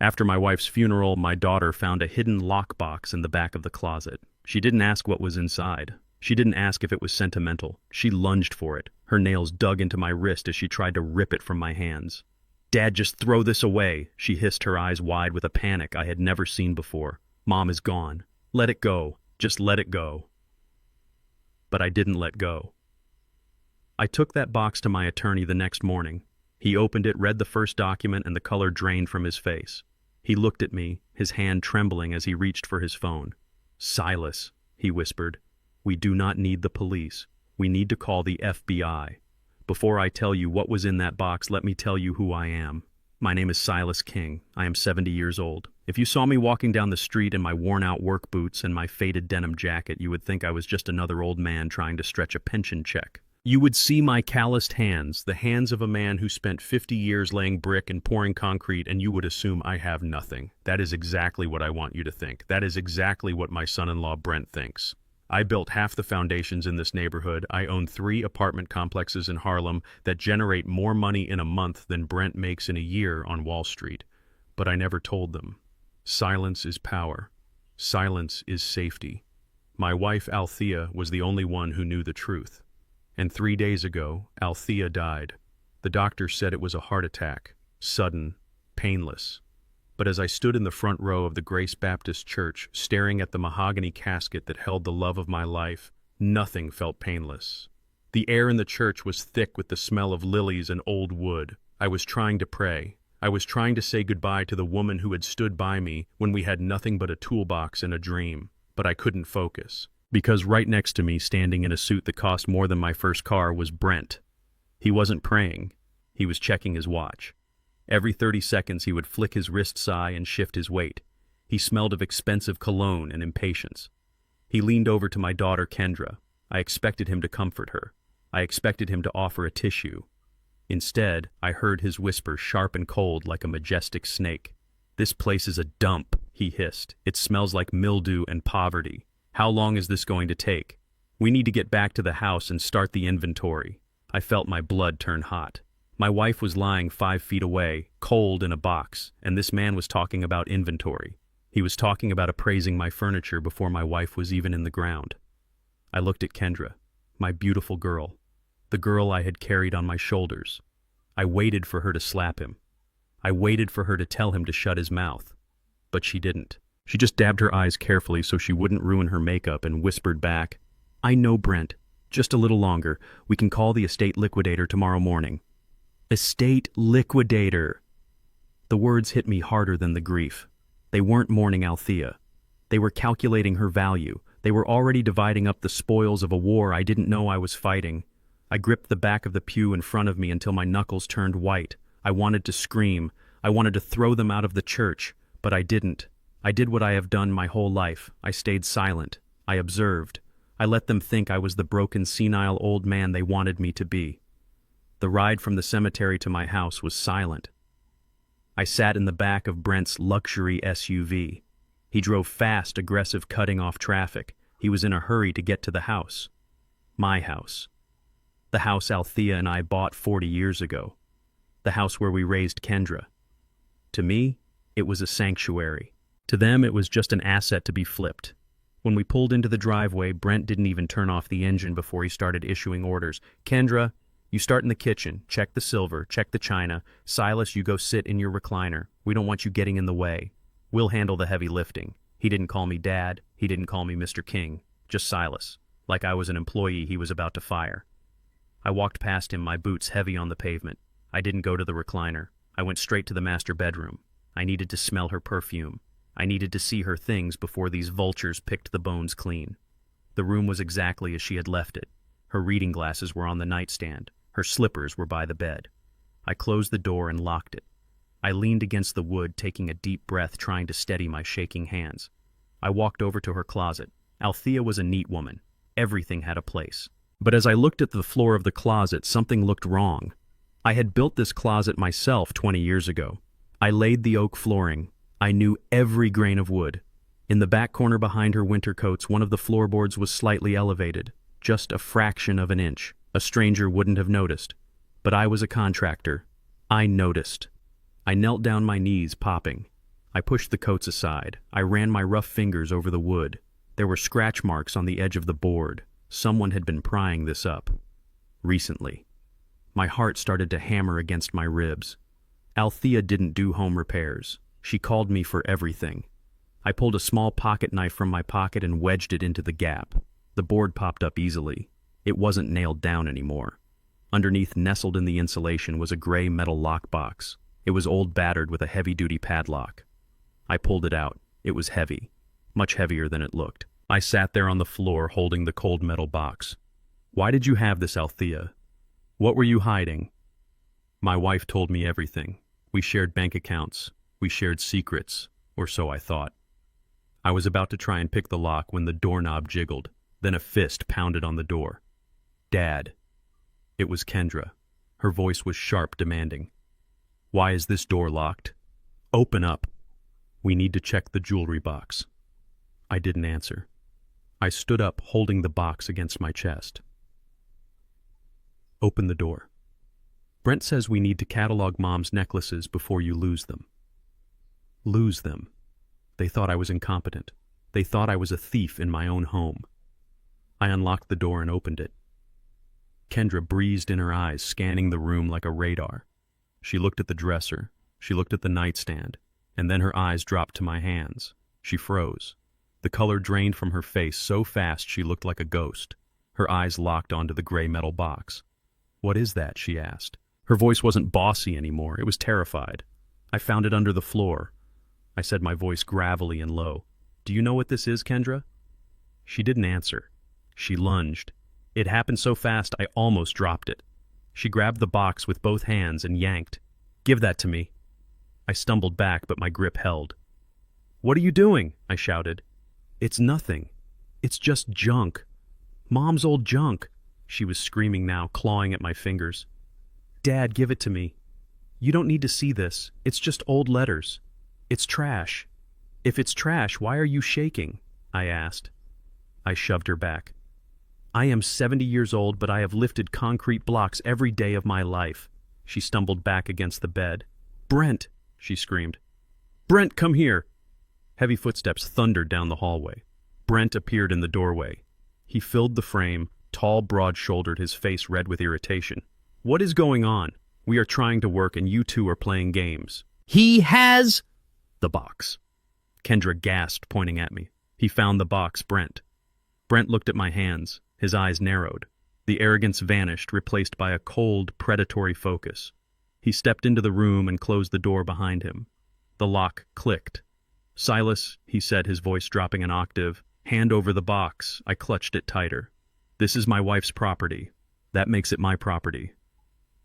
After my wife's funeral, my daughter found a hidden lockbox in the back of the closet. She didn't ask what was inside. She didn't ask if it was sentimental. She lunged for it. Her nails dug into my wrist as she tried to rip it from my hands. "Dad, just throw this away," she hissed, her eyes wide with a panic I had never seen before. "Mom is gone. Let it go. Just let it go." But I didn't let go. I took that box to my attorney the next morning. He opened it, read the first document, and the color drained from his face. He looked at me, his hand trembling as he reached for his phone. "Silas," he whispered, "we do not need the police. We need to call the FBI. Before I tell you what was in that box, let me tell you who I am. My name is Silas King. I am 70 years old. If you saw me walking down the street in my worn-out work boots and my faded denim jacket, you would think I was just another old man trying to stretch a pension check. You would see my calloused hands, the hands of a man who spent 50 years laying brick and pouring concrete, and you would assume I have nothing. That is exactly what I want you to think. That is exactly what my son-in-law Brent thinks. I built half the foundations in this neighborhood. I own 3 apartment complexes in Harlem that generate more money in a month than Brent makes in a year on Wall Street. But I never told them. Silence is power. Silence is safety. My wife Althea was the only one who knew the truth. And 3 days ago, Althea died. The doctor said it was a heart attack, sudden, painless. But as I stood in the front row of the Grace Baptist Church, staring at the mahogany casket that held the love of my life, nothing felt painless. The air in the church was thick with the smell of lilies and old wood. I was trying to pray. I was trying to say goodbye to the woman who had stood by me when we had nothing but a toolbox and a dream. But I couldn't focus. Because right next to me, standing in a suit that cost more than my first car, was Brent. He wasn't praying. He was checking his watch. Every 30 seconds he would flick his wrist sigh and shift his weight. He smelled of expensive cologne and impatience. He leaned over to my daughter Kendra. I expected him to comfort her. I expected him to offer a tissue. Instead, I heard his whisper, sharp and cold like a majestic snake. "This place is a dump," he hissed. "It smells like mildew and poverty. How long is this going to take? We need to get back to the house and start the inventory." I felt my blood turn hot. My wife was lying 5 feet away, cold in a box, and this man was talking about inventory. He was talking about appraising my furniture before my wife was even in the ground. I looked at Kendra, my beautiful girl, the girl I had carried on my shoulders. I waited for her to slap him. I waited for her to tell him to shut his mouth. But she didn't. She just dabbed her eyes carefully so she wouldn't ruin her makeup and whispered back, "I know, Brent. Just a little longer. We can call the estate liquidator tomorrow morning." Estate liquidator! The words hit me harder than the grief. They weren't mourning Althea. They were calculating her value. They were already dividing up the spoils of a war I didn't know I was fighting. I gripped the back of the pew in front of me until my knuckles turned white. I wanted to scream. I wanted to throw them out of the church, but I didn't. I did what I have done my whole life. I stayed silent. I observed. I let them think I was the broken, senile old man they wanted me to be. The ride from the cemetery to my house was silent. I sat in the back of Brent's luxury SUV. He drove fast, aggressive, cutting off traffic. He was in a hurry to get to the house. My house. The house Althea and I bought 40 years ago. The house where we raised Kendra. To me, it was a sanctuary. To them, it was just an asset to be flipped. When we pulled into the driveway, Brent didn't even turn off the engine before he started issuing orders. "Kendra, you start in the kitchen. Check the silver, check the china. Silas, you go sit in your recliner. We don't want you getting in the way. We'll handle the heavy lifting." He didn't call me Dad. He didn't call me Mr. King. Just Silas. Like I was an employee he was about to fire. I walked past him, my boots heavy on the pavement. I didn't go to the recliner. I went straight to the master bedroom. I needed to smell her perfume. I needed to see her things before these vultures picked the bones clean. The room was exactly as she had left it. Her reading glasses were on the nightstand. Her slippers were by the bed. I closed the door and locked it. I leaned against the wood, taking a deep breath, trying to steady my shaking hands. I walked over to her closet. Althea was a neat woman. Everything had a place. But as I looked at the floor of the closet, something looked wrong. I had built this closet myself 20 years ago. I laid the oak flooring. I knew every grain of wood. In the back corner behind her winter coats, one of the floorboards was slightly elevated, just a fraction of an inch. A stranger wouldn't have noticed. But I was a contractor. I noticed. I knelt down, my knees popping. I pushed the coats aside. I ran my rough fingers over the wood. There were scratch marks on the edge of the board. Someone had been prying this up. Recently. My heart started to hammer against my ribs. Althea didn't do home repairs. She called me for everything. I pulled a small pocket knife from my pocket and wedged it into the gap. The board popped up easily. It wasn't nailed down anymore. Underneath, nestled in the insulation, was a gray metal lockbox. It was old, battered, with a heavy-duty padlock. I pulled it out. It was heavy. Much heavier than it looked. I sat there on the floor holding the cold metal box. Why did you have this, Althea? What were you hiding? My wife told me everything. We shared bank accounts. We shared secrets, or so I thought. I was about to try and pick the lock when the doorknob jiggled. Then a fist pounded on the door. Dad. It was Kendra. Her voice was sharp, demanding. Why is this door locked? Open up. We need to check the jewelry box. I didn't answer. I stood up, holding the box against my chest. Open the door. Brent says we need to catalog Mom's necklaces before you lose them. Lose them. They thought I was incompetent. They thought I was a thief in my own home. I unlocked the door and opened it. Kendra breezed in her eyes, scanning the room like a radar. She looked at the dresser. She looked at the nightstand. And then her eyes dropped to my hands. She froze. The color drained from her face so fast she looked like a ghost. Her eyes locked onto the gray metal box. What is that? She asked. Her voice wasn't bossy anymore. It was terrified. I found it under the floor. I said, my voice gravelly and low. Do you know what this is, Kendra? She didn't answer. She lunged. It happened so fast I almost dropped it. She grabbed the box with both hands and yanked. Give that to me. I stumbled back, but my grip held. What are you doing? I shouted. It's nothing. It's just junk. Mom's old junk. She was screaming now, clawing at my fingers. Dad, give it to me. You don't need to see this. It's just old letters. It's trash. If it's trash, why are you shaking? I asked. I shoved her back. I am 70 years old, but I have lifted concrete blocks every day of my life. She stumbled back against the bed. Brent, she screamed. Brent, come here. Heavy footsteps thundered down the hallway. Brent appeared in the doorway. He filled the frame, tall, broad-shouldered, his face red with irritation. What is going on? We are trying to work and you two are playing games. He has the box. Kendra gasped, pointing at me. He found the box, Brent. Brent looked at my hands. His eyes narrowed. The arrogance vanished, replaced by a cold, predatory focus. He stepped into the room and closed the door behind him. The lock clicked. Silas, he said, his voice dropping an octave, hand over the box. I clutched it tighter. This is my wife's property. That makes it my property.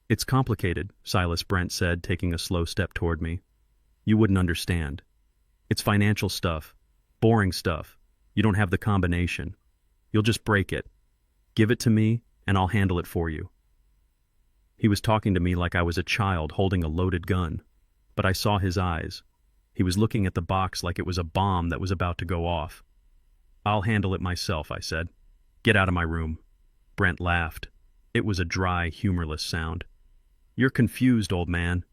It's complicated, Silas, Brent said, taking a slow step toward me. You wouldn't understand. It's financial stuff. Boring stuff. You don't have the combination. You'll just break it. Give it to me, and I'll handle it for you. He was talking to me like I was a child holding a loaded gun. But I saw his eyes. He was looking at the box like it was a bomb that was about to go off. I'll handle it myself, I said. Get out of my room. Brent laughed. It was a dry, humorless sound. You're confused, old man.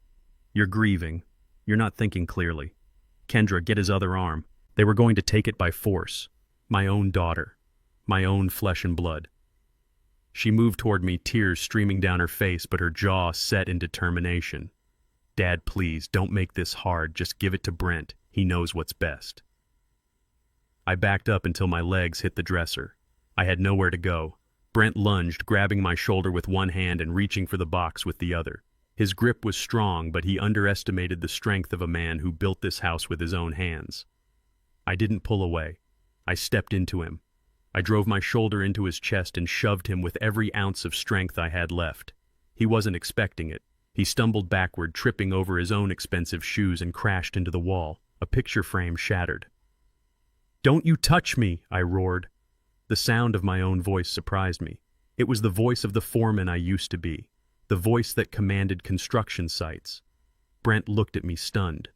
You're grieving. You're not thinking clearly. Kendra, get his other arm. They were going to take it by force. My own daughter. My own flesh and blood. She moved toward me, tears streaming down her face, but her jaw set in determination. Dad, please, don't make this hard. Just give it to Brent. He knows what's best. I backed up until my legs hit the dresser. I had nowhere to go. Brent lunged, grabbing my shoulder with one hand and reaching for the box with the other. His grip was strong, but he underestimated the strength of a man who built this house with his own hands. I didn't pull away. I stepped into him. I drove my shoulder into his chest and shoved him with every ounce of strength I had left. He wasn't expecting it. He stumbled backward, tripping over his own expensive shoes, and crashed into the wall. A picture frame shattered. "Don't you touch me!" I roared. The sound of my own voice surprised me. It was the voice of the foreman I used to be, the voice that commanded construction sites. Brent looked at me, stunned.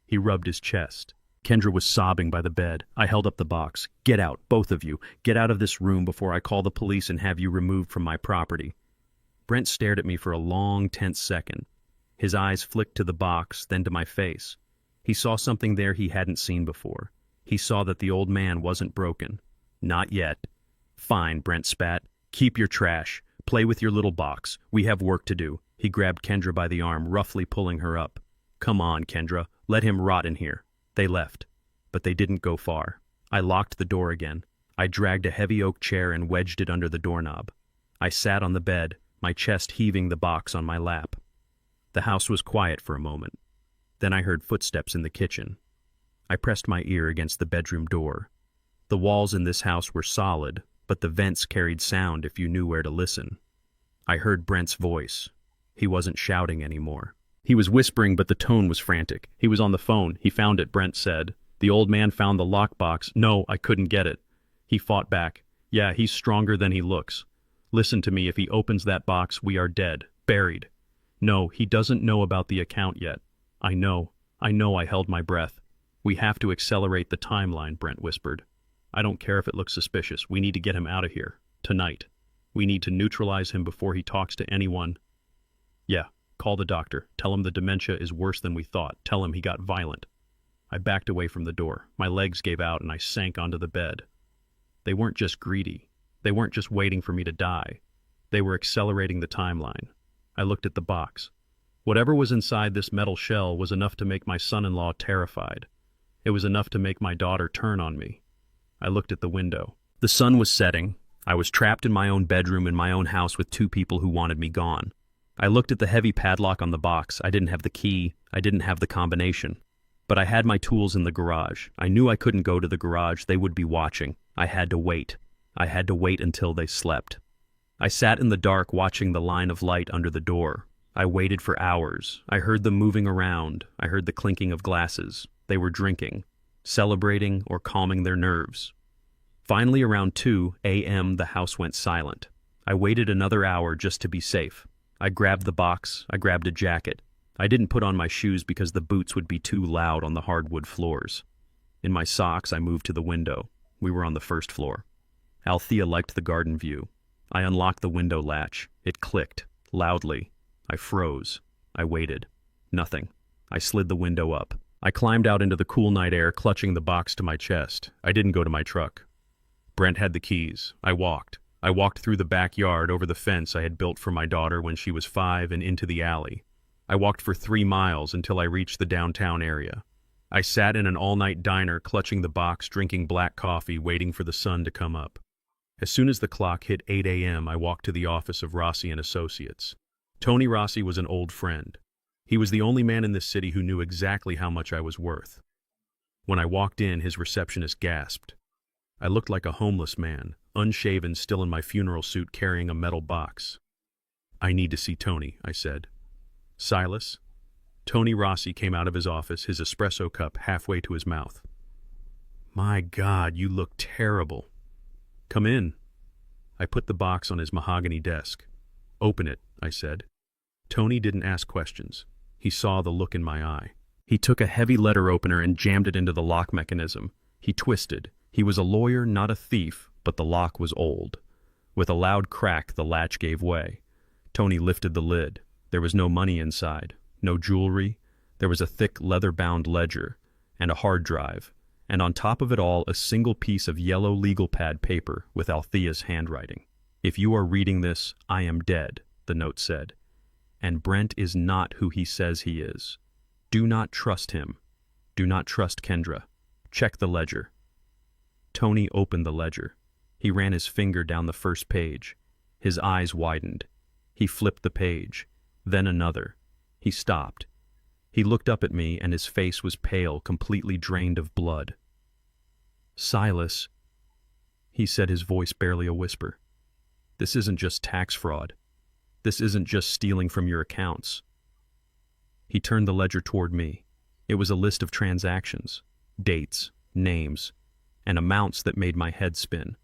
He rubbed his chest. Kendra was sobbing by the bed. I held up the box. "Get out, both of you. Get out of this room before I call the police and have you removed from my property." Brent stared at me for a long, tense second. His eyes flicked to the box, then to my face. He saw something there he hadn't seen before. He saw that the old man wasn't broken. Not yet. Fine, Brent spat. Keep your trash. Play with your little box. We have work to do. He grabbed Kendra by the arm, roughly pulling her up. Come on, Kendra. Let him rot in here. They left. But they didn't go far. I locked the door again. I dragged a heavy oak chair and wedged it under the doorknob. I sat on the bed, my chest heaving the box on my lap. The house was quiet for a moment. Then I heard footsteps in the kitchen. I pressed my ear against the bedroom door. The walls in this house were solid, but the vents carried sound if you knew where to listen. I heard Brent's voice. He wasn't shouting anymore. He was whispering, but the tone was frantic. He was on the phone. He found it, Brent said. The old man found the lockbox. No, I couldn't get it. He fought back. Yeah, he's stronger than he looks. Listen to me, if he opens that box, we are dead. Buried. No, he doesn't know about the account yet. I know. I held my breath. We have to accelerate the timeline, Brent whispered. I don't care if it looks suspicious. We need to get him out of here. Tonight. We need to neutralize him before he talks to anyone. Yeah, call the doctor. Tell him the dementia is worse than we thought. Tell him he got violent. I backed away from the door. My legs gave out and I sank onto the bed. They weren't just greedy. They weren't just waiting for me to die. They were accelerating the timeline. I looked at the box. Whatever was inside this metal shell was enough to make my son-in-law terrified. It was enough to make my daughter turn on me. I looked at the window. The sun was setting. I was trapped in my own bedroom in my own house with two people who wanted me gone. I looked at the heavy padlock on the box. I didn't have the key. I didn't have the combination. But I had my tools in the garage. I knew I couldn't go to the garage. They would be watching. I had to wait. I had to wait until they slept. I sat in the dark watching the line of light under the door. I waited for hours. I heard them moving around. I heard the clinking of glasses. They were drinking, celebrating, or calming their nerves. Finally, around 2 a.m., the house went silent. I waited another hour just to be safe. I grabbed the box. I grabbed a jacket. I didn't put on my shoes because the boots would be too loud on the hardwood floors. In my socks, I moved to the window. We were on the first floor. Althea liked the garden view. I unlocked the window latch. It clicked, loudly. I froze. I waited. Nothing. I slid the window up. I climbed out into the cool night air, clutching the box to my chest. I didn't go to my truck. Brent had the keys. I walked. I walked through the backyard, over the fence I had built for my daughter when she was 5, and into the alley. I walked for 3 miles until I reached the downtown area. I sat in an all-night diner, clutching the box, drinking black coffee, waiting for the sun to come up. As soon as the clock hit 8 a.m., I walked to the office of Rossi and Associates. Tony Rossi was an old friend. He was the only man in this city who knew exactly how much I was worth. When I walked in, his receptionist gasped. I looked like a homeless man, unshaven, still in my funeral suit, carrying a metal box. I need to see Tony, I said. Silas? Tony Rossi came out of his office, his espresso cup halfway to his mouth. My God, you look terrible. Come in. I put the box on his mahogany desk. Open it, I said. Tony didn't ask questions. He saw the look in my eye. He took a heavy letter opener and jammed it into the lock mechanism. He twisted. He was a lawyer, not a thief, but the lock was old. With a loud crack, the latch gave way. Tony lifted the lid. There was no money inside, no jewelry. There was a thick leather-bound ledger and a hard drive, and on top of it all, a single piece of yellow legal pad paper with Althea's handwriting. If you are reading this, I am dead, the note said. And Brent is not who he says he is. Do not trust him. Do not trust Kendra. Check the ledger. Tony opened the ledger. He ran his finger down the first page. His eyes widened. He flipped the page. Then another. He stopped. He looked up at me, and his face was pale, completely drained of blood. Silas, he said, his voice barely a whisper. This isn't just tax fraud. This isn't just stealing from your accounts. He turned the ledger toward me. It was a list of transactions, dates, names, and amounts that made my head spin.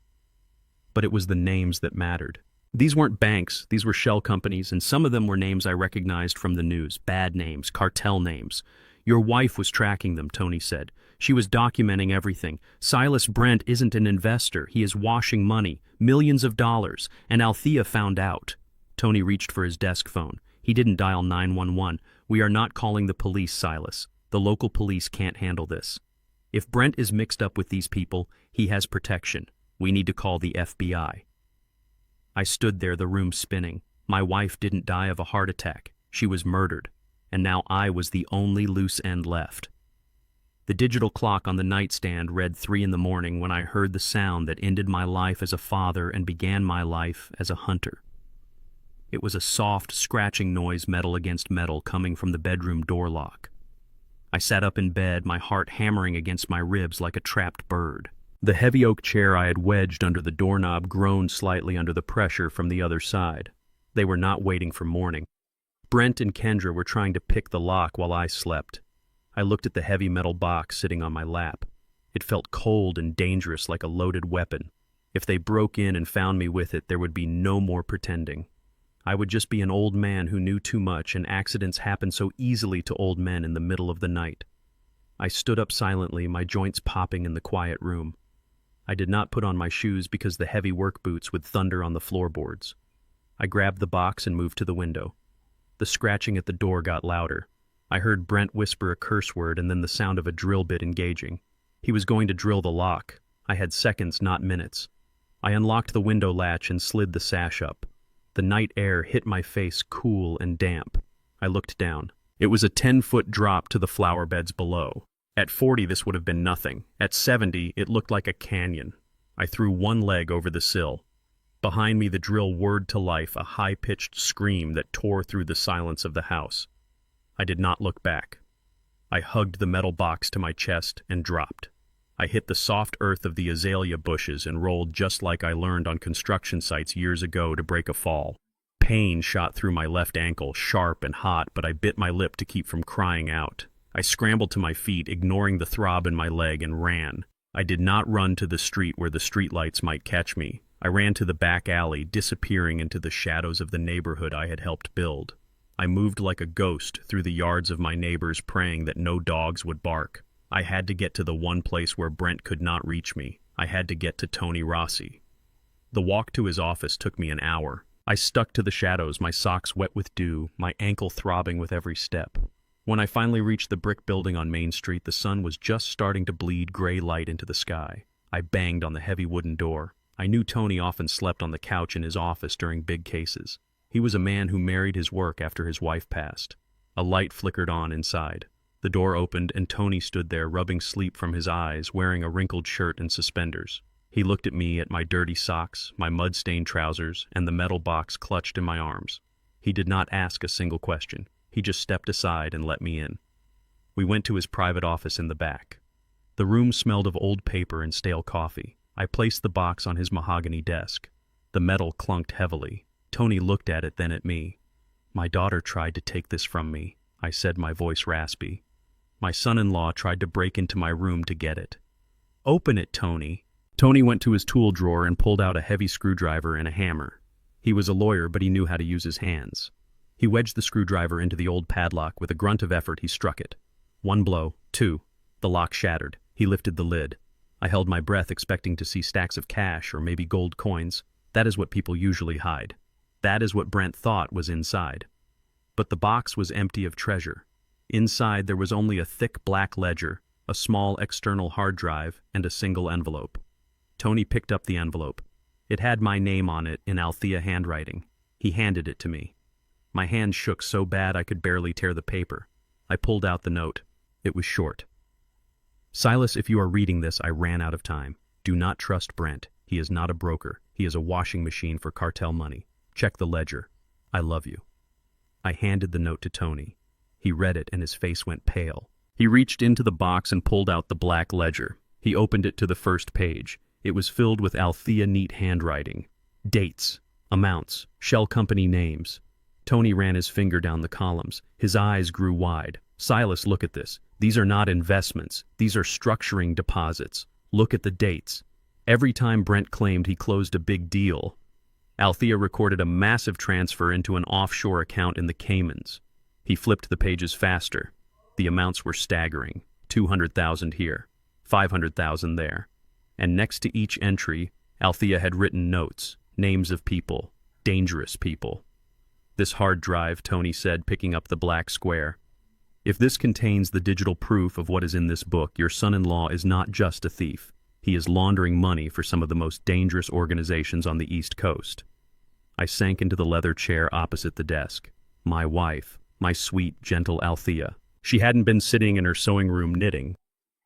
But it was the names that mattered. These weren't banks, these were shell companies, and some of them were names I recognized from the news, bad names, cartel names. Your wife was tracking them, Tony said. She was documenting everything. Silas Brent isn't an investor. He is washing money, millions of dollars, and Althea found out. Tony reached for his desk phone. He didn't dial 911. We are not calling the police, Silas. The local police can't handle this. If Brent is mixed up with these people, he has protection. We need to call the FBI. I stood there, the room spinning. My wife didn't die of a heart attack. She was murdered. And now I was the only loose end left. The digital clock on the nightstand read 3 in the morning when I heard the sound that ended my life as a father and began my life as a hunter. It was a soft, scratching noise, metal against metal, coming from the bedroom door lock. I sat up in bed, my heart hammering against my ribs like a trapped bird. The heavy oak chair I had wedged under the doorknob groaned slightly under the pressure from the other side. They were not waiting for morning. Brent and Kendra were trying to pick the lock while I slept. I looked at the heavy metal box sitting on my lap. It felt cold and dangerous, like a loaded weapon. If they broke in and found me with it, there would be no more pretending. I would just be an old man who knew too much, and accidents happen so easily to old men in the middle of the night. I stood up silently, my joints popping in the quiet room. I did not put on my shoes because the heavy work boots would thunder on the floorboards. I grabbed the box and moved to the window. The scratching at the door got louder. I heard Brent whisper a curse word and then the sound of a drill bit engaging. He was going to drill the lock. I had seconds, not minutes. I unlocked the window latch and slid the sash up. The night air hit my face, cool and damp. I looked down. It was a 10-foot drop to the flower beds below. At 40, this would have been nothing. At 70, it looked like a canyon. I threw one leg over the sill. Behind me, the drill whirred to life, a high-pitched scream that tore through the silence of the house. I did not look back. I hugged the metal box to my chest and dropped. I hit the soft earth of the azalea bushes and rolled just like I learned on construction sites years ago to break a fall. Pain shot through my left ankle, sharp and hot, but I bit my lip to keep from crying out. I scrambled to my feet, ignoring the throb in my leg, and ran. I did not run to the street where the streetlights might catch me. I ran to the back alley, disappearing into the shadows of the neighborhood I had helped build. I moved like a ghost through the yards of my neighbors, praying that no dogs would bark. I had to get to the one place where Brent could not reach me. I had to get to Tony Rossi. The walk to his office took me an hour. I stuck to the shadows, my socks wet with dew, my ankle throbbing with every step. When I finally reached the brick building on Main Street, the sun was just starting to bleed gray light into the sky. I banged on the heavy wooden door. I knew Tony often slept on the couch in his office during big cases. He was a man who married his work after his wife passed. A light flickered on inside. The door opened and Tony stood there, rubbing sleep from his eyes, wearing a wrinkled shirt and suspenders. He looked at me, at my dirty socks, my mud-stained trousers, and the metal box clutched in my arms. He did not ask a single question. He just stepped aside and let me in. We went to his private office in the back. The room smelled of old paper and stale coffee. I placed the box on his mahogany desk. The metal clunked heavily. Tony looked at it, then at me. "My daughter tried to take this from me," I said, my voice raspy. "My son-in-law tried to break into my room to get it." "Open it, Tony." Tony went to his tool drawer and pulled out a heavy screwdriver and a hammer. He was a lawyer, but he knew how to use his hands. He wedged the screwdriver into the old padlock. With a grunt of effort, he struck it. One blow, two. The lock shattered. He lifted the lid. I held my breath, expecting to see stacks of cash or maybe gold coins. That is what people usually hide. That is what Brent thought was inside. But the box was empty of treasure. Inside there was only a thick black ledger, a small external hard drive, and a single envelope. Tony picked up the envelope. It had my name on it in Althea handwriting. He handed it to me. My hand shook so bad I could barely tear the paper. I pulled out the note. It was short. "Silas, if you are reading this, I ran out of time. Do not trust Brent. He is not a broker. He is a washing machine for cartel money. Check the ledger. I love you." I handed the note to Tony. He read it and his face went pale. He reached into the box and pulled out the black ledger. He opened it to the first page. It was filled with Althea neat handwriting. Dates, amounts, shell company names. Tony ran his finger down the columns. His eyes grew wide. "Silas, look at this. These are not investments. These are structuring deposits. Look at the dates. Every time Brent claimed he closed a big deal, Althea recorded a massive transfer into an offshore account in the Caymans." He flipped the pages faster. The amounts were staggering. 200,000 here, 500,000 there. And next to each entry, Althea had written notes, names of people, dangerous people. "This hard drive," Tony said, picking up the black square. If this contains the digital proof of what is in this book, your son-in-law is not just a thief. He is laundering money for some of the most dangerous organizations on the East Coast. I sank into the leather chair opposite the desk. My wife, my sweet, gentle Althea. She hadn't been sitting in her sewing room knitting.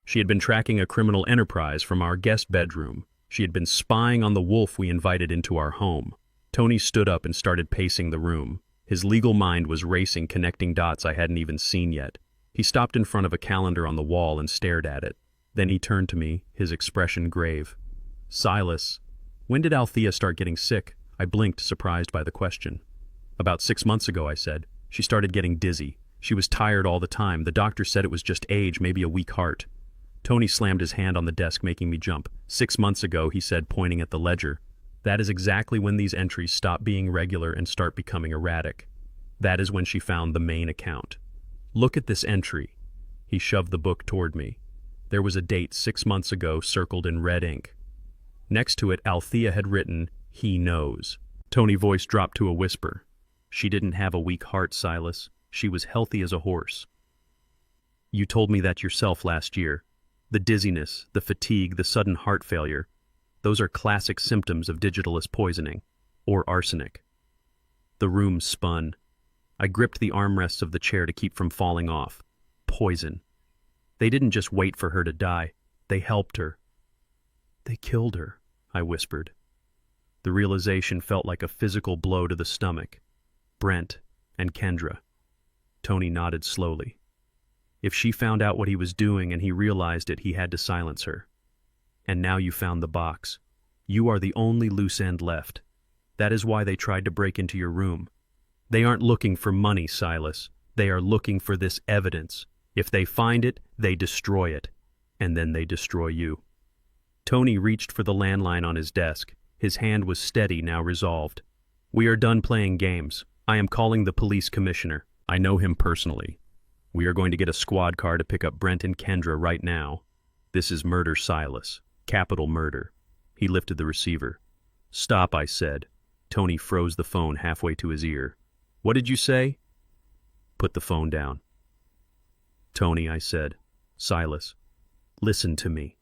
She had been tracking a criminal enterprise from our guest bedroom. She had been spying on the wolf we invited into our home. Tony stood up and started pacing the room. His legal mind was racing, connecting dots I hadn't even seen yet. He stopped in front of a calendar on the wall and stared at it. Then he turned to me, his expression grave. "Silas, when did Althea start getting sick?" I blinked, surprised by the question. "About 6 months ago," I said. "She started getting dizzy. She was tired all the time. The doctor said it was just age, maybe a weak heart." Tony slammed his hand on the desk, making me jump. "6 months ago," he said, pointing at the ledger. "That is exactly when these entries stop being regular and start becoming erratic. That is when she found the main account. Look at this entry." He shoved the book toward me. There was a date 6 months ago circled in red ink. Next to it, Althea had written, "He knows." Tony's voice dropped to a whisper. "She didn't have a weak heart, Silas. She was healthy as a horse. You told me that yourself last year. The dizziness, the fatigue, the sudden heart failure, those are classic symptoms of digitalis poisoning, or arsenic." The room spun. I gripped the armrests of the chair to keep from falling off. Poison. They didn't just wait for her to die. They helped her. "They killed her," I whispered. The realization felt like a physical blow to the stomach. Brent and Kendra. Tony nodded slowly. "If she found out what he was doing and he realized it, he had to silence her. And now you found the box. You are the only loose end left. That is why they tried to break into your room. They aren't looking for money, Silas. They are looking for this evidence. If they find it, they destroy it. And then they destroy you." Tony reached for the landline on his desk. His hand was steady, now resolved. "We are done playing games. I am calling the police commissioner. I know him personally. We are going to get a squad car to pick up Brent and Kendra right now. This is murder, Silas. Capital murder." He lifted the receiver. "Stop," I said. Tony froze the phone halfway to his ear. "What did you say?" "Put the phone down." "Tony," I said. "Silas, listen to me."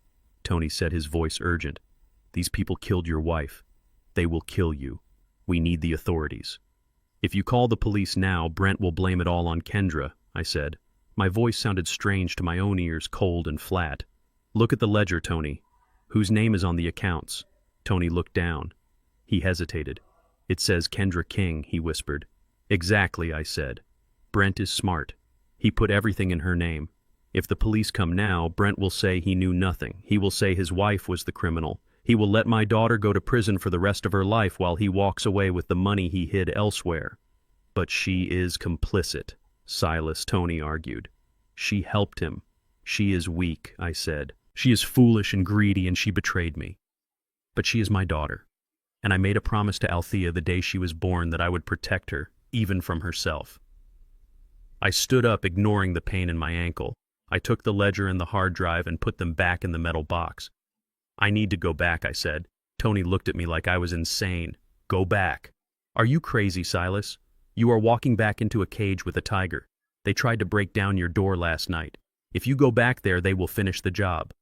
Tony said, his voice urgent. "These people killed your wife. They will kill you. We need the authorities. If you call the police now, Brent will blame it all on Kendra," I said. My voice sounded strange to my own ears, cold and flat. "Look at the ledger, Tony. Whose name is on the accounts?" Tony looked down. He hesitated. "It says Kendra King," he whispered. "Exactly," I said. "Brent is smart. He put everything in her name. If the police come now, Brent will say he knew nothing. He will say his wife was the criminal. He will let my daughter go to prison for the rest of her life while he walks away with the money he hid elsewhere." "But she is complicit," Silas, Tony argued. "She helped him. She is weak," I said. "She is foolish and greedy, and she betrayed me. But she is my daughter, and I made a promise to Althea the day she was born that I would protect her, even from herself." I stood up, ignoring the pain in my ankle. I took the ledger and the hard drive and put them back in the metal box. "I need to go back," I said. Tony looked at me like I was insane. "Go back? Are you crazy, Silas? You are walking back into a cage with a tiger. They tried to break down your door last night. If you go back there, they will finish the job."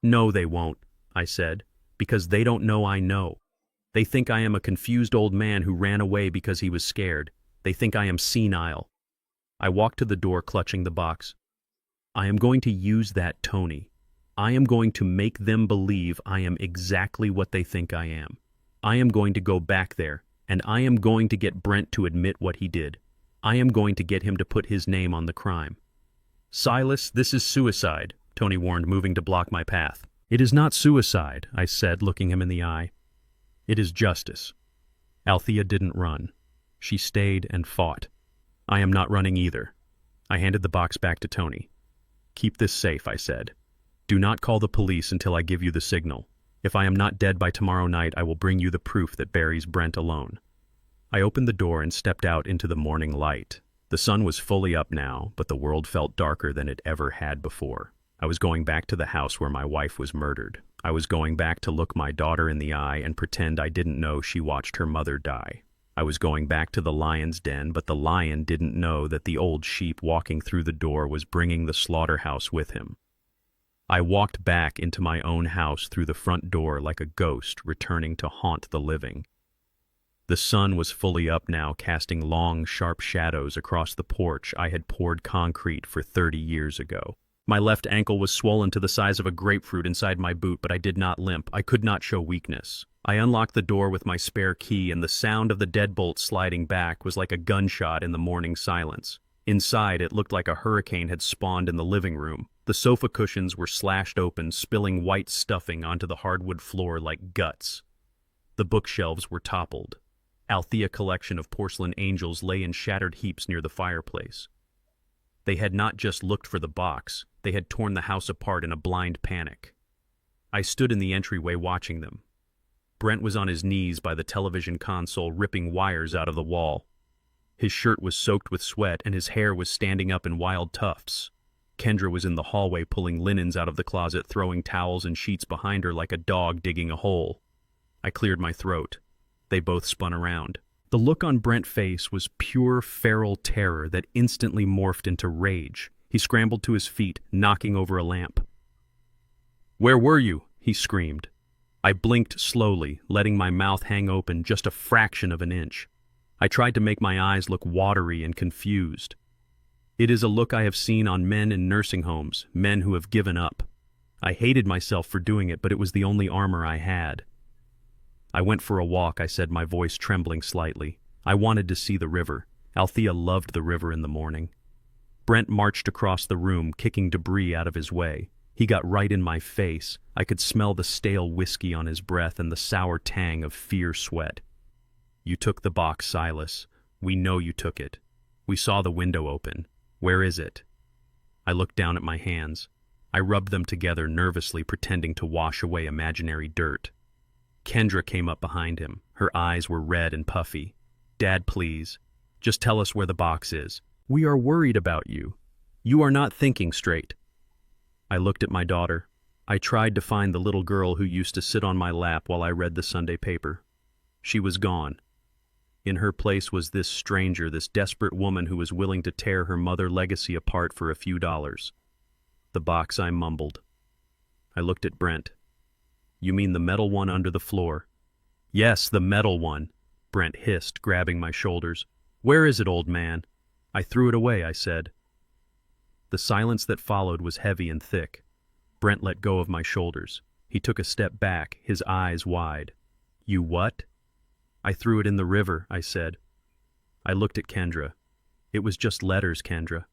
"No, they won't," I said, "because they don't know I know. They think I am a confused old man who ran away because he was scared. They think I am senile." I walked to the door, clutching the box. "I am going to use that, Tony. I am going to make them believe I am exactly what they think I am. I am going to go back there, and I am going to get Brent to admit what he did. I am going to get him to put his name on the crime." "Silas, this is suicide," Tony warned, moving to block my path. "It is not suicide," I said, looking him in the eye. "It is justice." Althea didn't run. She stayed and fought. I am not running either. I handed the box back to Tony. "Keep this safe," I said. "Do not call the police until I give you the signal. If I am not dead by tomorrow night, I will bring you the proof that buries Brent alone." I opened the door and stepped out into the morning light. The sun was fully up now, but the world felt darker than it ever had before. I was going back to the house where my wife was murdered. I was going back to look my daughter in the eye and pretend I didn't know she watched her mother die. I was going back to the lion's den, but the lion didn't know that the old sheep walking through the door was bringing the slaughterhouse with him. I walked back into my own house through the front door like a ghost returning to haunt the living. The sun was fully up now, casting long, sharp shadows across the porch I had poured concrete for 30 years ago. My left ankle was swollen to the size of a grapefruit inside my boot, but I did not limp. I could not show weakness. I unlocked the door with my spare key, and the sound of the deadbolt sliding back was like a gunshot in the morning silence. Inside, it looked like a hurricane had spawned in the living room. The sofa cushions were slashed open, spilling white stuffing onto the hardwood floor like guts. The bookshelves were toppled. Althea collection of porcelain angels lay in shattered heaps near the fireplace. They had not just looked for the box, they had torn the house apart in a blind panic. I stood in the entryway watching them. Brent was on his knees by the television console, ripping wires out of the wall. His shirt was soaked with sweat and his hair was standing up in wild tufts. Kendra was in the hallway pulling linens out of the closet, throwing towels and sheets behind her like a dog digging a hole. I cleared my throat. They both spun around. The look on Brent's face was pure feral terror that instantly morphed into rage. He scrambled to his feet, knocking over a lamp. "Where were you?" he screamed. I blinked slowly, letting my mouth hang open just a fraction of an inch. I tried to make my eyes look watery and confused. It is a look I have seen on men in nursing homes, men who have given up. I hated myself for doing it, but it was the only armor I had. "I went for a walk," I said, my voice trembling slightly. "I wanted to see the river. Althea loved the river in the morning." Brent marched across the room, kicking debris out of his way. He got right in my face. I could smell the stale whiskey on his breath and the sour tang of fear sweat. "You took the box, Silas. We know you took it. We saw the window open. Where is it?" I looked down at my hands. I rubbed them together nervously, pretending to wash away imaginary dirt. Kendra came up behind him. Her eyes were red and puffy. "Dad, please. Just tell us where the box is. We are worried about you. You are not thinking straight." I looked at my daughter. I tried to find the little girl who used to sit on my lap while I read the Sunday paper. She was gone. In her place was this stranger, this desperate woman who was willing to tear her mother legacy apart for a few dollars. "The box," I mumbled. I looked at Brent. "You mean the metal one under the floor?" "Yes, the metal one," Brent hissed, grabbing my shoulders. "Where is it, old man?" "I threw it away," I said. The silence that followed was heavy and thick. Brent let go of my shoulders. He took a step back, his eyes wide. "You what?" "I threw it in the river," I said. I looked at Kendra. "It was just letters, Kendra.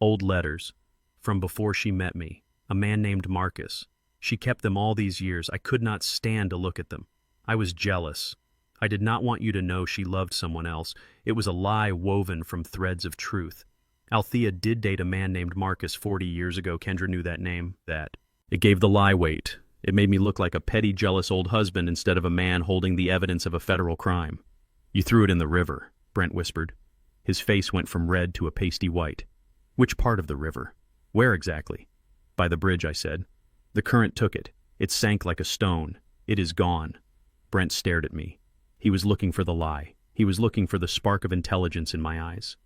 Old letters. From before she met me. A man named Marcus. She kept them all these years. I could not stand to look at them. I was jealous. I did not want you to know she loved someone else. It was a lie woven from threads of truth. Althea did date a man named Marcus 40 years ago. Kendra knew that name. That. It gave the lie weight. It made me look like a petty, jealous old husband instead of a man holding the evidence of a federal crime." "You threw it in the river," Brent whispered. His face went from red to a pasty white. "Which part of the river? Where exactly?" "By the bridge," I said. "The current took it. It sank like a stone. It is gone." Brent stared at me. He was looking for the lie. He was looking for the spark of intelligence in my eyes.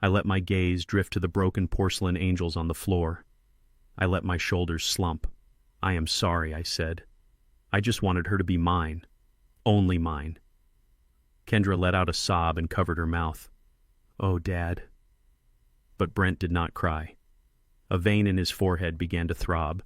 I let my gaze drift to the broken porcelain angels on the floor. I let my shoulders slump. "I am sorry," I said. "I just wanted her to be mine. Only mine." Kendra let out a sob and covered her mouth. "Oh, Dad." But Brent did not cry. A vein in his forehead began to throb.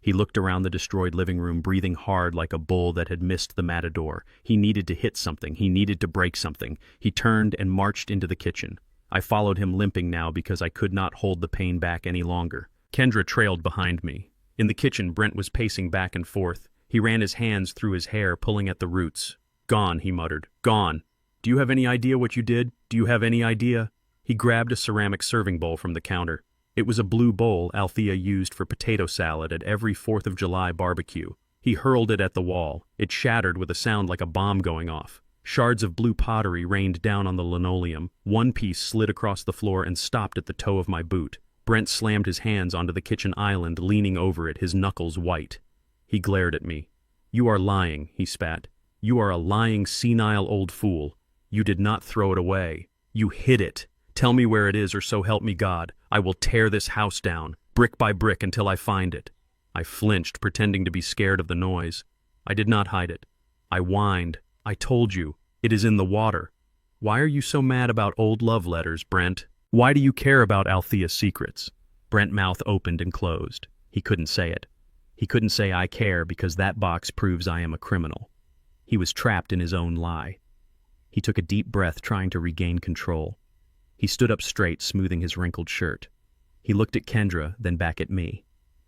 He looked around the destroyed living room, breathing hard like a bull that had missed the matador. He needed to hit something. He needed to break something. He turned and marched into the kitchen. I followed him, limping now because I could not hold the pain back any longer. Kendra trailed behind me. In the kitchen, Brent was pacing back and forth. He ran his hands through his hair, pulling at the roots. "Gone," he muttered. "Gone. Do you have any idea what you did? Do you have any idea?" He grabbed a ceramic serving bowl from the counter. It was a blue bowl Althea used for potato salad at every 4th of July barbecue. He hurled it at the wall. It shattered with a sound like a bomb going off. Shards of blue pottery rained down on the linoleum. One piece slid across the floor and stopped at the toe of my boot. Brent slammed his hands onto the kitchen island, leaning over it, his knuckles white. He glared at me. "You are lying," he spat. "You are a lying, senile old fool. You did not throw it away. You hid it. Tell me where it is, or so help me God. I will tear this house down, brick by brick, until I find it. I flinched, pretending to be scared of the noise. I did not hide it. I whined. I told you. It is in the water. Why are you so mad about old love letters, Brent? Why do you care about Althea's secrets? Brent's mouth opened and closed. He couldn't say it. He couldn't say I care because that box proves I am a criminal. He was trapped in his own lie. He took a deep breath, trying to regain control. He stood up straight, smoothing his wrinkled shirt. He looked at Kendra, then back at me.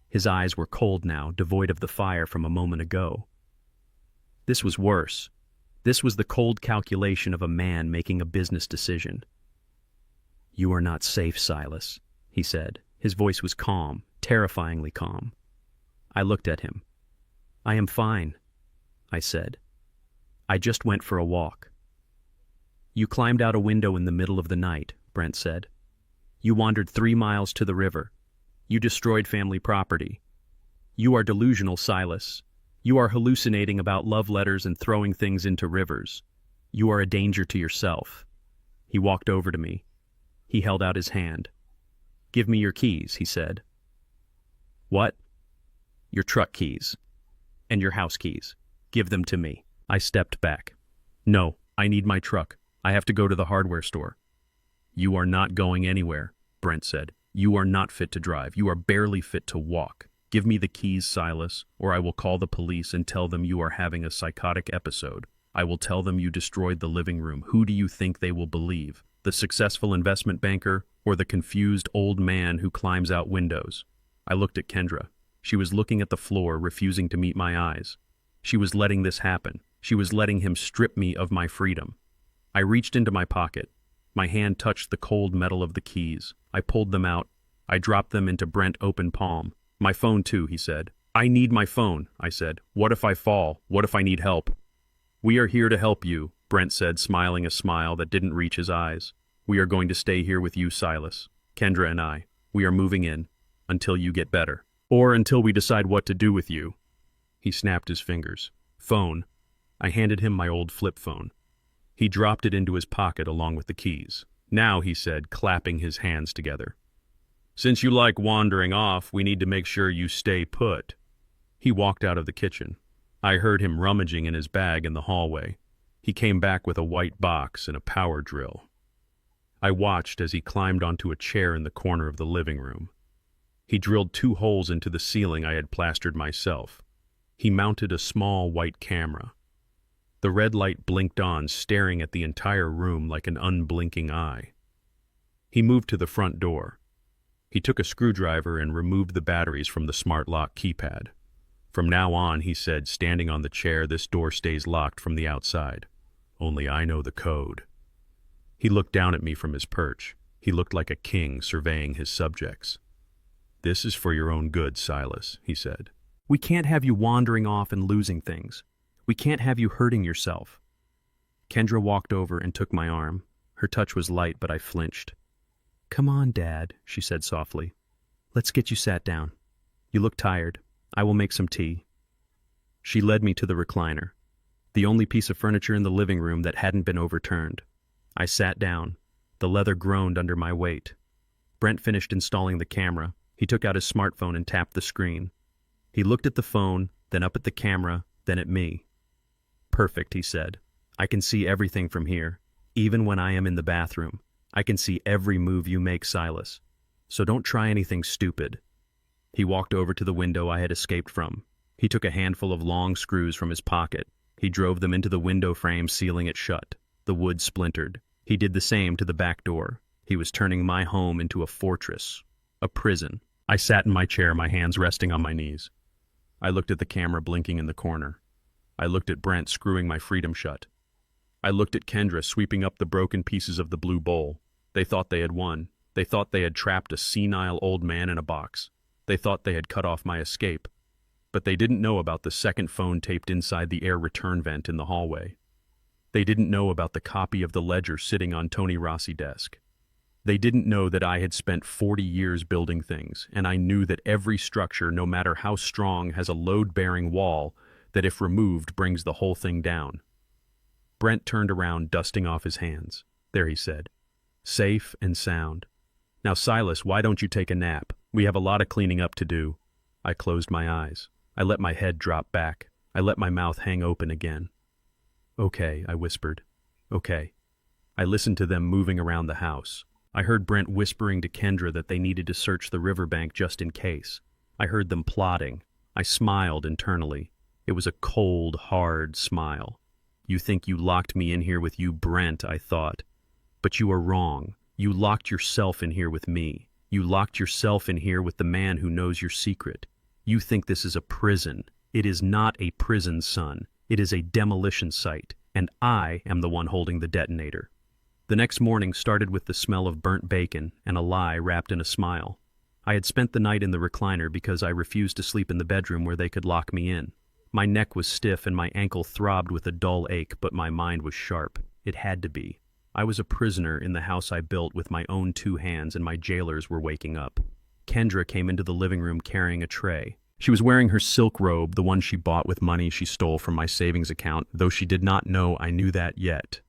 His eyes were cold now, devoid of the fire from a moment ago. This was worse. This was the cold calculation of a man making a business decision. "You are not safe, Silas," he said. His voice was calm, terrifyingly calm. I looked at him. "I am fine," I said. "I just went for a walk." "You climbed out a window in the middle of the night," Brent said. "You wandered 3 miles to the river. You destroyed family property. You are delusional, Silas. You are hallucinating about love letters and throwing things into rivers. You are a danger to yourself." He walked over to me. He held out his hand. "Give me your keys," he said. "What?" "Your truck keys. And your house keys. Give them to me." I stepped back. "No, I need my truck. I have to go to the hardware store." "You are not going anywhere," Brent said. "You are not fit to drive. You are barely fit to walk. Give me the keys, Silas, or I will call the police and tell them you are having a psychotic episode. I will tell them you destroyed the living room. Who do you think they will believe? The successful investment banker or the confused old man who climbs out windows?" I looked at Kendra. She was looking at the floor, refusing to meet my eyes. She was letting this happen. She was letting him strip me of my freedom. I reached into my pocket. My hand touched the cold metal of the keys. I pulled them out. I dropped them into Brent's open palm. "My phone too," he said. "I need my phone," I said. "What if I fall? What if I need help?" "We are here to help you," Brent said, smiling a smile that didn't reach his eyes. "We are going to stay here with you, Silas. Kendra and I. We are moving in. Until you get better. Or until we decide what to do with you." He snapped his fingers. "Phone." I handed him my old flip phone. He dropped it into his pocket along with the keys. "Now," he said, clapping his hands together, "since you like wandering off, we need to make sure you stay put." He walked out of the kitchen. I heard him rummaging in his bag in the hallway. He came back with a white box and a power drill. I watched as he climbed onto a chair in the corner of the living room. He drilled 2 holes into the ceiling I had plastered myself. He mounted a small white camera. The red light blinked on, staring at the entire room like an unblinking eye. He moved to the front door. He took a screwdriver and removed the batteries from the smart lock keypad. "From now on," he said, standing on the chair, "this door stays locked from the outside. Only I know the code." He looked down at me from his perch. He looked like a king surveying his subjects. "This is for your own good, Silas," he said. "We can't have you wandering off and losing things. We can't have you hurting yourself." Kendra walked over and took my arm. Her touch was light, but I flinched. "Come on, Dad," she said softly. "Let's get you sat down. You look tired. I will make some tea." She led me to the recliner, the only piece of furniture in the living room that hadn't been overturned. I sat down. The leather groaned under my weight. Brent finished installing the camera. He took out his smartphone and tapped the screen. He looked at the phone, then up at the camera, then at me. "Perfect," he said. "I can see everything from here. Even when I am in the bathroom, I can see every move you make, Silas. So don't try anything stupid." He walked over to the window I had escaped from. He took a handful of long screws from his pocket. He drove them into the window frame, sealing it shut. The wood splintered. He did the same to the back door. He was turning my home into a fortress, a prison. I sat in my chair, my hands resting on my knees. I looked at the camera blinking in the corner. I looked at Brent screwing my freedom shut. I looked at Kendra sweeping up the broken pieces of the blue bowl. They thought they had won. They thought they had trapped a senile old man in a box. They thought they had cut off my escape. But they didn't know about the second phone taped inside the air return vent in the hallway. They didn't know about the copy of the ledger sitting on Tony Rossi's desk. They didn't know that I had spent 40 years building things, and I knew that every structure, no matter how strong, has a load-bearing wall that, if removed, brings the whole thing down. Brent turned around, dusting off his hands. There, he said. Safe and sound. Now, Silas, why don't you take a nap? We have a lot of cleaning up to do. I closed my eyes. I let my head drop back. I let my mouth hang open again. Okay, I whispered. Okay. I listened to them moving around the house. I heard Brent whispering to Kendra that they needed to search the riverbank just in case. I heard them plotting. I smiled internally. It was a cold, hard smile. You think you locked me in here with you, Brent, I thought. But you are wrong. You locked yourself in here with me. You locked yourself in here with the man who knows your secret. You think this is a prison. It is not a prison, son. It is a demolition site, and I am the one holding the detonator. The next morning started with the smell of burnt bacon and a lie wrapped in a smile. I had spent the night in the recliner because I refused to sleep in the bedroom where they could lock me in. My neck was stiff and my ankle throbbed with a dull ache, but my mind was sharp. It had to be. I was a prisoner in the house I built with my own 2 hands, and my jailers were waking up. Kendra came into the living room carrying a tray. She was wearing her silk robe, the one she bought with money she stole from my savings account, though she did not know I knew that yet.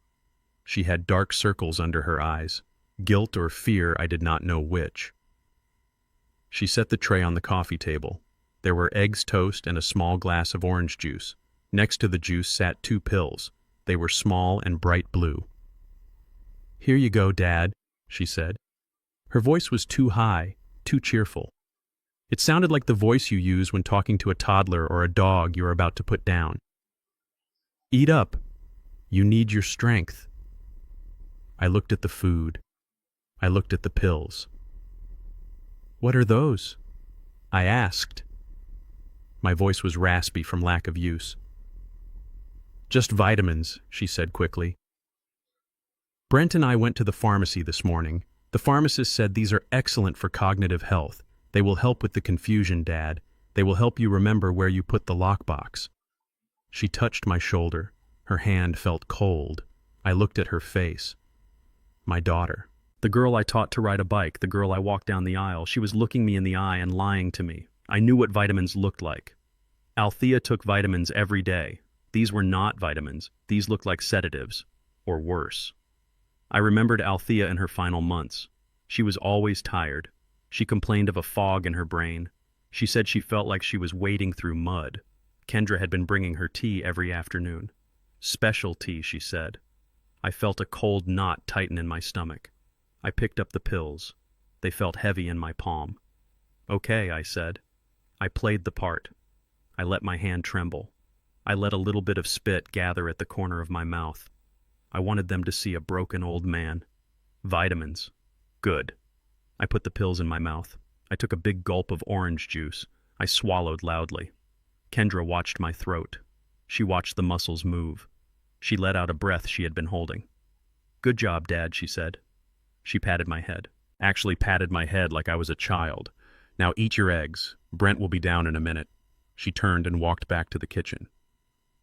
She had dark circles under her eyes. Guilt or fear, I did not know which. She set the tray on the coffee table. There were eggs toast and a small glass of orange juice. Next to the juice sat 2 pills. They were small and bright blue. Here you go, Dad, she said. Her voice was too high, too cheerful. It sounded like the voice you use when talking to a toddler or a dog you are about to put down. Eat up. You need your strength. I looked at the food. I looked at the pills. What are those? I asked. My voice was raspy from lack of use. Just vitamins, she said quickly. Brent and I went to the pharmacy this morning. The pharmacist said these are excellent for cognitive health. They will help with the confusion, Dad. They will help you remember where you put the lockbox. She touched my shoulder. Her hand felt cold. I looked at her face. My daughter. The girl I taught to ride a bike, the girl I walked down the aisle, she was looking me in the eye and lying to me. I knew what vitamins looked like. Althea took vitamins every day. These were not vitamins. These looked like sedatives, or worse. I remembered Althea in her final months. She was always tired. She complained of a fog in her brain. She said she felt like she was wading through mud. Kendra had been bringing her tea every afternoon. Special tea, she said. I felt a cold knot tighten in my stomach. I picked up the pills. They felt heavy in my palm. Okay, I said. I played the part. I let my hand tremble. I let a little bit of spit gather at the corner of my mouth. I wanted them to see a broken old man. Vitamins. Good. I put the pills in my mouth. I took a big gulp of orange juice. I swallowed loudly. Kendra watched my throat. She watched the muscles move. She let out a breath she had been holding. Good job, Dad, she said. She patted my head. Actually patted my head like I was a child. Now eat your eggs. Brent will be down in a minute. She turned and walked back to the kitchen.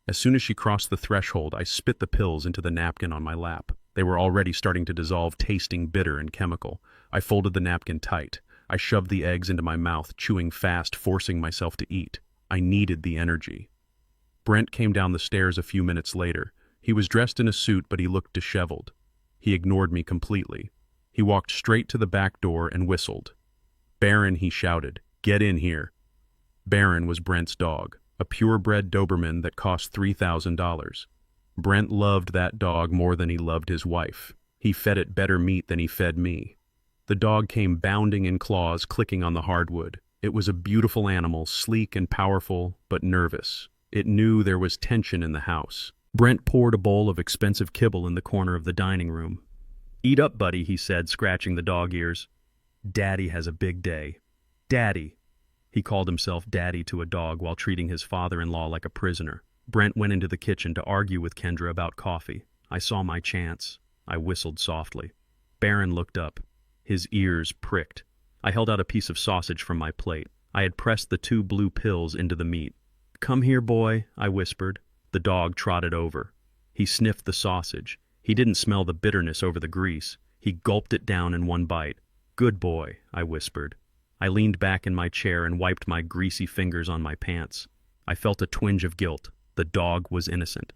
As soon as she crossed the threshold, I spit the pills into the napkin on my lap. They were already starting to dissolve, tasting bitter and chemical. I folded the napkin tight. I shoved the eggs into my mouth, chewing fast, forcing myself to eat. I needed the energy. Brent came down the stairs a few minutes later. He was dressed in a suit, but he looked disheveled. He ignored me completely. He walked straight to the back door and whistled. Baron, he shouted, get in here. Baron was Brent's dog, a purebred Doberman that cost $3,000. Brent loved that dog more than he loved his wife. He fed it better meat than he fed me. The dog came bounding in claws, clicking on the hardwood. It was a beautiful animal, sleek and powerful, but nervous. It knew there was tension in the house. Brent poured a bowl of expensive kibble in the corner of the dining room. Eat up, buddy, he said, scratching the dog ears. Daddy has a big day. Daddy. He called himself Daddy to a dog while treating his father-in-law like a prisoner. Brent went into the kitchen to argue with Kendra about coffee. I saw my chance. I whistled softly. Baron looked up. His ears pricked. I held out a piece of sausage from my plate. I had pressed the 2 blue pills into the meat. Come here, boy, I whispered. The dog trotted over. He sniffed the sausage. He didn't smell the bitterness over the grease. He gulped it down in one bite. Good boy, I whispered. I leaned back in my chair and wiped my greasy fingers on my pants. I felt a twinge of guilt. The dog was innocent.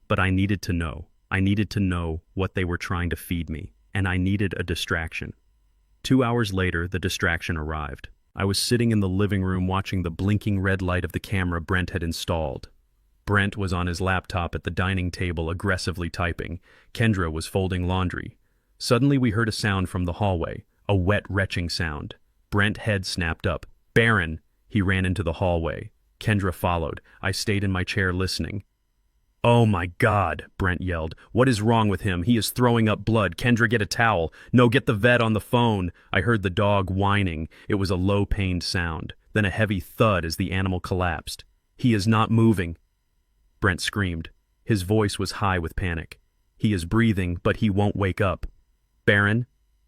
But I needed to know. I needed to know what they were trying to feed me, and I needed a distraction. 2 hours later, the distraction arrived. I was sitting in the living room watching the blinking red light of the camera Brent had installed. Brent was on his laptop at the dining table aggressively typing. Kendra was folding laundry. Suddenly we heard a sound from the hallway, a wet retching sound. Brent's head snapped up. "Baron!" He ran into the hallway. Kendra followed. I stayed in my chair listening. "Oh my God," Brent yelled. "What is wrong with him? He is throwing up blood. Kendra, get a towel. No, get the vet on the phone." I heard the dog whining. It was a low-pained sound. Then a heavy thud as the animal collapsed. "He is not moving," Brent screamed. His voice was high with panic. "He is breathing, but he won't wake up. Baron?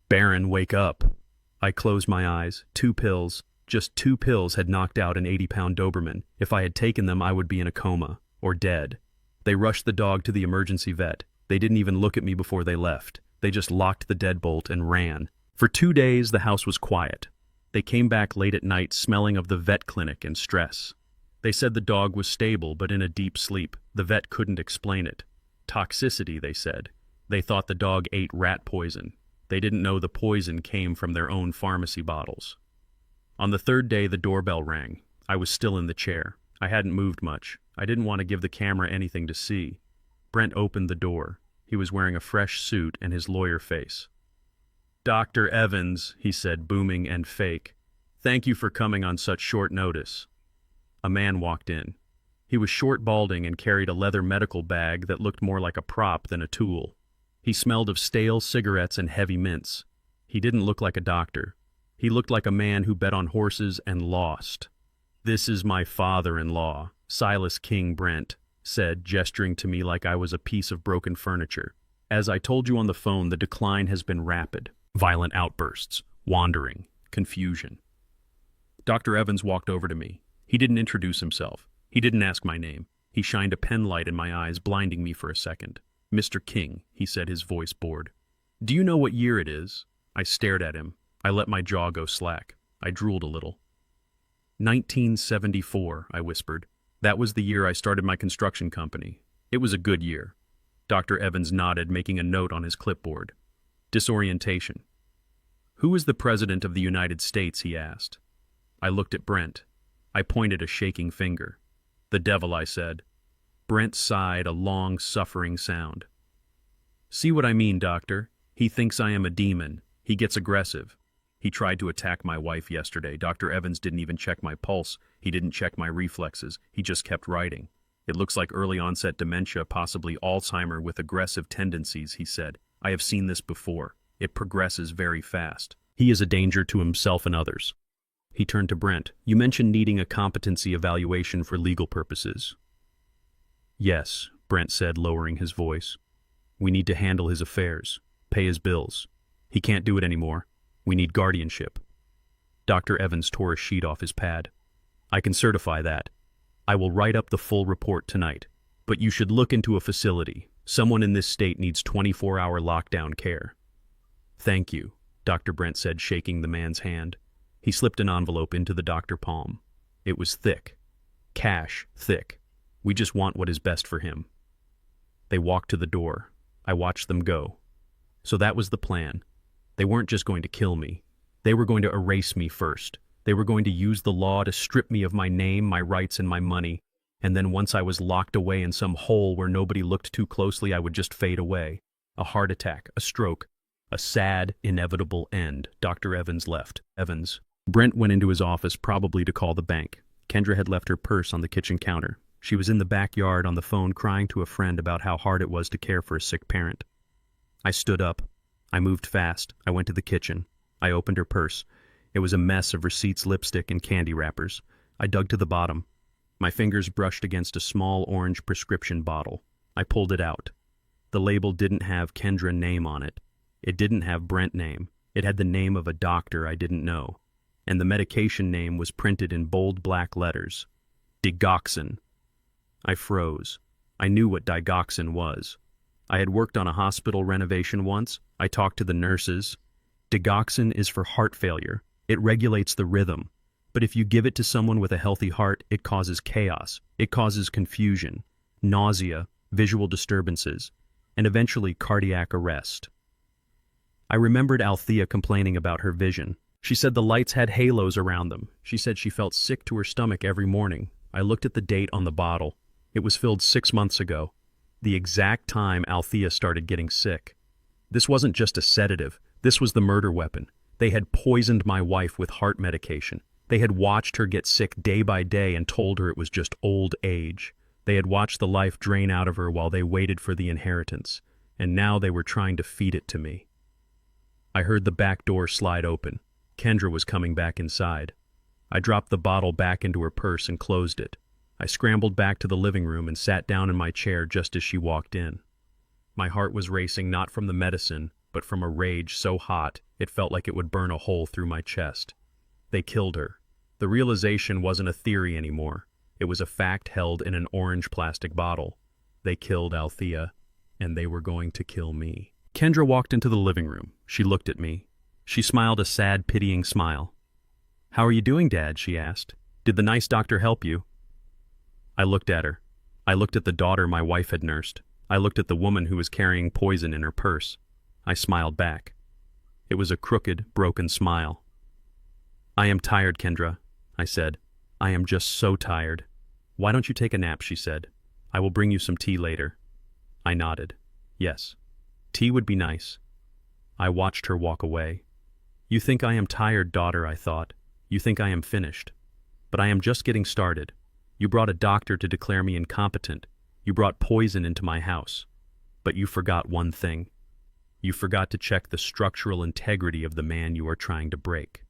Baron, wake up." I closed my eyes. 2 pills. Just 2 pills had knocked out an 80-pound Doberman. If I had taken them, I would be in a coma. Or dead. They rushed the dog to the emergency vet. They didn't even look at me before they left. They just locked the deadbolt and ran. For 2 days, the house was quiet. They came back late at night smelling of the vet clinic and stress. They said the dog was stable but in a deep sleep. The vet couldn't explain it. Toxicity, they said. They thought the dog ate rat poison. They didn't know the poison came from their own pharmacy bottles. On the 3rd day, the doorbell rang. I was still in the chair. I hadn't moved much. I didn't want to give the camera anything to see. Brent opened the door. He was wearing a fresh suit and his lawyer face. "Dr. Evans," he said, booming and fake. "Thank you for coming on such short notice." A man walked in. He was short, balding, and carried a leather medical bag that looked more like a prop than a tool. He smelled of stale cigarettes and heavy mints. He didn't look like a doctor. He looked like a man who bet on horses and lost. "This is my father-in-law, Silas King Brent," said, gesturing to me like I was a piece of broken furniture. "As I told you on the phone, the decline has been rapid. Violent outbursts, wandering, confusion." Dr. Evans walked over to me. He didn't introduce himself. He didn't ask my name. He shined a pen light in my eyes, blinding me for a second. "Mr. King," he said, his voice bored. "Do you know what year it is?" I stared at him. I let my jaw go slack. I drooled a little. 1974, I whispered. "That was the year I started my construction company. It was a good year." Dr. Evans nodded, making a note on his clipboard. Disorientation. "Who is the President of the United States?" he asked. I looked at Brent. I pointed a shaking finger. "The devil," I said. Brent sighed, a long, suffering sound. "See what I mean, doctor? He thinks I am a demon. He gets aggressive. He tried to attack my wife yesterday. Dr. Evans didn't even check my pulse. He didn't check my reflexes. He just kept writing. It looks like early-onset dementia, possibly Alzheimer with aggressive tendencies," he said. "I have seen this before. It progresses very fast. He is a danger to himself and others." He turned to Brent. "You mentioned needing a competency evaluation for legal purposes." "Yes," Brent said, lowering his voice. "We need to handle his affairs, pay his bills. He can't do it anymore. We need guardianship." Dr. Evans tore a sheet off his pad. "I can certify that. I will write up the full report tonight. But you should look into a facility. Someone in this state needs 24-hour lockdown care." "Thank you," Dr. Brent said, shaking the man's hand. He slipped an envelope into the doctor's palm. It was thick. Cash, thick. "We just want what is best for him." They walked to the door. I watched them go. So that was the plan. They weren't just going to kill me. They were going to erase me first. They were going to use the law to strip me of my name, my rights, and my money. And then once I was locked away in some hole where nobody looked too closely, I would just fade away. A heart attack, a stroke, a sad, inevitable end. Dr. Evans left. Brent went into his office, probably to call the bank. Kendra had left her purse on the kitchen counter. She was in the backyard on the phone crying to a friend about how hard it was to care for a sick parent. I stood up. I moved fast. I went to the kitchen. I opened her purse. It was a mess of receipts, lipstick, and candy wrappers. I dug to the bottom. My fingers brushed against a small orange prescription bottle. I pulled it out. The label didn't have Kendra name on it. It didn't have Brent name. It had the name of a doctor I didn't know. And the medication name was printed in bold black letters. Digoxin. I froze. I knew what digoxin was. I had worked on a hospital renovation once. I talked to the nurses. Digoxin is for heart failure. It regulates the rhythm. But if you give it to someone with a healthy heart, it causes chaos. It causes confusion, nausea, visual disturbances, and eventually cardiac arrest. I remembered Althea complaining about her vision. She said the lights had halos around them. She said she felt sick to her stomach every morning. I looked at the date on the bottle. It was filled 6 months ago, the exact time Althea started getting sick. This wasn't just a sedative. This was the murder weapon. They had poisoned my wife with heart medication. They had watched her get sick day by day and told her it was just old age. They had watched the life drain out of her while they waited for the inheritance, and now they were trying to feed it to me. I heard the back door slide open. Kendra was coming back inside. I dropped the bottle back into her purse and closed it. I scrambled back to the living room and sat down in my chair just as she walked in. My heart was racing not from the medicine, but from a rage so hot it felt like it would burn a hole through my chest. They killed her. The realization wasn't a theory anymore. It was a fact held in an orange plastic bottle. They killed Althea, and they were going to kill me. Kendra walked into the living room. She looked at me. She smiled a sad, pitying smile. "How are you doing, Dad?" she asked. "Did the nice doctor help you?" I looked at her. I looked at the daughter my wife had nursed. I looked at the woman who was carrying poison in her purse. I smiled back. It was a crooked, broken smile. "I am tired, Kendra," I said. "I am just so tired." "Why don't you take a nap?" she said. "I will bring you some tea later." I nodded. Yes. Tea would be nice. I watched her walk away. "You think I am tired, daughter," I thought. "You think I am finished. But I am just getting started. You brought a doctor to declare me incompetent. You brought poison into my house. But you forgot one thing. You forgot to check the structural integrity of the man you are trying to break."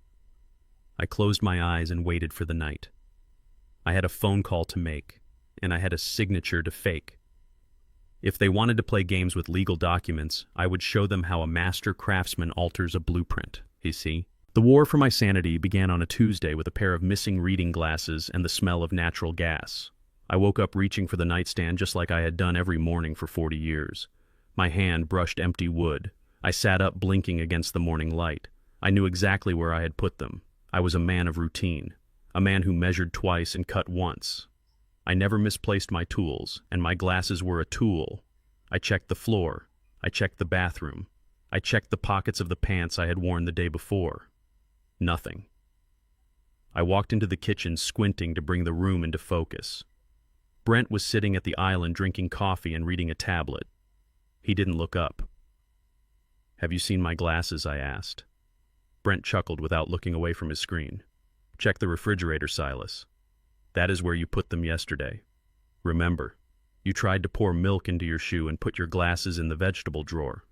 I closed my eyes and waited for the night. I had a phone call to make, and I had a signature to fake. If they wanted to play games with legal documents, I would show them how a master craftsman alters a blueprint, you see. The war for my sanity began on a Tuesday with a pair of missing reading glasses and the smell of natural gas. I woke up reaching for the nightstand just like I had done every morning for 40 years. My hand brushed empty wood. I sat up blinking against the morning light. I knew exactly where I had put them. I was a man of routine, a man who measured twice and cut once. I never misplaced my tools, and my glasses were a tool. I checked the floor. I checked the bathroom. I checked the pockets of the pants I had worn the day before. Nothing. I walked into the kitchen squinting to bring the room into focus. Brent was sitting at the island drinking coffee and reading a tablet. He didn't look up. "Have you seen my glasses?" I asked. Brent chuckled without looking away from his screen. "Check the refrigerator, Silas. That is where you put them yesterday. Remember, you tried to pour milk into your shoe and put your glasses in the vegetable drawer."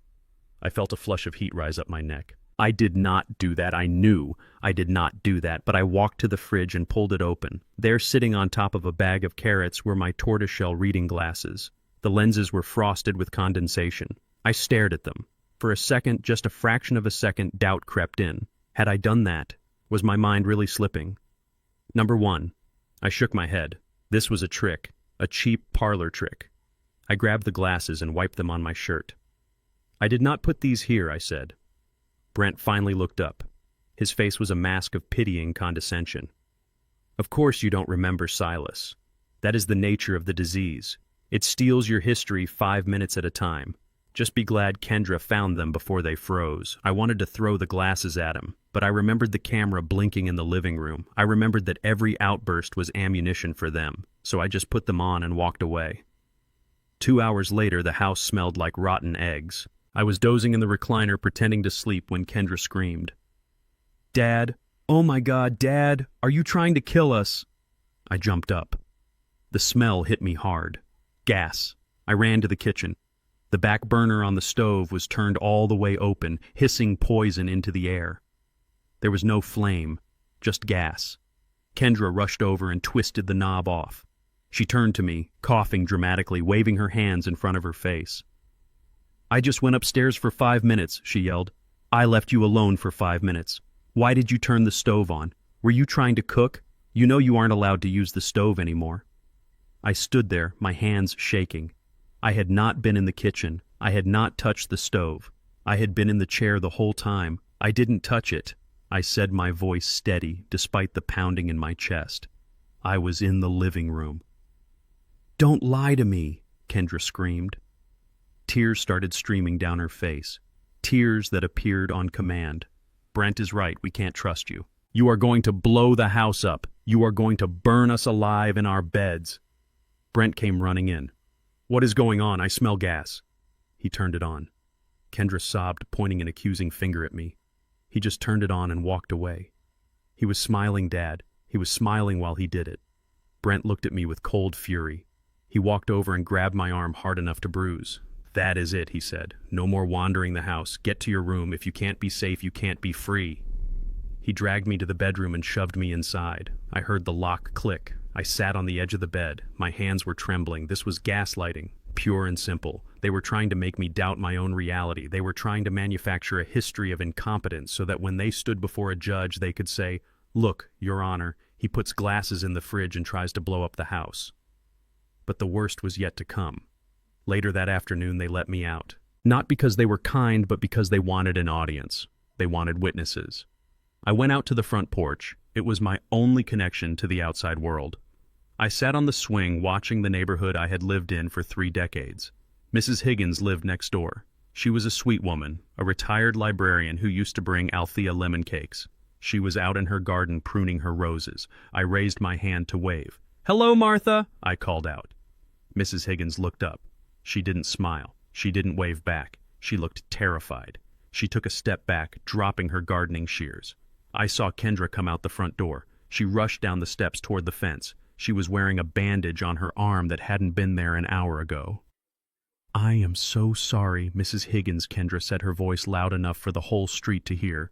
I felt a flush of heat rise up my neck. I did not do that. I knew I did not do that, but I walked to the fridge and pulled it open. There, sitting on top of a bag of carrots, were my tortoiseshell reading glasses. The lenses were frosted with condensation. I stared at them. For a second, just a fraction of a second, doubt crept in. Had I done that? Was my mind really slipping? Number one. I shook my head. This was a trick, a cheap parlor trick. I grabbed the glasses and wiped them on my shirt. "I did not put these here," I said. Brent finally looked up. His face was a mask of pitying condescension. "Of course you don't remember, Silas. That is the nature of the disease. It steals your history 5 minutes at a time. Just be glad Kendra found them before they froze." I wanted to throw the glasses at him, but I remembered the camera blinking in the living room. I remembered that every outburst was ammunition for them, so I just put them on and walked away. 2 hours later, the house smelled like rotten eggs. I was dozing in the recliner pretending to sleep when Kendra screamed. "Dad! Oh my God, Dad! Are you trying to kill us?" I jumped up. The smell hit me hard. Gas. I ran to the kitchen. The back burner on the stove was turned all the way open, hissing poison into the air. There was no flame, just gas. Kendra rushed over and twisted the knob off. She turned to me, coughing dramatically, waving her hands in front of her face. "I just went upstairs for 5 minutes, she yelled. "I left you alone for 5 minutes. Why did you turn the stove on? Were you trying to cook? You know you aren't allowed to use the stove anymore." I stood there, my hands shaking. I had not been in the kitchen. I had not touched the stove. I had been in the chair the whole time. I didn't touch it. I said, my voice steady, despite the pounding in my chest. I was in the living room. "Don't lie to me. Kendra screamed. Tears started streaming down her face. Tears that appeared on command. Brent is right, we can't trust you. You are going to blow the house up. You are going to burn us alive in our beds. Brent came running in. What is going on? I smell gas. He turned it on. Kendra sobbed, pointing an accusing finger at me. He just turned it on and walked away. He was smiling, Dad. He was smiling while he did it. Brent looked at me with cold fury. He walked over and grabbed my arm hard enough to bruise. That is it, he said. No more wandering the house. Get to your room. If you can't be safe, you can't be free. He dragged me to the bedroom and shoved me inside. I heard the lock click. I sat on the edge of the bed. My hands were trembling. This was gaslighting, pure and simple. They were trying to make me doubt my own reality. They were trying to manufacture a history of incompetence so that when they stood before a judge, they could say, "Look, Your Honor, he puts glasses in the fridge and tries to blow up the house." But the worst was yet to come. Later that afternoon, they let me out. Not because they were kind, but because they wanted an audience. They wanted witnesses. I went out to the front porch. It was my only connection to the outside world. I sat on the swing watching the neighborhood I had lived in for 3 decades. Mrs. Higgins lived next door. She was a sweet woman, a retired librarian who used to bring Althea lemon cakes. She was out in her garden pruning her roses. I raised my hand to wave. "Hello, Martha," I called out. Mrs. Higgins looked up. She didn't smile. She didn't wave back. She looked terrified. She took a step back, dropping her gardening shears. I saw Kendra come out the front door. She rushed down the steps toward the fence. She was wearing a bandage on her arm that hadn't been there an hour ago. "I am so sorry, Mrs. Higgins," Kendra said, her voice loud enough for the whole street to hear.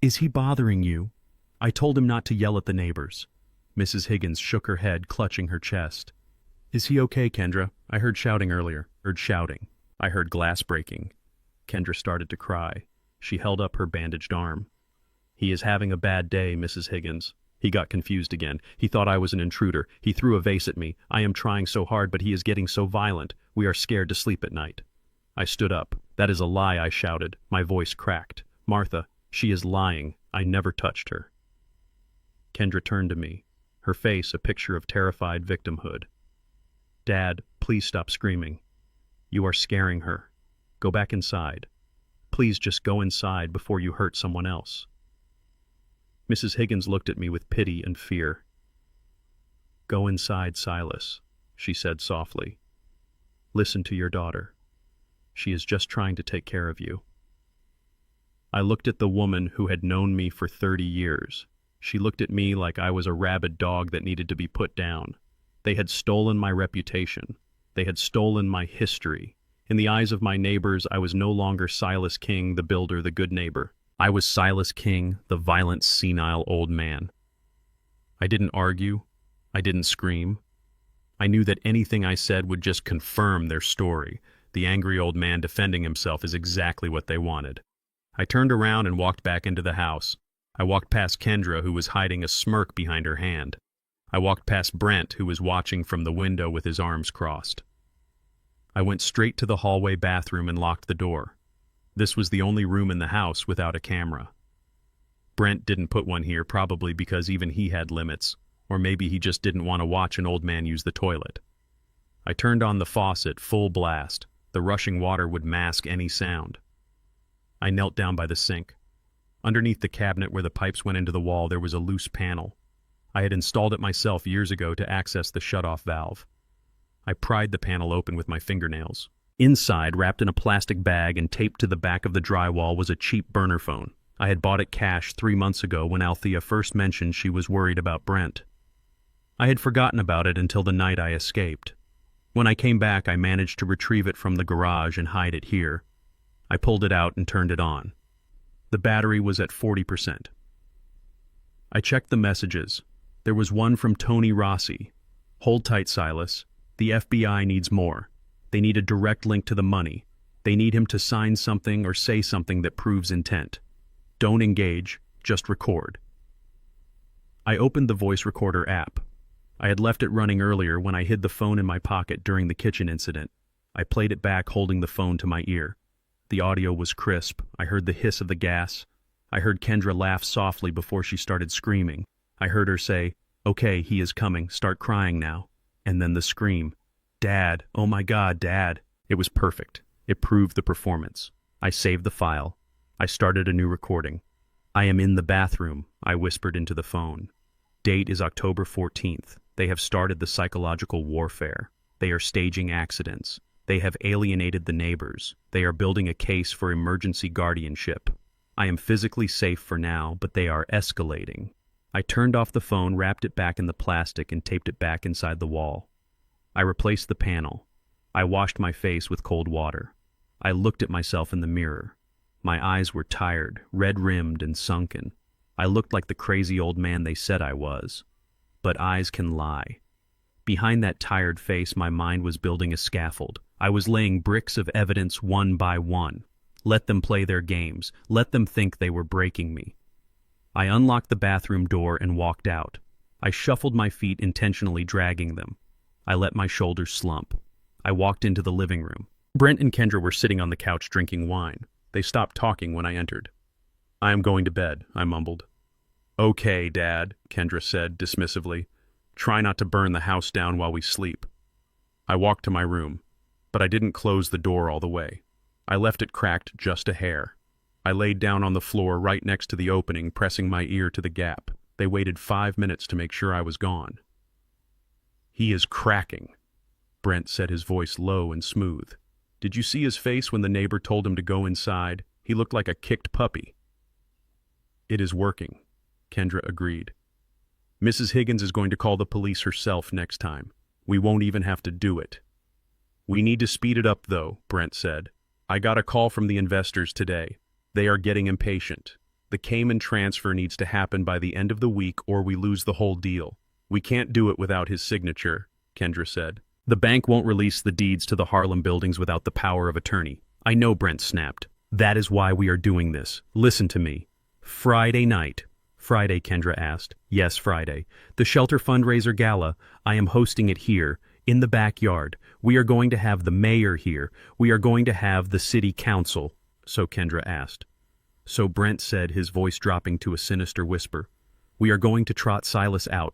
"Is he bothering you?" I told him not to yell at the neighbors. Mrs. Higgins shook her head, clutching her chest. "Is he okay, Kendra? I heard shouting earlier." I heard glass breaking. Kendra started to cry. She held up her bandaged arm. "He is having a bad day, Mrs. Higgins." He got confused again. He thought I was an intruder. He threw a vase at me. "I am trying so hard, but he is getting so violent. We are scared to sleep at night." I stood up. "That is a lie," I shouted. My voice cracked. "Martha, she is lying. I never touched her." Kendra turned to me, her face a picture of terrified victimhood. "Dad, please stop screaming. You are scaring her. Go back inside. Please just go inside before you hurt someone else." Mrs. Higgins looked at me with pity and fear. "Go inside, Silas," she said softly. "Listen to your daughter. She is just trying to take care of you." I looked at the woman who had known me for 30 years. She looked at me like I was a rabid dog that needed to be put down. They had stolen my reputation. They had stolen my history. In the eyes of my neighbors, I was no longer Silas King, the builder, the good neighbor. I was Silas King, the violent, senile old man. I didn't argue. I didn't scream. I knew that anything I said would just confirm their story. The angry old man defending himself is exactly what they wanted. I turned around and walked back into the house. I walked past Kendra, who was hiding a smirk behind her hand. I walked past Brent, who was watching from the window with his arms crossed. I went straight to the hallway bathroom and locked the door. This was the only room in the house without a camera. Brent didn't put one here, probably because even he had limits, or maybe he just didn't want to watch an old man use the toilet. I turned on the faucet, full blast. The rushing water would mask any sound. I knelt down by the sink. Underneath the cabinet where the pipes went into the wall, there was a loose panel. I had installed it myself years ago to access the shut-off valve. I pried the panel open with my fingernails. Inside, wrapped in a plastic bag and taped to the back of the drywall, was a cheap burner phone. I had bought it cash 3 months ago when Althea first mentioned she was worried about Brent. I had forgotten about it until the night I escaped. When I came back, I managed to retrieve it from the garage and hide it here. I pulled it out and turned it on. The battery was at 40%. I checked the messages. There was one from Tony Rossi. "Hold tight, Silas. The FBI needs more. They need a direct link to the money. They need him to sign something or say something that proves intent. Don't engage, just record." I opened the voice recorder app. I had left it running earlier when I hid the phone in my pocket during the kitchen incident. I played it back, holding the phone to my ear. The audio was crisp. I heard the hiss of the gas. I heard Kendra laugh softly before she started screaming. I heard her say, "Okay, he is coming. Start crying now." And then the scream. Dad, oh my God, Dad. It was perfect. It proved the performance. I saved the file. I started a new recording. I am in the bathroom, I whispered into the phone. Date is October 14th. They have started the psychological warfare. They are staging accidents. They have alienated the neighbors. They are building a case for emergency guardianship. I am physically safe for now, but they are escalating. I turned off the phone, wrapped it back in the plastic, and taped it back inside the wall. I replaced the panel. I washed my face with cold water. I looked at myself in the mirror. My eyes were tired, red-rimmed, and sunken. I looked like the crazy old man they said I was. But eyes can lie. Behind that tired face, my mind was building a scaffold. I was laying bricks of evidence one by one. Let them play their games. Let them think they were breaking me. I unlocked the bathroom door and walked out. I shuffled my feet, intentionally dragging them. I let my shoulders slump. I walked into the living room. Brent and Kendra were sitting on the couch drinking wine. They stopped talking when I entered. "I am going to bed," I mumbled. "Okay, Dad," Kendra said dismissively. "Try not to burn the house down while we sleep." I walked to my room, but I didn't close the door all the way. I left it cracked just a hair. I laid down on the floor right next to the opening, pressing my ear to the gap. They waited 5 minutes to make sure I was gone. "He is cracking," Brent said, his voice low and smooth. "Did you see his face when the neighbor told him to go inside? He looked like a kicked puppy." "It is working," Kendra agreed. "Mrs. Higgins is going to call the police herself next time. We won't even have to do it." "We need to speed it up, though," Brent said. "I got a call from the investors today. They are getting impatient. The Cayman transfer needs to happen by the end of the week or we lose the whole deal. We can't do it without his signature," Kendra said. "The bank won't release the deeds to the Harlem buildings without the power of attorney." "I know," Brent snapped. "That is why we are doing this. Listen to me." "Friday night." "Friday?" Kendra asked. "Yes, Friday. The shelter fundraiser gala. I am hosting it here, in the backyard. We are going to have the mayor here. We are going to have the city council." "So?" Kendra asked. "So," Brent said, his voice dropping to a sinister whisper. "We are going to trot Silas out.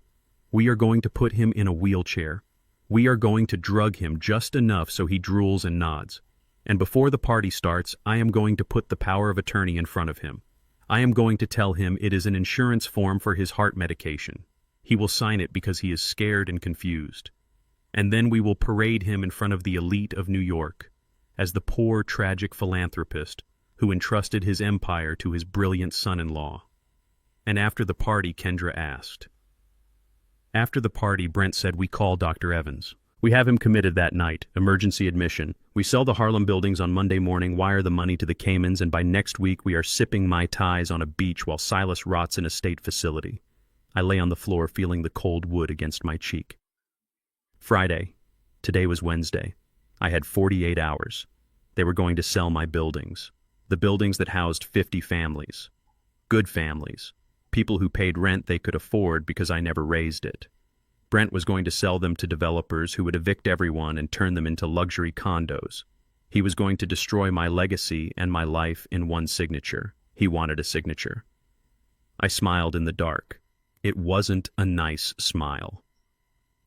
We are going to put him in a wheelchair. We are going to drug him just enough so he drools and nods. And before the party starts, I am going to put the power of attorney in front of him. I am going to tell him it is an insurance form for his heart medication. He will sign it because he is scared and confused. And then we will parade him in front of the elite of New York as the poor, tragic philanthropist who entrusted his empire to his brilliant son-in-law." "And after the party?" Kendra asked. "After the party," Brent said, "we call Dr. Evans. We have him committed that night, emergency admission. We sell the Harlem buildings on Monday morning, wire the money to the Caymans, and by next week we are sipping Mai Tais on a beach while Silas rots in a state facility." I lay on the floor, feeling the cold wood against my cheek. Friday. Today was Wednesday. I had 48 hours. They were going to sell my buildings. The buildings that housed 50 families. Good families. People who paid rent they could afford because I never raised it. Brent was going to sell them to developers who would evict everyone and turn them into luxury condos. He was going to destroy my legacy and my life in one signature. He wanted a signature. I smiled in the dark. It wasn't a nice smile.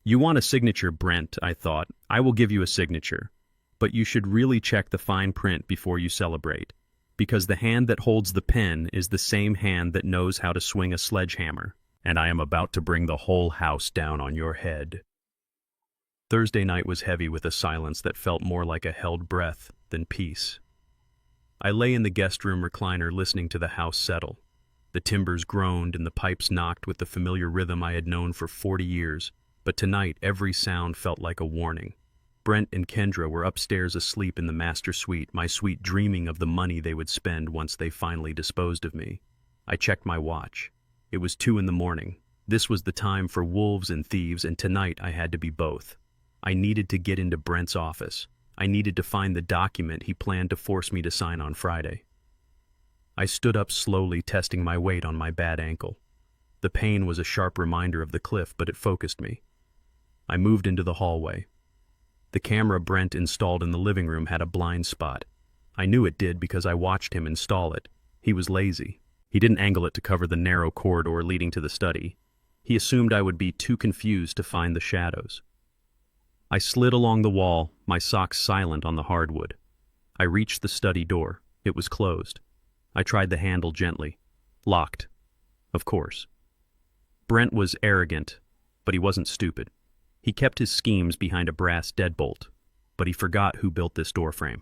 "You want a signature, Brent," I thought. "I will give you a signature. But you should really check the fine print before you celebrate. Because the hand that holds the pen is the same hand that knows how to swing a sledgehammer. And I am about to bring the whole house down on your head." Thursday night was heavy with a silence that felt more like a held breath than peace. I lay in the guest room recliner listening to the house settle. The timbers groaned and the pipes knocked with the familiar rhythm I had known for 40 years, but tonight every sound felt like a warning. Brent and Kendra were upstairs asleep in the master suite, my suite dreaming of the money they would spend once they finally disposed of me. I checked my watch. It was 2 a.m. This was the time for wolves and thieves, and tonight I had to be both. I needed to get into Brent's office. I needed to find the document he planned to force me to sign on Friday. I stood up slowly, testing my weight on my bad ankle. The pain was a sharp reminder of the cliff, but it focused me. I moved into the hallway. The camera Brent installed in the living room had a blind spot. I knew it did because I watched him install it. He was lazy. He didn't angle it to cover the narrow corridor leading to the study. He assumed I would be too confused to find the shadows. I slid along the wall, my socks silent on the hardwood. I reached the study door. It was closed. I tried the handle gently. Locked. Of course. Brent was arrogant, but he wasn't stupid. He kept his schemes behind a brass deadbolt, but he forgot who built this doorframe.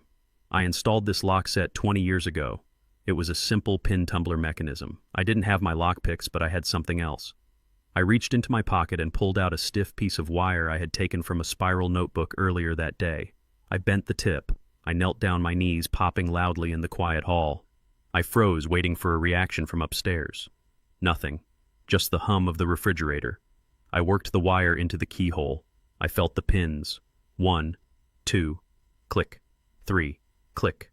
I installed this lock set 20 years ago. It was a simple pin tumbler mechanism. I didn't have my lockpicks, but I had something else. I reached into my pocket and pulled out a stiff piece of wire I had taken from a spiral notebook earlier that day. I bent the tip. I knelt down, my knees popping loudly in the quiet hall. I froze, waiting for a reaction from upstairs. Nothing. Just the hum of the refrigerator. I worked the wire into the keyhole. I felt the pins. 1, 2, click. 3, click.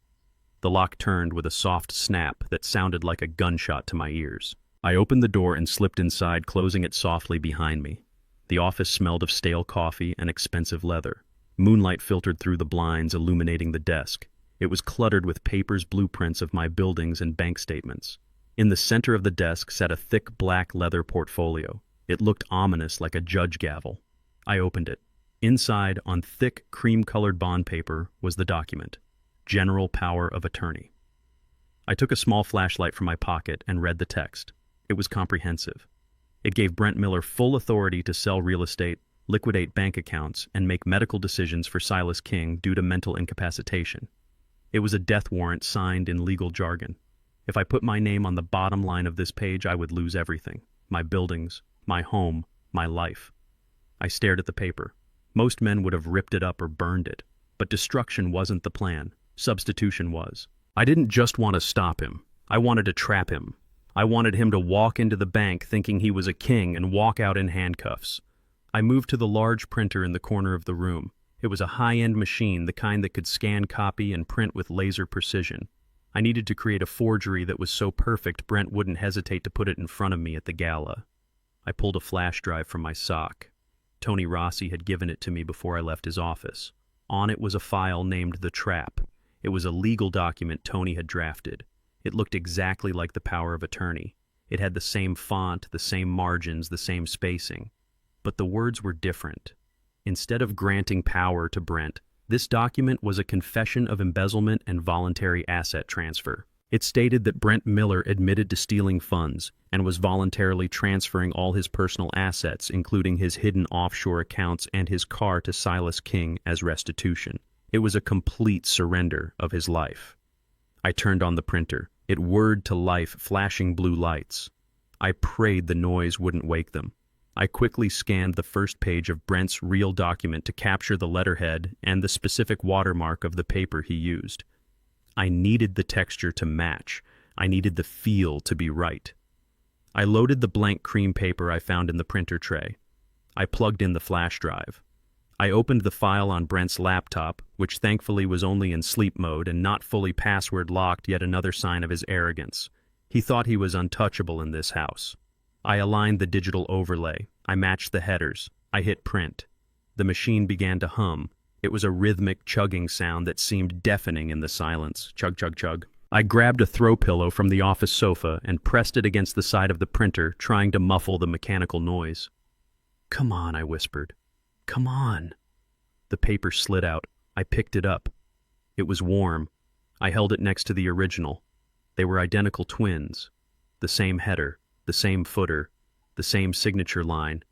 The lock turned with a soft snap that sounded like a gunshot to my ears. I opened the door and slipped inside, closing it softly behind me. The office smelled of stale coffee and expensive leather. Moonlight filtered through the blinds, illuminating the desk. It was cluttered with papers, blueprints of my buildings, and bank statements. In the center of the desk sat a thick black leather portfolio. It looked ominous, like a judge gavel. I opened it. Inside, on thick, cream-colored bond paper, was the document. General Power of Attorney. I took a small flashlight from my pocket and read the text. It was comprehensive. It gave Brent Miller full authority to sell real estate, liquidate bank accounts, and make medical decisions for Silas King due to mental incapacitation. It was a death warrant signed in legal jargon. If I put my name on the bottom line of this page, I would lose everything. My buildings, my home, my life. I stared at the paper. Most men would have ripped it up or burned it. But destruction wasn't the plan. Substitution was. I didn't just want to stop him. I wanted to trap him. I wanted him to walk into the bank thinking he was a king and walk out in handcuffs. I moved to the large printer in the corner of the room. It was a high-end machine, the kind that could scan, copy, and print with laser precision. I needed to create a forgery that was so perfect Brent wouldn't hesitate to put it in front of me at the gala. I pulled a flash drive from my sock. Tony Rossi had given it to me before I left his office. On it was a file named The Trap. It was a legal document Tony had drafted. It looked exactly like the power of attorney. It had the same font, the same margins, the same spacing. But the words were different. Instead of granting power to Brent, this document was a confession of embezzlement and voluntary asset transfer. It stated that Brent Miller admitted to stealing funds and was voluntarily transferring all his personal assets, including his hidden offshore accounts and his car, to Silas King as restitution. It was a complete surrender of his life. I turned on the printer. It whirred to life, flashing blue lights. I prayed the noise wouldn't wake them. I quickly scanned the first page of Brent's real document to capture the letterhead and the specific watermark of the paper he used. I needed the texture to match. I needed the feel to be right. I loaded the blank cream paper I found in the printer tray. I plugged in the flash drive. I opened the file on Brent's laptop, which thankfully was only in sleep mode and not fully password locked, yet another sign of his arrogance. He thought he was untouchable in this house. I aligned the digital overlay. I matched the headers. I hit print. The machine began to hum. It was a rhythmic chugging sound that seemed deafening in the silence. Chug, chug, chug. I grabbed a throw pillow from the office sofa and pressed it against the side of the printer, trying to muffle the mechanical noise. "Come on," I whispered. "Come on." The paper slid out. I picked it up. It was warm. I held it next to the original. They were identical twins. The same header, the same footer, the same signature line.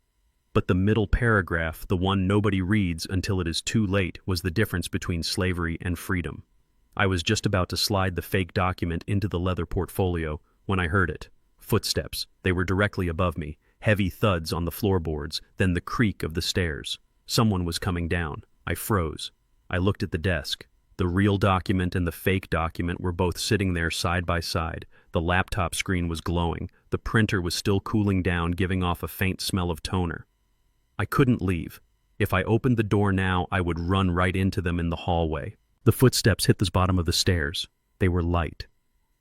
But the middle paragraph, the one nobody reads until it is too late, was the difference between slavery and freedom. I was just about to slide the fake document into the leather portfolio when I heard it. Footsteps. They were directly above me. Heavy thuds on the floorboards, then the creak of the stairs. Someone was coming down. I froze. I looked at the desk. The real document and the fake document were both sitting there side by side. The laptop screen was glowing. The printer was still cooling down, giving off a faint smell of toner. I couldn't leave. If I opened the door now, I would run right into them in the hallway. The footsteps hit the bottom of the stairs. They were light.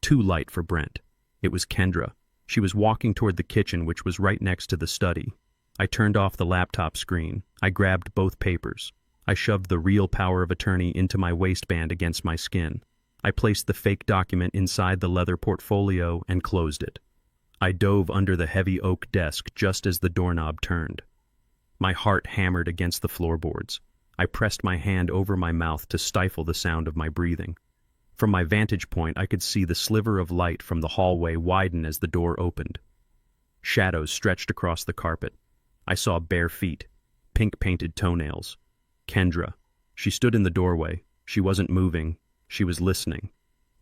Too light for Brent. It was Kendra. She was walking toward the kitchen, which was right next to the study. I turned off the laptop screen. I grabbed both papers. I shoved the real power of attorney into my waistband against my skin. I placed the fake document inside the leather portfolio and closed it. I dove under the heavy oak desk just as the doorknob turned. My heart hammered against the floorboards. I pressed my hand over my mouth to stifle the sound of my breathing. From my vantage point, I could see the sliver of light from the hallway widen as the door opened. Shadows stretched across the carpet. I saw bare feet, pink-painted toenails. Kendra. She stood in the doorway. She wasn't moving. She was listening.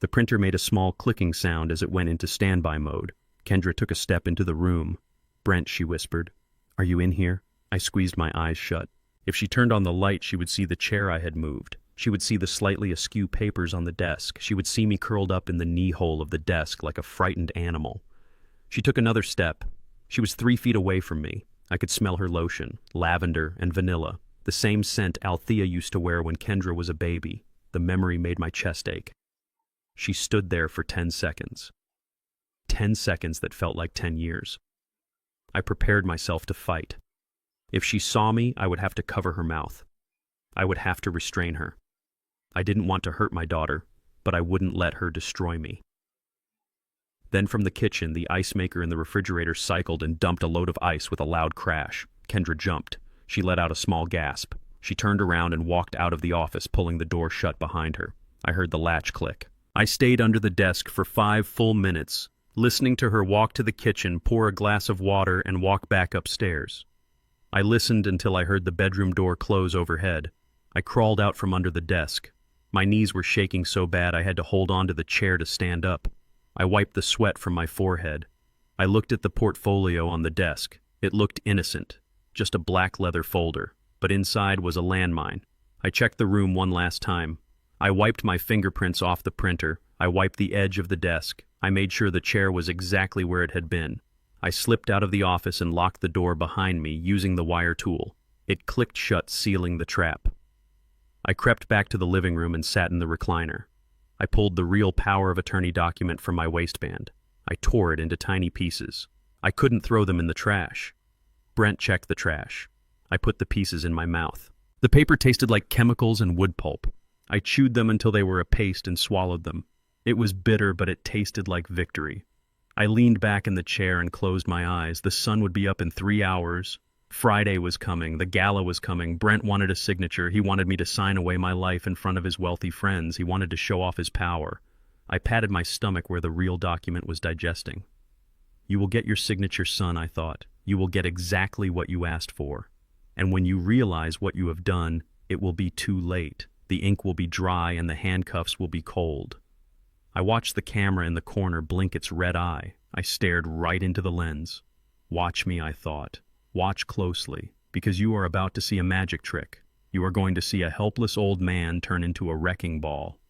The printer made a small clicking sound as it went into standby mode. Kendra took a step into the room. "Brent," she whispered. "Are you in here?" I squeezed my eyes shut. If she turned on the light, she would see the chair I had moved. She would see the slightly askew papers on the desk. She would see me curled up in the knee-hole of the desk like a frightened animal. She took another step. She was 3 feet away from me. I could smell her lotion, lavender and vanilla, the same scent Althea used to wear when Kendra was a baby. The memory made my chest ache. She stood there for 10 seconds. 10 seconds that felt like 10 years. I prepared myself to fight. If she saw me, I would have to cover her mouth. I would have to restrain her. I didn't want to hurt my daughter, but I wouldn't let her destroy me. Then from the kitchen, the ice maker in the refrigerator cycled and dumped a load of ice with a loud crash. Kendra jumped. She let out a small gasp. She turned around and walked out of the office, pulling the door shut behind her. I heard the latch click. I stayed under the desk for 5 full minutes, listening to her walk to the kitchen, pour a glass of water, and walk back upstairs. I listened until I heard the bedroom door close overhead. I crawled out from under the desk. My knees were shaking so bad I had to hold on to the chair to stand up. I wiped the sweat from my forehead. I looked at the portfolio on the desk. It looked innocent, just a black leather folder, but inside was a landmine. I checked the room one last time. I wiped my fingerprints off the printer. I wiped the edge of the desk. I made sure the chair was exactly where it had been. I slipped out of the office and locked the door behind me using the wire tool. It clicked shut, sealing the trap. I crept back to the living room and sat in the recliner. I pulled the real power of attorney document from my waistband. I tore it into tiny pieces. I couldn't throw them in the trash. Brent checked the trash. I put the pieces in my mouth. The paper tasted like chemicals and wood pulp. I chewed them until they were a paste and swallowed them. It was bitter, but it tasted like victory. I leaned back in the chair and closed my eyes. The sun would be up in 3 hours. Friday was coming. The gala was coming. Brent wanted a signature. He wanted me to sign away my life in front of his wealthy friends. He wanted to show off his power. I patted my stomach where the real document was digesting. "You will get your signature, son," I thought. "You will get exactly what you asked for. And when you realize what you have done, it will be too late. The ink will be dry and the handcuffs will be cold." I watched the camera in the corner blink its red eye. I stared right into the lens. "Watch me," I thought. "Watch closely, because you are about to see a magic trick. You are going to see a helpless old man turn into a wrecking ball."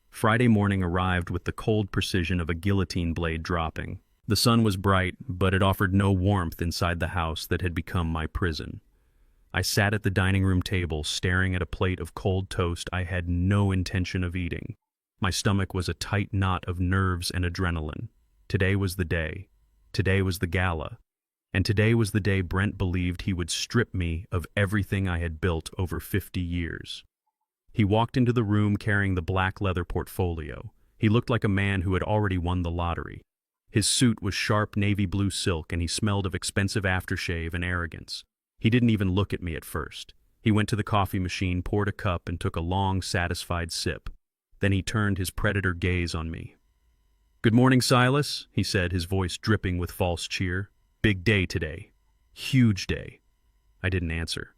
Friday morning arrived with the cold precision of a guillotine blade dropping. The sun was bright, but it offered no warmth inside the house that had become my prison. I sat at the dining room table, staring at a plate of cold toast I had no intention of eating. My stomach was a tight knot of nerves and adrenaline. Today was the day. Today was the gala. And today was the day Brent believed he would strip me of everything I had built over 50 years. He walked into the room carrying the black leather portfolio. He looked like a man who had already won the lottery. His suit was sharp navy blue silk, and he smelled of expensive aftershave and arrogance. He didn't even look at me at first. He went to the coffee machine, poured a cup, and took a long, satisfied sip. Then he turned his predator gaze on me. "Good morning, Silas," he said, his voice dripping with false cheer. "Big day today. Huge day." I didn't answer.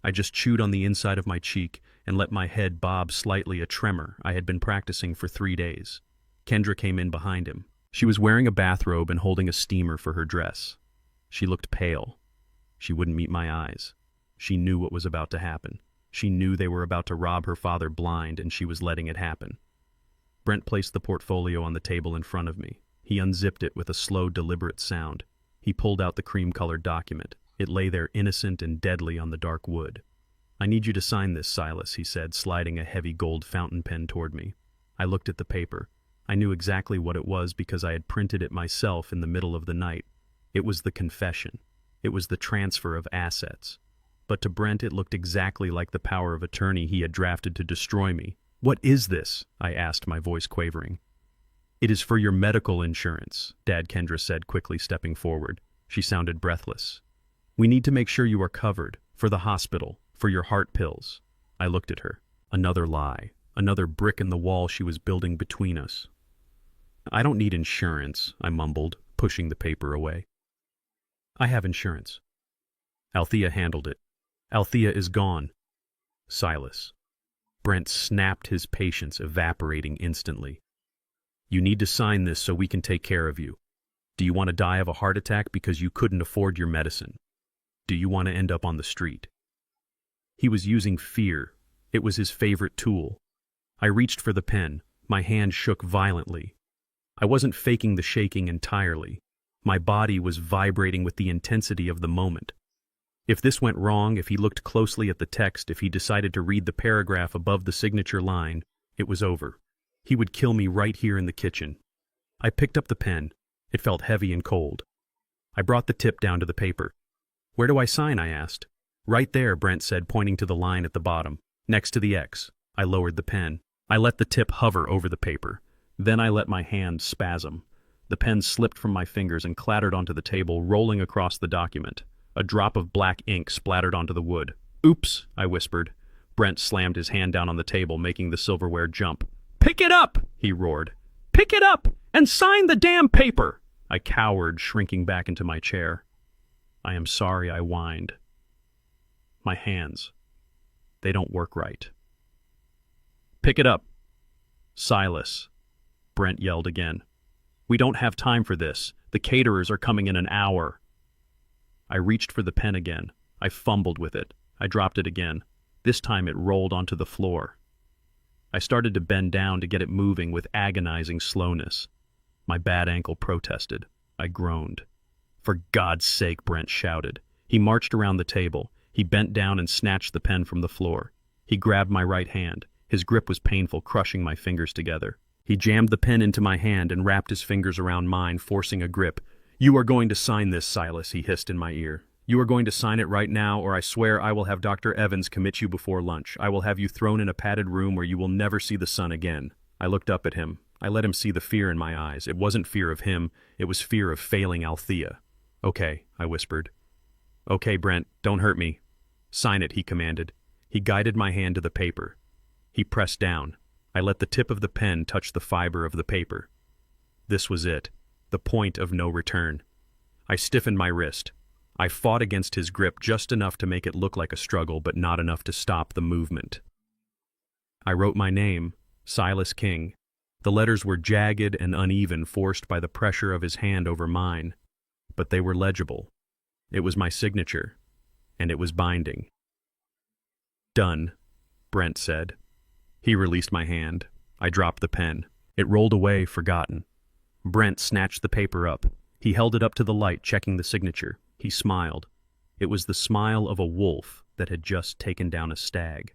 I just chewed on the inside of my cheek and let my head bob slightly, a tremor I had been practicing for 3 days. Kendra came in behind him. She was wearing a bathrobe and holding a steamer for her dress. She looked pale. She wouldn't meet my eyes. She knew what was about to happen. She knew they were about to rob her father blind, and she was letting it happen. Brent placed the portfolio on the table in front of me. He unzipped it with a slow, deliberate sound. He pulled out the cream-colored document. It lay there innocent and deadly on the dark wood. "I need you to sign this, Silas," he said, sliding a heavy gold fountain pen toward me. I looked at the paper. I knew exactly what it was because I had printed it myself in the middle of the night. It was the confession. It was the transfer of assets. But to Brent it looked exactly like the power of attorney he had drafted to destroy me. "What is this?" I asked, my voice quavering. "It is for your medical insurance," Dad Kendra said, quickly stepping forward. She sounded breathless. "We need to make sure you are covered, for the hospital, for your heart pills." I looked at her. Another lie. Another brick in the wall she was building between us. I don't need insurance, I mumbled, pushing the paper away. I have insurance. Althea handled it. Althea is gone. Silas. Brent snapped, his patience evaporating instantly. You need to sign this so we can take care of you. Do you want to die of a heart attack because you couldn't afford your medicine? Do you want to end up on the street? He was using fear. It was his favorite tool. I reached for the pen. My hand shook violently. I wasn't faking the shaking entirely. My body was vibrating with the intensity of the moment. If this went wrong, if he looked closely at the text, if he decided to read the paragraph above the signature line, it was over. He would kill me right here in the kitchen. I picked up the pen. It felt heavy and cold. I brought the tip down to the paper. Where do I sign? I asked. Right there, Brent said, pointing to the line at the bottom, next to the X. I lowered the pen. I let the tip hover over the paper. Then I let my hand spasm. The pen slipped from my fingers and clattered onto the table, rolling across the document. A drop of black ink splattered onto the wood. Oops, I whispered. Brent slammed his hand down on the table, making the silverware jump. Pick it up, he roared. Pick it up and sign the damn paper. I cowered, shrinking back into my chair. I am sorry, I whined. My hands. They don't work right. Pick it up. Silas. Brent yelled again. We don't have time for this. The caterers are coming in an hour. I reached for the pen again. I fumbled with it. I dropped it again. This time it rolled onto the floor. I started to bend down to get it moving with agonizing slowness. My bad ankle protested. I groaned. For God's sake, Brent shouted. He marched around the table. He bent down and snatched the pen from the floor. He grabbed my right hand. His grip was painful, crushing my fingers together. He jammed the pen into my hand and wrapped his fingers around mine, forcing a grip. You are going to sign this, Silas, he hissed in my ear. You are going to sign it right now, or I swear I will have Dr. Evans commit you before lunch. I will have you thrown in a padded room where you will never see the sun again. I looked up at him. I let him see the fear in my eyes. It wasn't fear of him. It was fear of failing Althea. Okay, I whispered. Okay, Brent, don't hurt me. Sign it, he commanded. He guided my hand to the paper. He pressed down. I let the tip of the pen touch the fiber of the paper. This was it, the point of no return. I stiffened my wrist. I fought against his grip just enough to make it look like a struggle, but not enough to stop the movement. I wrote my name, Silas King. The letters were jagged and uneven, forced by the pressure of his hand over mine, but they were legible. It was my signature, and it was binding. Done, Brent said. He released my hand. I dropped the pen. It rolled away, forgotten. Brent snatched the paper up. He held it up to the light, checking the signature. He smiled. It was the smile of a wolf that had just taken down a stag.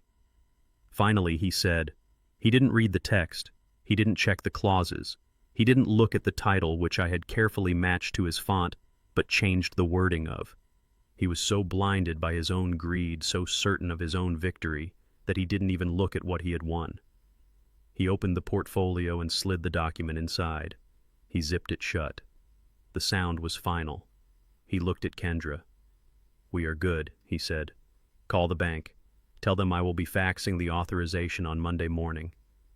Finally, he said, he didn't read the text. He didn't check the clauses. He didn't look at the title, which I had carefully matched to his font, but changed the wording of. He was so blinded by his own greed, so certain of his own victory, that he didn't even look at what he had won. He opened the portfolio and slid the document inside. He zipped it shut. The sound was final. He looked at Kendra. We are good, he said. Call the bank. Tell them I will be faxing the authorization on Monday morning.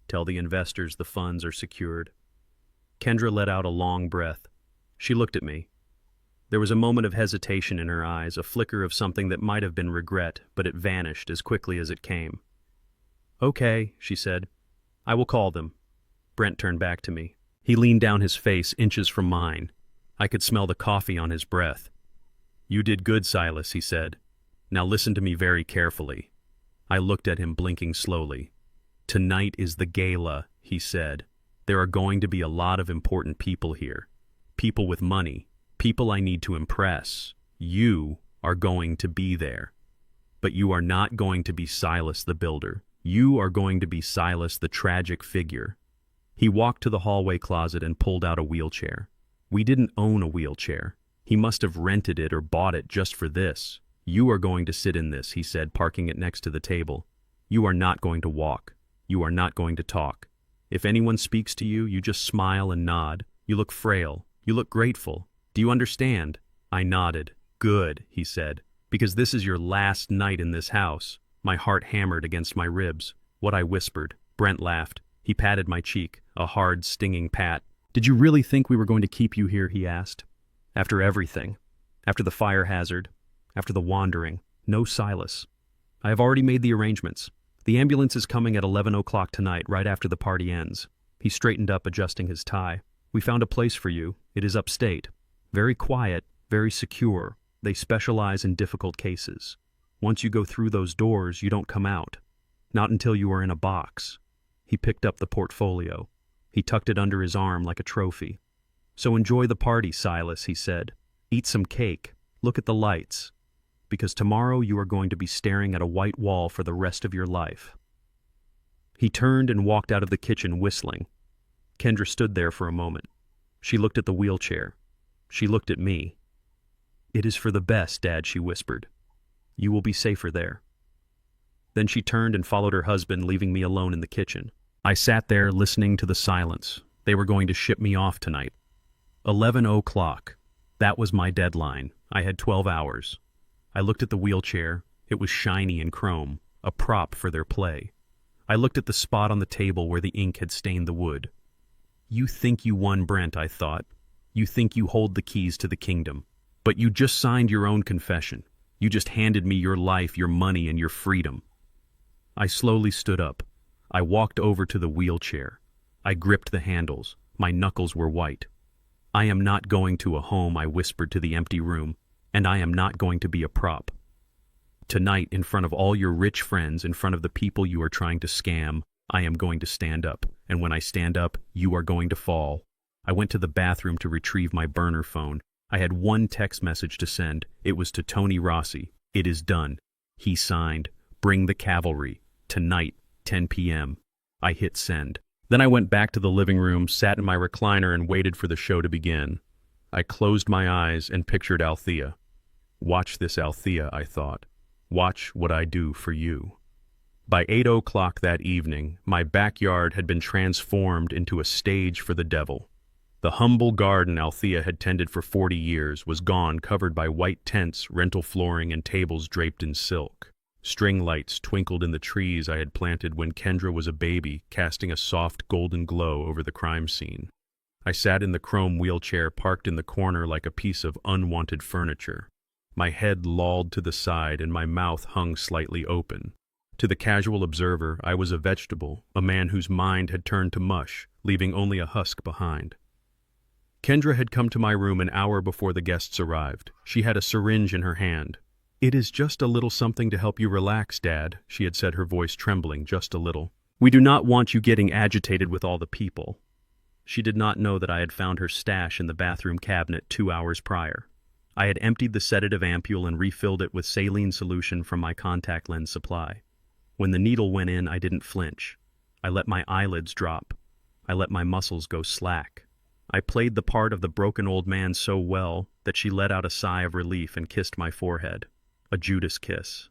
Tell the investors the funds are secured. Kendra let out a long breath. She looked at me. There was a moment of hesitation in her eyes, a flicker of something that might have been regret, but it vanished as quickly as it came. Okay, she said. I will call them. Brent turned back to me. He leaned down, his face inches from mine. I could smell the coffee on his breath. You did good, Silas, he said. Now listen to me very carefully. I looked at him, blinking slowly. Tonight is the gala, he said. There are going to be a lot of important people here. People with money. People I need to impress. You are going to be there. But you are not going to be Silas the builder. You are going to be Silas the tragic figure. He walked to the hallway closet and pulled out a wheelchair. We didn't own a wheelchair. He must have rented it or bought it just for this. You are going to sit in this, he said, parking it next to the table. You are not going to walk. You are not going to talk. If anyone speaks to you, you just smile and nod. You look frail. You look grateful. Do you understand? I nodded. Good, he said, because this is your last night in this house. My heart hammered against my ribs. What I whispered. Brent laughed. He patted my cheek, a hard, stinging pat. "Did you really think we were going to keep you here?" he asked. "After everything. After the fire hazard. After the wandering. No Silas. I have already made the arrangements. The ambulance is coming at 11 o'clock tonight, right after the party ends." He straightened up, adjusting his tie. "We found a place for you. It is upstate. Very quiet, very secure. They specialize in difficult cases. Once you go through those doors, you don't come out. Not until you are in a box." He picked up the portfolio. He tucked it under his arm like a trophy. "So enjoy the party, Silas," he said. "Eat some cake. Look at the lights. Because tomorrow you are going to be staring at a white wall for the rest of your life." He turned and walked out of the kitchen whistling. Kendra stood there for a moment. She looked at the wheelchair. She looked at me. "It is for the best, Dad," she whispered. "You will be safer there." Then she turned and followed her husband, leaving me alone in the kitchen. I sat there listening to the silence. They were going to ship me off tonight. 11 o'clock. That was my deadline. I had 12 hours. I looked at the wheelchair. It was shiny and chrome, a prop for their play. I looked at the spot on the table where the ink had stained the wood. "You think you won, Brent," I thought. "You think you hold the keys to the kingdom. But you just signed your own confession. You just handed me your life, your money, and your freedom." I slowly stood up. I walked over to the wheelchair. I gripped the handles. My knuckles were white. "I am not going to a home," I whispered to the empty room, "and I am not going to be a prop. Tonight, in front of all your rich friends, in front of the people you are trying to scam, I am going to stand up, and when I stand up, you are going to fall." I went to the bathroom to retrieve my burner phone. I had one text message to send. It was to Tony Rossi. "It is done." He signed, "Bring the cavalry. Tonight, 10 p.m. I hit send. Then I went back to the living room, sat in my recliner, and waited for the show to begin. I closed my eyes and pictured Althea. "Watch this, Althea," I thought. "Watch what I do for you." By 8 o'clock that evening, my backyard had been transformed into a stage for the devil. The humble garden Althea had tended for 40 years was gone, covered by white tents, rental flooring, and tables draped in silk. String lights twinkled in the trees I had planted when Kendra was a baby, casting a soft golden glow over the crime scene. I sat in the chrome wheelchair parked in the corner like a piece of unwanted furniture. My head lolled to the side and my mouth hung slightly open. To the casual observer, I was a vegetable, a man whose mind had turned to mush, leaving only a husk behind. Kendra had come to my room an hour before the guests arrived. She had a syringe in her hand. "It is just a little something to help you relax, Dad," she had said, her voice trembling just a little. "We do not want you getting agitated with all the people." She did not know that I had found her stash in the bathroom cabinet 2 hours prior. I had emptied the sedative ampule and refilled it with saline solution from my contact lens supply. When the needle went in, I didn't flinch. I let my eyelids drop. I let my muscles go slack. I played the part of the broken old man so well that she let out a sigh of relief and kissed my forehead. A Judas kiss.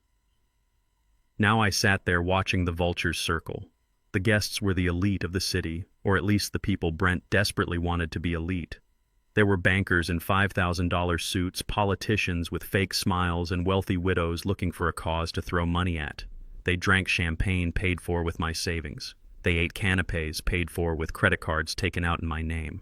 Now I sat there watching the vultures circle. The guests were the elite of the city, or at least the people Brent desperately wanted to be elite. There were bankers in $5,000 suits, politicians with fake smiles, and wealthy widows looking for a cause to throw money at. They drank champagne paid for with my savings. They ate canapes paid for with credit cards taken out in my name.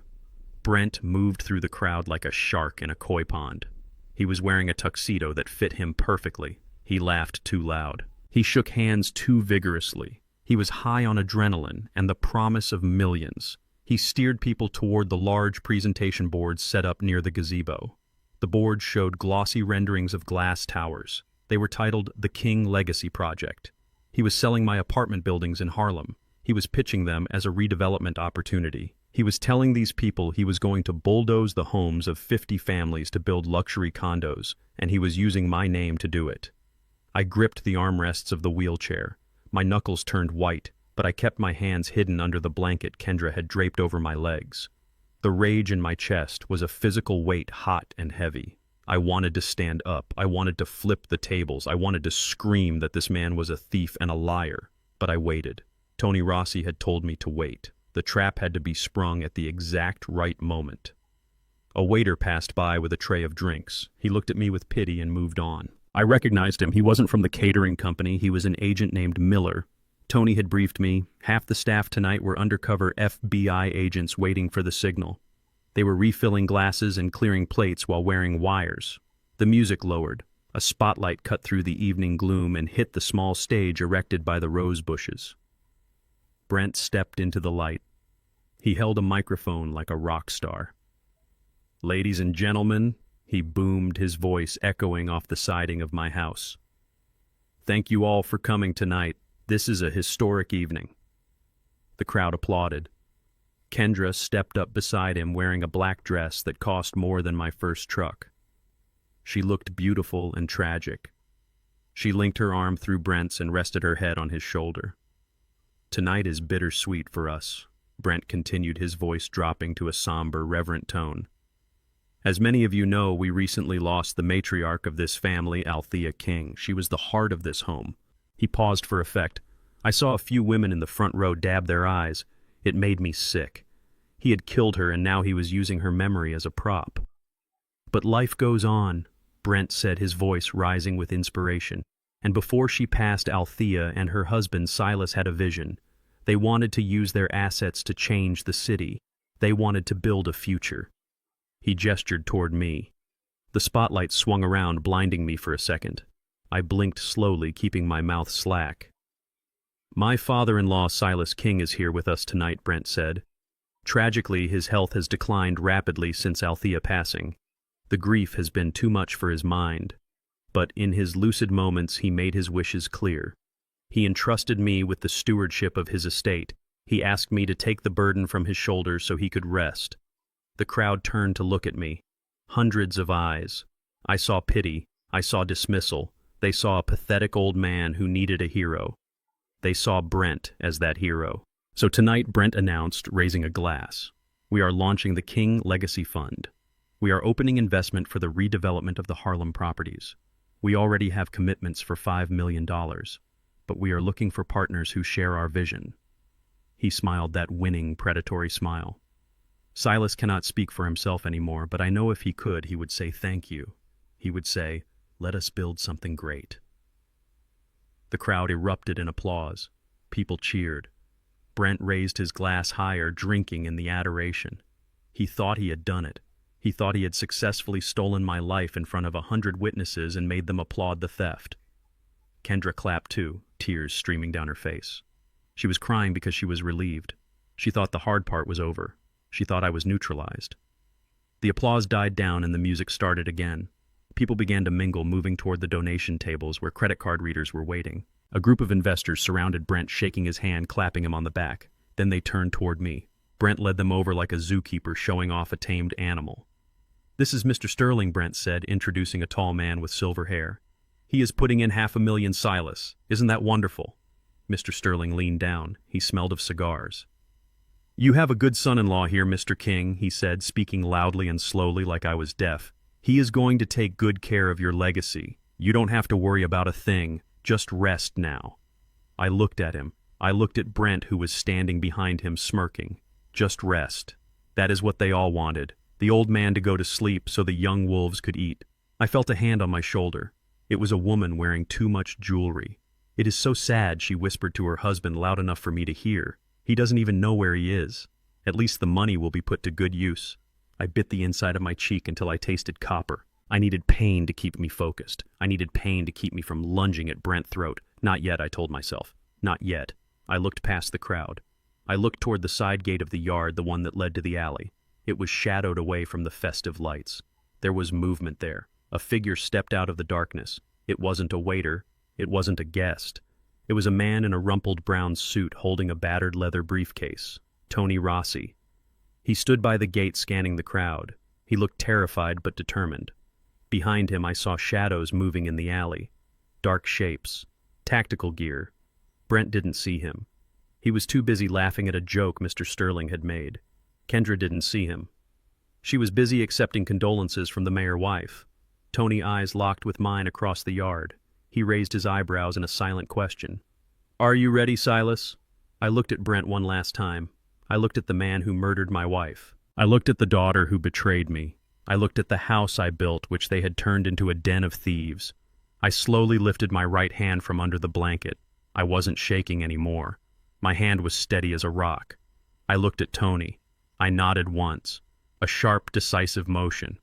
Brent moved through the crowd like a shark in a koi pond. He was wearing a tuxedo that fit him perfectly. He laughed too loud. He shook hands too vigorously. He was high on adrenaline and the promise of millions. He steered people toward the large presentation boards set up near the gazebo. The boards showed glossy renderings of glass towers. They were titled The King Legacy Project. He was selling my apartment buildings in Harlem. He was pitching them as a redevelopment opportunity. He was telling these people he was going to bulldoze the homes of 50 families to build luxury condos, and he was using my name to do it. I gripped the armrests of the wheelchair. My knuckles turned white, but I kept my hands hidden under the blanket Kendra had draped over my legs. The rage in my chest was a physical weight, hot and heavy. I wanted to stand up. I wanted to flip the tables. I wanted to scream that this man was a thief and a liar. But I waited. Tony Rossi had told me to wait. The trap had to be sprung at the exact right moment. A waiter passed by with a tray of drinks. He looked at me with pity and moved on. I recognized him. He wasn't from the catering company. He was an agent named Miller. Tony had briefed me. Half the staff tonight were undercover FBI agents waiting for the signal. They were refilling glasses and clearing plates while wearing wires. The music lowered. A spotlight cut through the evening gloom and hit the small stage erected by the rose bushes. Brent stepped into the light. He held a microphone like a rock star. "Ladies and gentlemen," he boomed, his voice echoing off the siding of my house. "Thank you all for coming tonight. This is a historic evening." The crowd applauded. Kendra stepped up beside him wearing a black dress that cost more than my first truck. She looked beautiful and tragic. She linked her arm through Brent's and rested her head on his shoulder. "Tonight is bittersweet for us," Brent continued, his voice dropping to a somber, reverent tone. "As many of you know, we recently lost the matriarch of this family, Althea King. She was the heart of this home." He paused for effect. I saw a few women in the front row dab their eyes. It made me sick. He had killed her, and now he was using her memory as a prop. "But life goes on," Brent said, his voice rising with inspiration. "And before she passed, Althea and her husband Silas had a vision. They wanted to use their assets to change the city. They wanted to build a future." He gestured toward me. The spotlight swung around, blinding me for a second. I blinked slowly, keeping my mouth slack. "My father-in-law, Silas King, is here with us tonight," Brent said. "Tragically, his health has declined rapidly since Althea passing. The grief has been too much for his mind. But in his lucid moments, he made his wishes clear. He entrusted me with the stewardship of his estate. He asked me to take the burden from his shoulders so he could rest." The crowd turned to look at me. Hundreds of eyes. I saw pity. I saw dismissal. They saw a pathetic old man who needed a hero. They saw Brent as that hero. "So tonight," Brent announced, raising a glass, "we are launching the King Legacy Fund. We are opening investment for the redevelopment of the Harlem properties. We already have commitments for $5 million, but we are looking for partners who share our vision." He smiled, that winning, predatory smile. "Silas cannot speak for himself anymore, but I know if he could, he would say thank you. He would say, 'Let us build something great.'" The crowd erupted in applause. People cheered. Brent raised his glass higher, drinking in the adoration. He thought he had done it. He thought he had successfully stolen my life in front of 100 witnesses and made them applaud the theft. Kendra clapped too, tears streaming down her face. She was crying because she was relieved. She thought the hard part was over. She thought I was neutralized. The applause died down and the music started again. People began to mingle, moving toward the donation tables where credit card readers were waiting. A group of investors surrounded Brent, shaking his hand, clapping him on the back. Then they turned toward me. Brent led them over like a zookeeper showing off a tamed animal. "This is Mr. Sterling," Brent said, introducing a tall man with silver hair. "He is putting in $500,000, Silas. Isn't that wonderful?" Mr. Sterling leaned down. He smelled of cigars. "You have a good son-in-law here, Mr. King," he said, speaking loudly and slowly like I was deaf. "He is going to take good care of your legacy. You don't have to worry about a thing. Just rest now." I looked at him. I looked at Brent, who was standing behind him, smirking. Just rest. That is what they all wanted. The old man to go to sleep so the young wolves could eat. I felt a hand on my shoulder. It was a woman wearing too much jewelry. "It is so sad," she whispered to her husband, loud enough for me to hear. "He doesn't even know where he is. At least the money will be put to good use." I bit the inside of my cheek until I tasted copper. I needed pain to keep me focused. I needed pain to keep me from lunging at Brent's throat. Not yet, I told myself. Not yet. I looked past the crowd. I looked toward the side gate of the yard, the one that led to the alley. It was shadowed away from the festive lights. There was movement there. A figure stepped out of the darkness. It wasn't a waiter. It wasn't a guest. It was a man in a rumpled brown suit holding a battered leather briefcase. Tony Rossi. He stood by the gate scanning the crowd. He looked terrified but determined. Behind him I saw shadows moving in the alley. Dark shapes. Tactical gear. Brent didn't see him. He was too busy laughing at a joke Mr. Sterling had made. Kendra didn't see him. She was busy accepting condolences from the mayor's wife. Tony's eyes locked with mine across the yard. He raised his eyebrows in a silent question. "Are you ready, Silas?" I looked at Brent one last time. I looked at the man who murdered my wife. I looked at the daughter who betrayed me. I looked at the house I built, which they had turned into a den of thieves. I slowly lifted my right hand from under the blanket. I wasn't shaking anymore. My hand was steady as a rock. I looked at Tony. I nodded once. A sharp, decisive motion.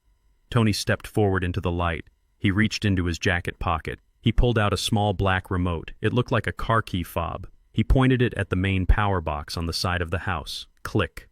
Tony stepped forward into the light. He reached into his jacket pocket. He pulled out a small black remote. It looked like a car key fob. He pointed it at the main power box on the side of the house. Click.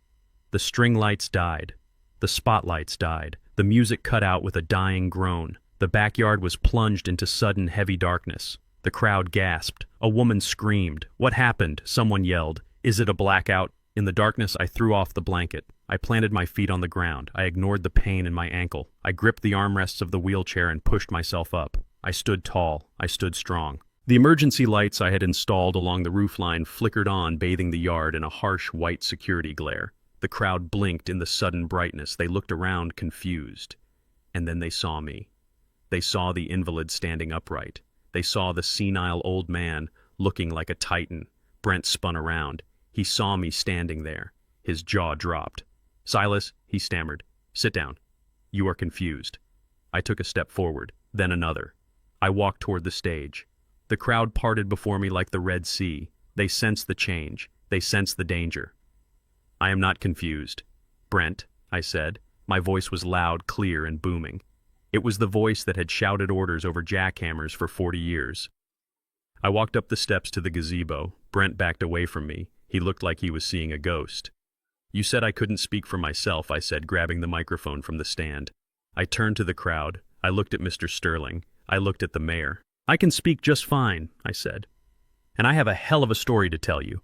The string lights died. The spotlights died. The music cut out with a dying groan. The backyard was plunged into sudden heavy darkness. The crowd gasped. A woman screamed. "What happened?" Someone yelled. "Is it a blackout?" In the darkness, I threw off the blanket. I planted my feet on the ground. I ignored the pain in my ankle. I gripped the armrests of the wheelchair and pushed myself up. I stood tall. I stood strong. The emergency lights I had installed along the roofline flickered on, bathing the yard in a harsh white security glare. The crowd blinked in the sudden brightness. They looked around, confused. And then they saw me. They saw the invalid standing upright. They saw the senile old man looking like a titan. Brent spun around. He saw me standing there. His jaw dropped. "Silas," he stammered, "sit down. You are confused." I took a step forward, then another. I walked toward the stage. The crowd parted before me like the Red Sea. They sensed the change. They sensed the danger. "I am not confused. Brent," I said. My voice was loud, clear, and booming. It was the voice that had shouted orders over jackhammers for 40 years. I walked up the steps to the gazebo. Brent backed away from me. He looked like he was seeing a ghost. "You said I couldn't speak for myself," I said, grabbing the microphone from the stand. I turned to the crowd. I looked at Mr. Sterling. I looked at the mayor. "I can speak just fine," I said. "And I have a hell of a story to tell you."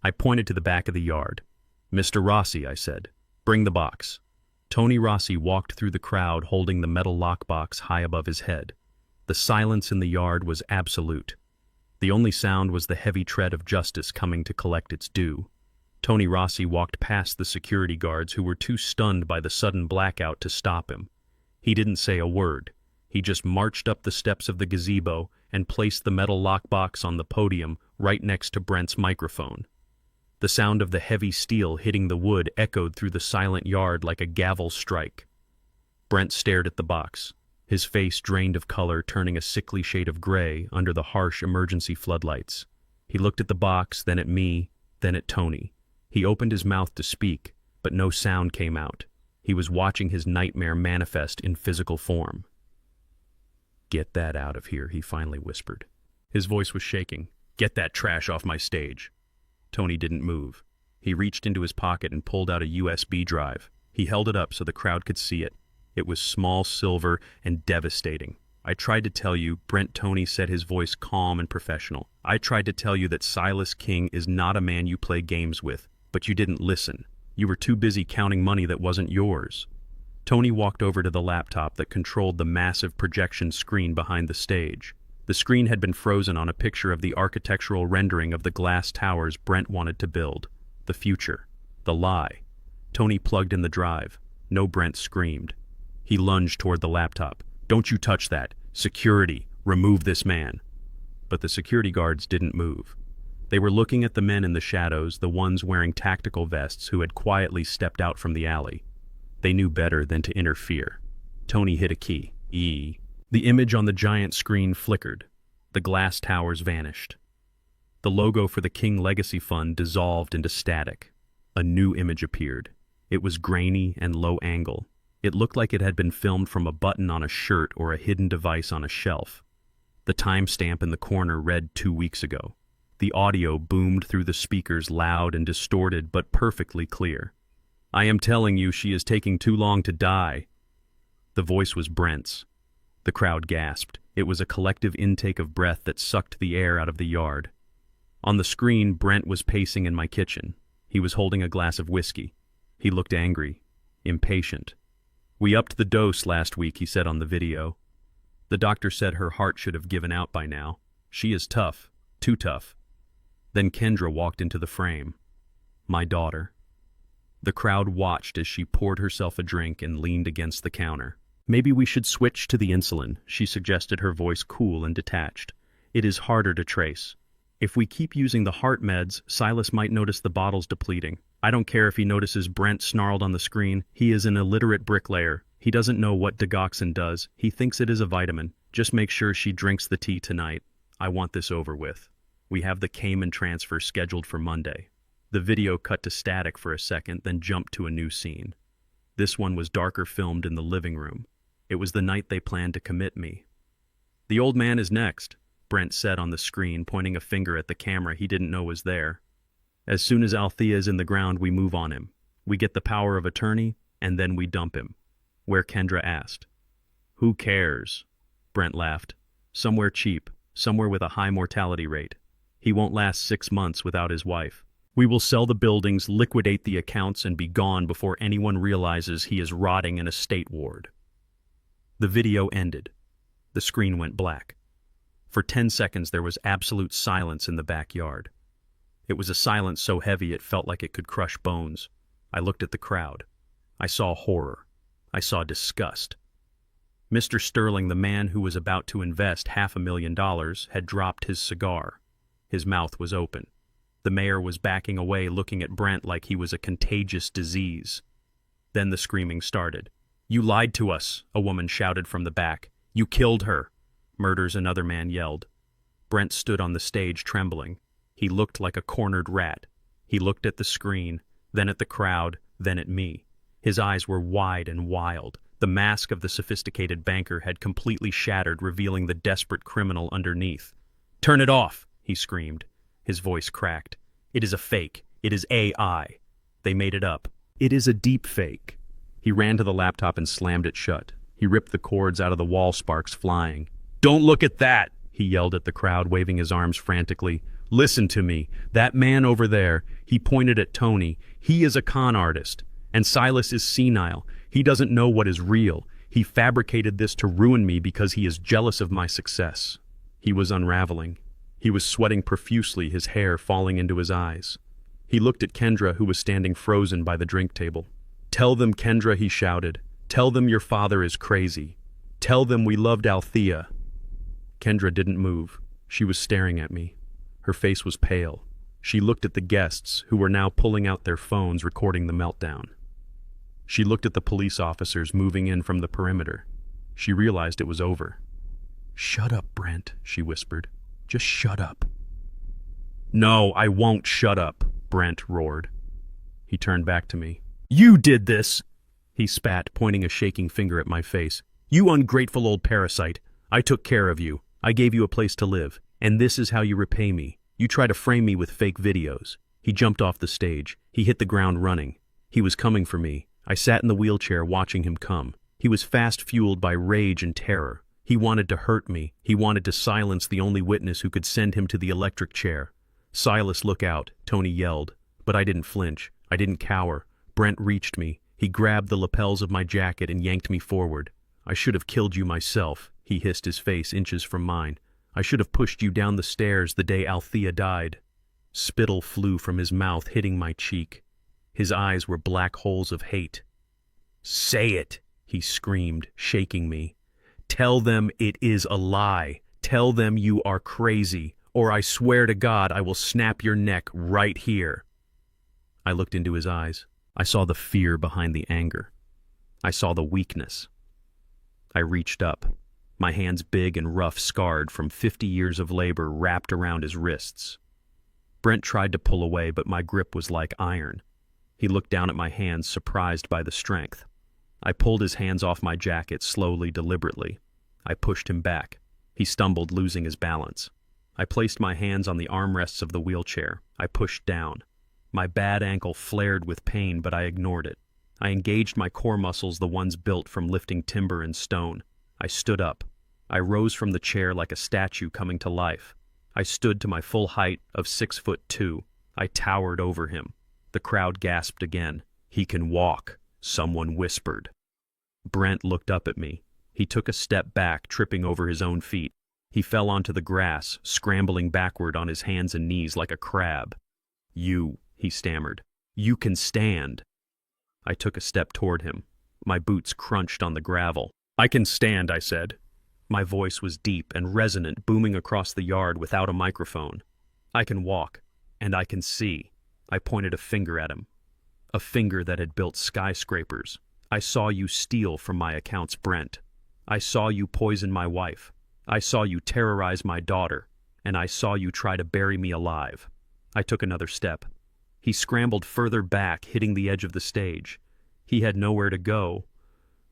I pointed to the back of the yard. "Mr. Rossi," I said, "bring the box." Tony Rossi walked through the crowd holding the metal lockbox high above his head. The silence in the yard was absolute. The only sound was the heavy tread of justice coming to collect its due. Tony Rossi walked past the security guards who were too stunned by the sudden blackout to stop him. He didn't say a word. He just marched up the steps of the gazebo and placed the metal lockbox on the podium right next to Brent's microphone. The sound of the heavy steel hitting the wood echoed through the silent yard like a gavel strike. Brent stared at the box, his face drained of color, turning a sickly shade of gray under the harsh emergency floodlights. He looked at the box, then at me, then at Tony. He opened his mouth to speak, but no sound came out. He was watching his nightmare manifest in physical form. "Get that out of here," he finally whispered. His voice was shaking. "Get that trash off my stage." Tony didn't move. He reached into his pocket and pulled out a USB drive. He held it up so the crowd could see it. It was small, silver, and devastating. "I tried to tell you," Brent Tony said, his voice calm and professional. "I tried to tell you that Silas King is not a man you play games with, but you didn't listen. You were too busy counting money that wasn't yours." Tony walked over to the laptop that controlled the massive projection screen behind the stage. The screen had been frozen on a picture of the architectural rendering of the glass towers Brent wanted to build. The future. The lie. Tony plugged in the drive. No, Brent screamed. He lunged toward the laptop. "Don't you touch that. Security. Remove this man." But the security guards didn't move. They were looking at the men in the shadows, the ones wearing tactical vests who had quietly stepped out from the alley. They knew better than to interfere. Tony hit a key. The image on the giant screen flickered. The glass towers vanished. The logo for the King Legacy Fund dissolved into static. A new image appeared. It was grainy and low angle. It looked like it had been filmed from a button on a shirt or a hidden device on a shelf. The timestamp in the corner read 2 weeks ago. The audio boomed through the speakers, loud and distorted, but perfectly clear. "I am telling you, she is taking too long to die." The voice was Brent's. The crowd gasped. It was a collective intake of breath that sucked the air out of the yard. On the screen, Brent was pacing in my kitchen. He was holding a glass of whiskey. He looked angry, impatient. "We upped the dose last week," he said on the video. "The doctor said her heart should have given out by now. She is tough, too tough." Then Kendra walked into the frame. My daughter. The crowd watched as she poured herself a drink and leaned against the counter. "Maybe we should switch to the insulin," she suggested, her voice cool and detached. "It is harder to trace. If we keep using the heart meds, Silas might notice the bottles depleting. I don't care if he notices," Brent snarled on the screen. "He is an illiterate bricklayer. He doesn't know what digoxin does. He thinks it is a vitamin. Just make sure she drinks the tea tonight. I want this over with. We have the Cayman transfer scheduled for Monday. The video cut to static for a second, then jumped to a new scene. This one was darker, filmed in the living room. It was the night they planned to commit me. The old man is next, Brent said on the screen, pointing a finger at the camera he didn't know was there. As soon as Althea is in the ground, we move on him. We get the power of attorney, and then we dump him. Where Kendra asked. Who cares? Brent laughed. Somewhere cheap, somewhere with a high mortality rate. He won't last 6 months without his wife. We will sell the buildings, liquidate the accounts, and be gone before anyone realizes he is rotting in a state ward. The video ended. The screen went black. For 10 seconds there was absolute silence in the backyard. It was a silence so heavy it felt like it could crush bones. I looked at the crowd. I saw horror. I saw disgust. Mr. Sterling, the man who was about to invest $500,000, had dropped his cigar. His mouth was open. The mayor was backing away, looking at Brent like he was a contagious disease. Then the screaming started. You lied to us, a woman shouted from the back. You killed her. Murders, another man yelled. Brent stood on the stage trembling. He looked like a cornered rat. He looked at the screen, then at the crowd, then at me. His eyes were wide and wild. The mask of the sophisticated banker had completely shattered, revealing the desperate criminal underneath. Turn it off, he screamed. His voice cracked. It is a fake. It is AI. They made it up. It is a deep fake. He ran to the laptop and slammed it shut. He ripped the cords out of the wall, sparks flying. Don't look at that, he yelled at the crowd, waving his arms frantically. Listen to me. That man over there, he pointed at Tony. He is a con artist. And Silas is senile. He doesn't know what is real. He fabricated this to ruin me because he is jealous of my success. He was unraveling. He was sweating profusely, his hair falling into his eyes. He looked at Kendra, who was standing frozen by the drink table. Tell them, Kendra, he shouted. Tell them your father is crazy. Tell them we loved Althea. Kendra didn't move. She was staring at me. Her face was pale. She looked at the guests, who were now pulling out their phones, recording the meltdown. She looked at the police officers moving in from the perimeter. She realized it was over. Shut up, Brent, she whispered. Just shut up. No, I won't shut up, Brent roared. He turned back to me. You did this, he spat, pointing a shaking finger at my face. You ungrateful old parasite. I took care of you. I gave you a place to live. And this is how you repay me. You try to frame me with fake videos. He jumped off the stage. He hit the ground running. He was coming for me. I sat in the wheelchair watching him come. He was fast fueled by rage and terror. He wanted to hurt me. He wanted to silence the only witness who could send him to the electric chair. Silas, look out, Tony yelled. But I didn't flinch. I didn't cower. Brent reached me. He grabbed the lapels of my jacket and yanked me forward. I should have killed you myself, he hissed, his face inches from mine. I should have pushed you down the stairs the day Althea died. Spittle flew from his mouth, hitting my cheek. His eyes were black holes of hate. Say it, he screamed, shaking me. Tell them it is a lie. Tell them you are crazy, or I swear to God I will snap your neck right here. I looked into his eyes. I saw the fear behind the anger. I saw the weakness. I reached up. My hands big and rough, scarred from 50 years of labor, wrapped around his wrists. Brent tried to pull away, but my grip was like iron. He looked down at my hands, surprised by the strength. I pulled his hands off my jacket slowly, deliberately. I pushed him back. He stumbled, losing his balance. I placed my hands on the armrests of the wheelchair. I pushed down. My bad ankle flared with pain, but I ignored it. I engaged my core muscles, the ones built from lifting timber and stone. I stood up. I rose from the chair like a statue coming to life. I stood to my full height of 6'2". I towered over him. The crowd gasped again. He can walk, someone whispered. Brent looked up at me. He took a step back, tripping over his own feet. He fell onto the grass, scrambling backward on his hands and knees like a crab. You, he stammered. You can stand. I took a step toward him. My boots crunched on the gravel. I can stand, I said. My voice was deep and resonant, booming across the yard without a microphone. I can walk, and I can see. I pointed a finger at him. A finger that had built skyscrapers. I saw you steal from my accounts, Brent. I saw you poison my wife. I saw you terrorize my daughter, and I saw you try to bury me alive. I took another step. He scrambled further back, hitting the edge of the stage. He had nowhere to go.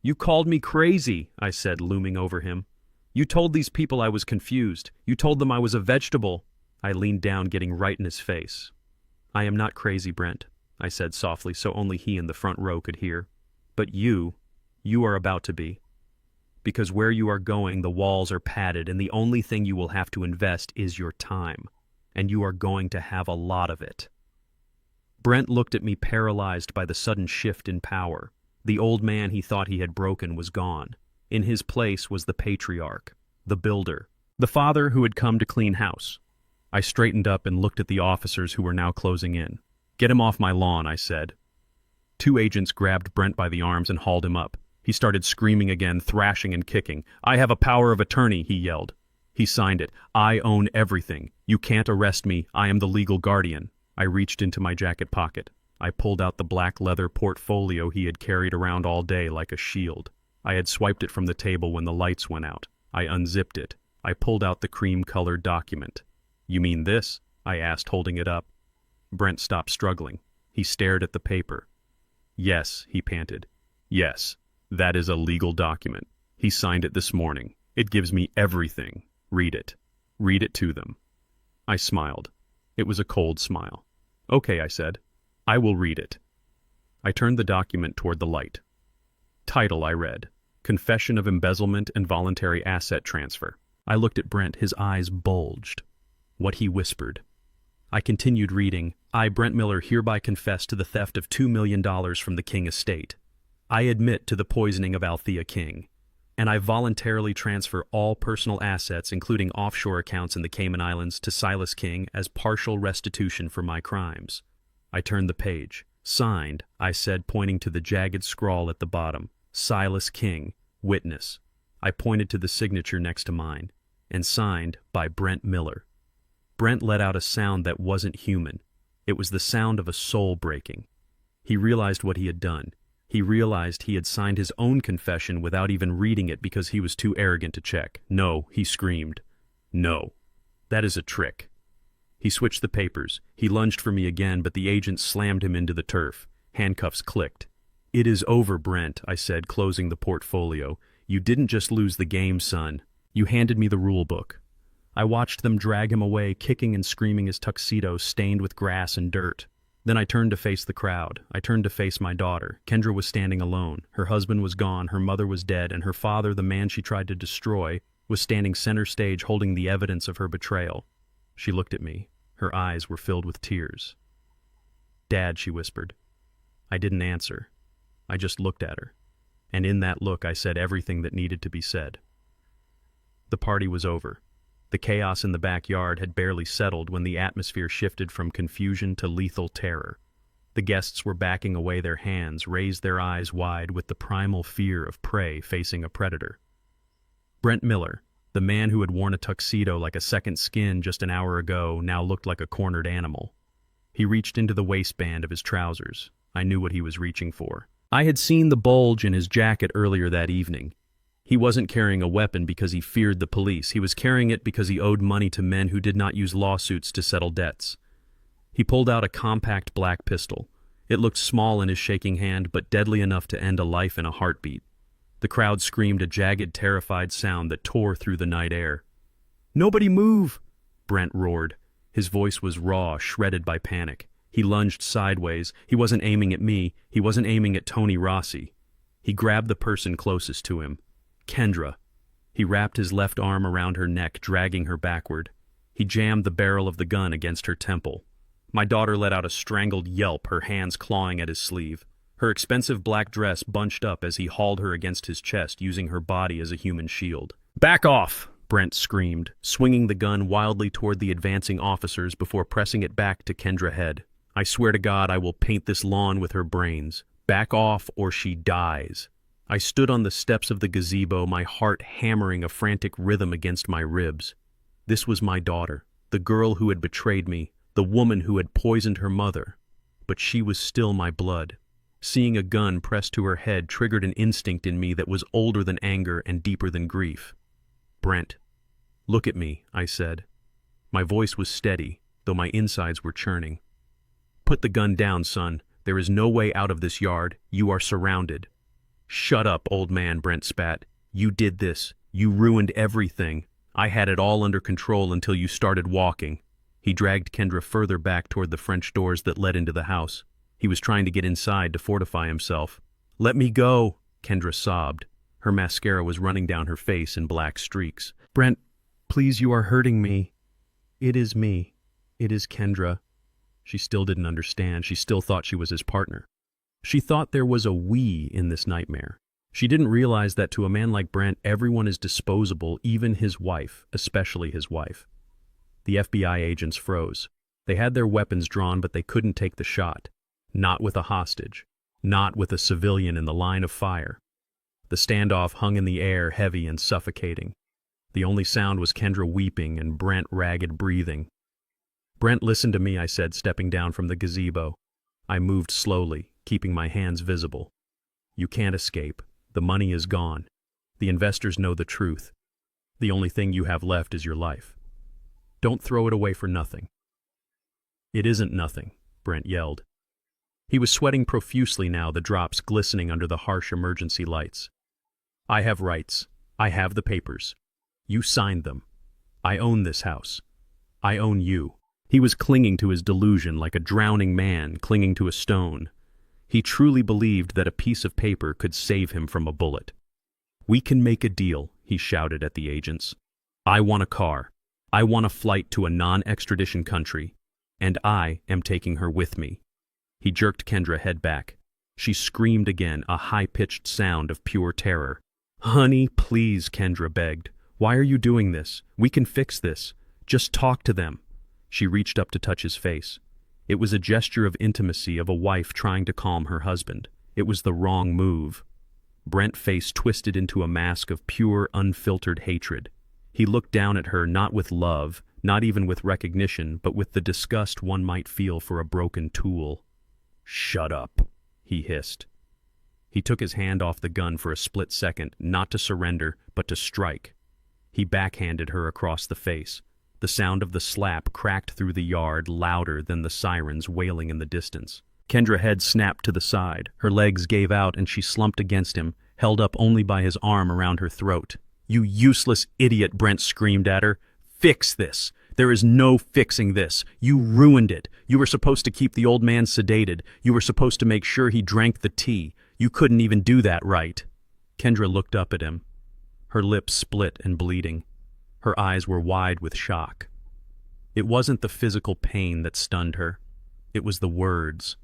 You called me crazy, I said, looming over him. You told these people I was confused. You told them I was a vegetable. I leaned down, getting right in his face. I am not crazy, Brent, I said softly so only he in the front row could hear. But you are about to be. Because where you are going, the walls are padded, and the only thing you will have to invest is your time. And you are going to have a lot of it. Brent looked at me, paralyzed by the sudden shift in power. The old man he thought he had broken was gone. In his place was the patriarch, the builder, the father who had come to clean house. I straightened up and looked at the officers who were now closing in. Get him off my lawn, I said. 2 agents grabbed Brent by the arms and hauled him up. He started screaming again, thrashing and kicking. I have a power of attorney, he yelled. He signed it. I own everything. You can't arrest me. I am the legal guardian. I reached into my jacket pocket. I pulled out the black leather portfolio he had carried around all day like a shield. I had swiped it from the table when the lights went out. I unzipped it. I pulled out the cream-colored document. You mean this? I asked, holding it up. Brent stopped struggling. He stared at the paper. Yes, he panted. Yes, that is a legal document. He signed it this morning. It gives me everything. Read it. Read it to them. I smiled. It was a cold smile. Okay, I said. I will read it. I turned the document toward the light. Title, I read. Confession of Embezzlement and Voluntary Asset Transfer. I looked at Brent. His eyes bulged. What he whispered. I continued reading. I, Brent Miller, hereby confess to the theft of $2 million from the King estate. I admit to the poisoning of Althea King. And I voluntarily transfer all personal assets, including offshore accounts in the Cayman Islands, to Silas King as partial restitution for my crimes. I turned the page. Signed, I said, pointing to the jagged scrawl at the bottom. Silas King, witness. I pointed to the signature next to mine. And signed by Brent Miller. Brent let out a sound that wasn't human. It was the sound of a soul breaking. He realized what he had done. He realized he had signed his own confession without even reading it because he was too arrogant to check. No, he screamed. No. That is a trick. He switched the papers. He lunged for me again, but the agent slammed him into the turf. Handcuffs clicked. It is over, Brent, I said, closing the portfolio. You didn't just lose the game, son. You handed me the rule book. I watched them drag him away, kicking and screaming, his tuxedo stained with grass and dirt. Then I turned to face the crowd. I turned to face my daughter. Kendra was standing alone. Her husband was gone, her mother was dead, and her father, the man she tried to destroy, was standing center stage holding the evidence of her betrayal. She looked at me. Her eyes were filled with tears. Dad, she whispered. I didn't answer. I just looked at her. And in that look I said everything that needed to be said. The party was over. The chaos in the backyard had barely settled when the atmosphere shifted from confusion to lethal terror. The guests were backing away, their hands raised, their eyes wide with the primal fear of prey facing a predator. Brent Miller, the man who had worn a tuxedo like a second skin just an hour ago, now looked like a cornered animal. He reached into the waistband of his trousers. I knew what he was reaching for. I had seen the bulge in his jacket earlier that evening. He wasn't carrying a weapon because he feared the police. He was carrying it because he owed money to men who did not use lawsuits to settle debts. He pulled out a compact black pistol. It looked small in his shaking hand, but deadly enough to end a life in a heartbeat. The crowd screamed a jagged, terrified sound that tore through the night air. "Nobody move!" Brent roared. His voice was raw, shredded by panic. He lunged sideways. He wasn't aiming at me. He wasn't aiming at Tony Rossi. He grabbed the person closest to him. Kendra. He wrapped his left arm around her neck, dragging her backward. He jammed the barrel of the gun against her temple. My daughter let out a strangled yelp, her hands clawing at his sleeve. Her expensive black dress bunched up as he hauled her against his chest, using her body as a human shield. "Back off!" Brent screamed, swinging the gun wildly toward the advancing officers before pressing it back to Kendra's head. "I swear to God I will paint this lawn with her brains. Back off or she dies." I stood on the steps of the gazebo, my heart hammering a frantic rhythm against my ribs. This was my daughter, the girl who had betrayed me, the woman who had poisoned her mother. But she was still my blood. Seeing a gun pressed to her head triggered an instinct in me that was older than anger and deeper than grief. Brent, Look at me, I said. My voice was steady, though my insides were churning. Put the gun down, son. There is no way out of this yard. You are surrounded. Shut up, old man, Brent spat. You did this. You ruined everything. I had it all under control until you started walking. He dragged Kendra further back toward the French doors that led into the house. He was trying to get inside to fortify himself. Let me go, Kendra sobbed. Her mascara was running down her face in black streaks. Brent, please, you are hurting me. It is me. It is Kendra. She still didn't understand. She still thought she was his partner. She thought there was a we in this nightmare. She didn't realize that to a man like Brent, everyone is disposable, even his wife, especially his wife. The FBI agents froze. They had their weapons drawn, but they couldn't take the shot. Not with a hostage. Not with a civilian in the line of fire. The standoff hung in the air, heavy and suffocating. The only sound was Kendra weeping and Brent ragged breathing. Brent, listen to me, I said, stepping down from the gazebo. I moved slowly, keeping my hands visible. You can't escape. The money is gone. The investors know the truth. The only thing you have left is your life. Don't throw it away for nothing. It isn't nothing, Brent yelled. He was sweating profusely now, the drops glistening under the harsh emergency lights. I have rights. I have the papers. You signed them. I own this house. I own you. He was clinging to his delusion like a drowning man clinging to a stone. He truly believed that a piece of paper could save him from a bullet. We can make a deal, he shouted at the agents. I want a car. I want a flight to a non-extradition country. And I am taking her with me. He jerked Kendra head back. She screamed again, a high-pitched sound of pure terror. Honey, please, Kendra begged. Why are you doing this? We can fix this. Just talk to them. She reached up to touch his face. It was a gesture of intimacy of a wife trying to calm her husband. It was the wrong move. Brent's face twisted into a mask of pure, unfiltered hatred. He looked down at her not with love, not even with recognition, but with the disgust one might feel for a broken tool. Shut up, he hissed. He took his hand off the gun for a split second, not to surrender, but to strike. He backhanded her across the face. The sound of the slap cracked through the yard, louder than the sirens wailing in the distance. Kendra's head snapped to the side. Her legs gave out and she slumped against him, held up only by his arm around her throat. You useless idiot, Brent screamed at her. Fix this. There is no fixing this. You ruined it. You were supposed to keep the old man sedated. You were supposed to make sure he drank the tea. You couldn't even do that right. Kendra looked up at him. Her lips split and bleeding. Her eyes were wide with shock. It wasn't the physical pain that stunned her. It was the words.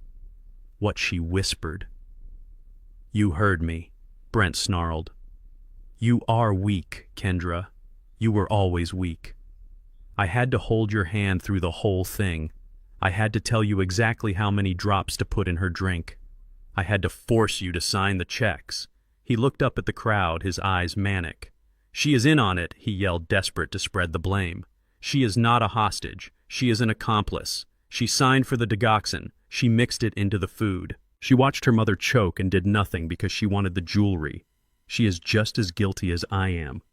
What she whispered. You heard me, Brent snarled. You are weak, Kendra. You were always weak. I had to hold your hand through the whole thing. I had to tell you exactly how many drops to put in her drink. I had to force you to sign the checks. He looked up at the crowd, his eyes manic. She is in on it, he yelled, desperate to spread the blame. She is not a hostage. She is an accomplice. She signed for the digoxin. She mixed it into the food. She watched her mother choke and did nothing because she wanted the jewelry. She is just as guilty as I am.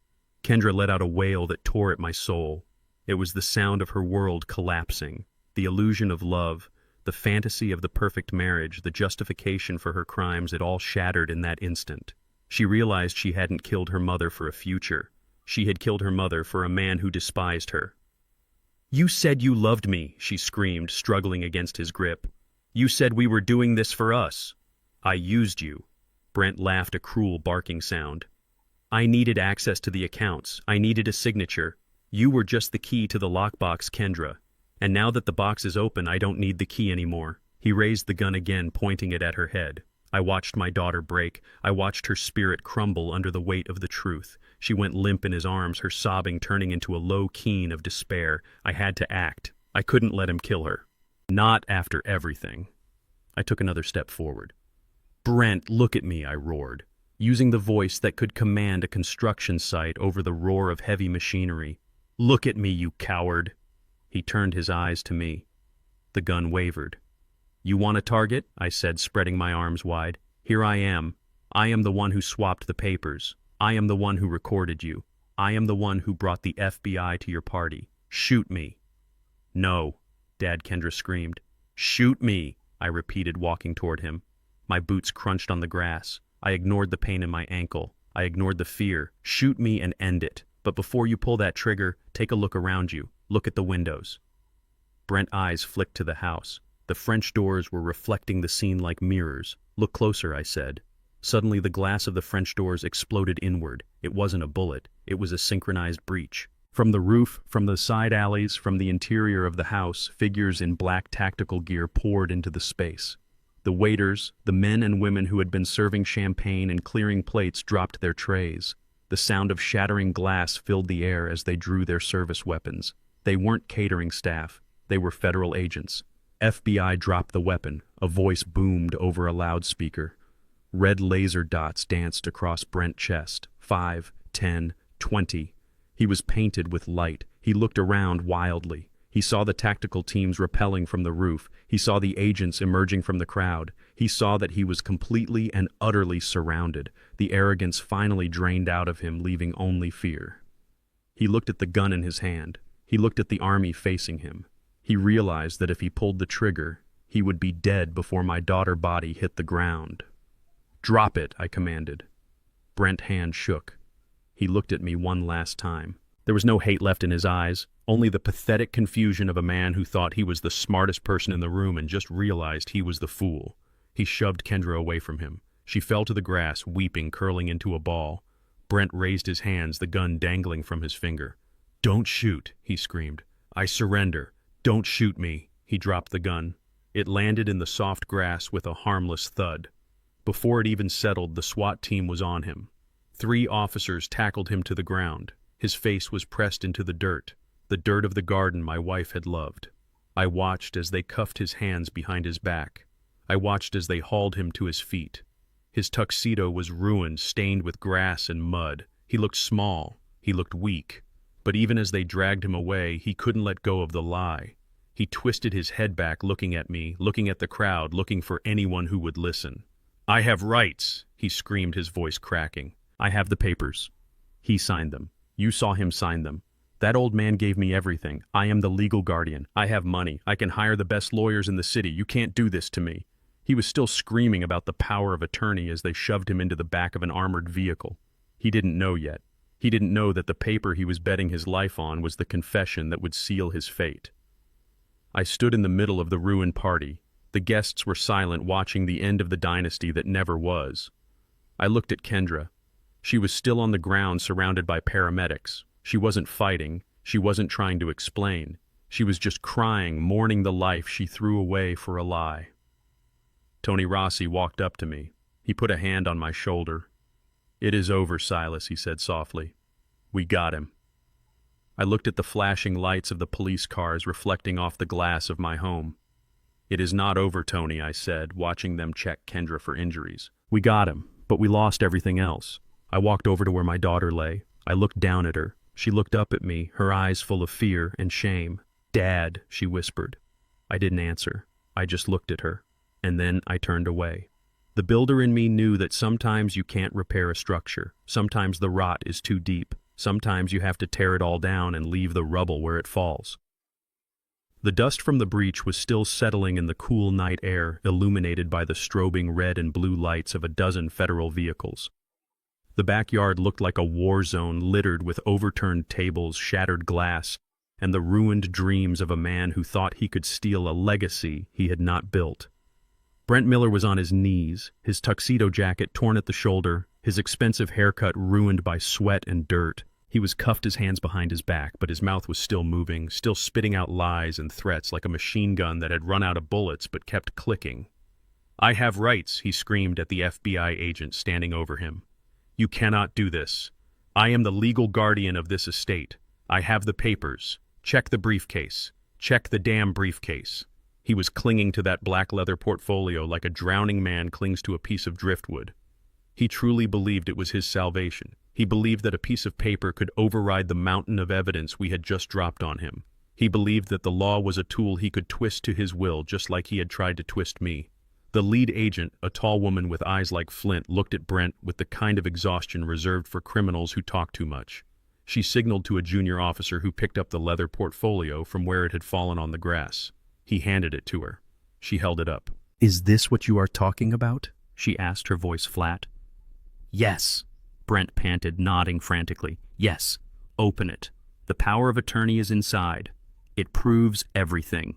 Kendra let out a wail that tore at my soul. It was the sound of her world collapsing, the illusion of love, the fantasy of the perfect marriage, the justification for her crimes. It all shattered in that instant. She realized she hadn't killed her mother for a future. She had killed her mother for a man who despised her. You said you loved me, she screamed, struggling against his grip. You said we were doing this for us. I used you. Brent laughed, a cruel barking sound. I needed access to the accounts. I needed a signature. You were just the key to the lockbox, Kendra. And now that the box is open, I don't need the key anymore. He raised the gun again, pointing it at her head. I watched my daughter break. I watched her spirit crumble under the weight of the truth. She went limp in his arms, her sobbing turning into a low keen of despair. I had to act. I couldn't let him kill her. Not after everything. I took another step forward. Brent, look at me, I roared, using the voice that could command a construction site over the roar of heavy machinery. Look at me, you coward. He turned his eyes to me. The gun wavered. You want a target? I said, spreading my arms wide. Here I am. I am the one who swapped the papers. I am the one who recorded you. I am the one who brought the FBI to your party. Shoot me." "No," Dad Kendra screamed. "Shoot me," I repeated, walking toward him. My boots crunched on the grass. I ignored the pain in my ankle. I ignored the fear. "Shoot me and end it. But before you pull that trigger, take a look around you. Look at the windows." Brent's eyes flicked to the house. The French doors were reflecting the scene like mirrors. "Look closer," I said. Suddenly the glass of the French doors exploded inward. It wasn't a bullet. It was a synchronized breach. From the roof, from the side alleys, from the interior of the house, figures in black tactical gear poured into the space. The waiters, the men and women who had been serving champagne and clearing plates dropped their trays. The sound of shattering glass filled the air as they drew their service weapons. They weren't catering staff. They were federal agents. FBI dropped the weapon. A voice boomed over a loudspeaker. Red laser dots danced across Brent's chest. 5, 10, 20. He was painted with light. He looked around wildly. He saw the tactical teams rappelling from the roof. He saw the agents emerging from the crowd. He saw that he was completely and utterly surrounded. The arrogance finally drained out of him, leaving only fear. He looked at the gun in his hand. He looked at the army facing him. He realized that if he pulled the trigger, he would be dead before my daughter's body hit the ground. "Drop it," I commanded. Brent's hand shook. He looked at me one last time. There was no hate left in his eyes, only the pathetic confusion of a man who thought he was the smartest person in the room and just realized he was the fool. He shoved Kendra away from him. She fell to the grass, weeping, curling into a ball. Brent raised his hands, the gun dangling from his finger. "Don't shoot," he screamed. "I surrender. Don't shoot me." He dropped the gun. It landed in the soft grass with a harmless thud. Before it even settled, the SWAT team was on him. 3 officers tackled him to the ground. His face was pressed into the dirt of the garden my wife had loved. I watched as they cuffed his hands behind his back. I watched as they hauled him to his feet. His tuxedo was ruined, stained with grass and mud. He looked small. He looked weak. But even as they dragged him away, he couldn't let go of the lie. He twisted his head back, looking at me, looking at the crowd, looking for anyone who would listen. "I have rights," he screamed, his voice cracking. "I have the papers. He signed them. You saw him sign them. That old man gave me everything. I am the legal guardian. I have money. I can hire the best lawyers in the city. You can't do this to me." He was still screaming about the power of attorney as they shoved him into the back of an armored vehicle. He didn't know yet. He didn't know that the paper he was betting his life on was the confession that would seal his fate. I stood in the middle of the ruined party. The guests were silent, watching the end of the dynasty that never was. I looked at Kendra. She was still on the ground, surrounded by paramedics. She wasn't fighting. She wasn't trying to explain. She was just crying, mourning the life she threw away for a lie. Tony Rossi walked up to me. He put a hand on my shoulder. "It is over, Silas," he said softly. "We got him." I looked at the flashing lights of the police cars reflecting off the glass of my home. "It is not over, Tony," I said, watching them check Kendra for injuries. "We got him, but we lost everything else." I walked over to where my daughter lay. I looked down at her. She looked up at me, her eyes full of fear and shame. "Dad," she whispered. I didn't answer. I just looked at her. And then I turned away. The builder in me knew that sometimes you can't repair a structure. Sometimes the rot is too deep. Sometimes you have to tear it all down and leave the rubble where it falls. The dust from the breach was still settling in the cool night air, illuminated by the strobing red and blue lights of a dozen federal vehicles. The backyard looked like a war zone, littered with overturned tables, shattered glass, and the ruined dreams of a man who thought he could steal a legacy he had not built. Brent Miller was on his knees, his tuxedo jacket torn at the shoulder, his expensive haircut ruined by sweat and dirt. He was cuffed, his hands behind his back, but his mouth was still moving, still spitting out lies and threats like a machine gun that had run out of bullets but kept clicking. "I have rights," he screamed at the FBI agent standing over him. "You cannot do this. I am the legal guardian of this estate. I have the papers. Check the briefcase. Check the damn briefcase." He was clinging to that black leather portfolio like a drowning man clings to a piece of driftwood. He truly believed it was his salvation. He believed that a piece of paper could override the mountain of evidence we had just dropped on him. He believed that the law was a tool he could twist to his will, just like he had tried to twist me. The lead agent, a tall woman with eyes like flint, looked at Brent with the kind of exhaustion reserved for criminals who talk too much. She signaled to a junior officer who picked up the leather portfolio from where it had fallen on the grass. He handed it to her. She held it up. "Is this what you are talking about?" she asked, her voice flat. "Yes," Brent panted, nodding frantically. "Yes. Open it. The power of attorney is inside. It proves everything.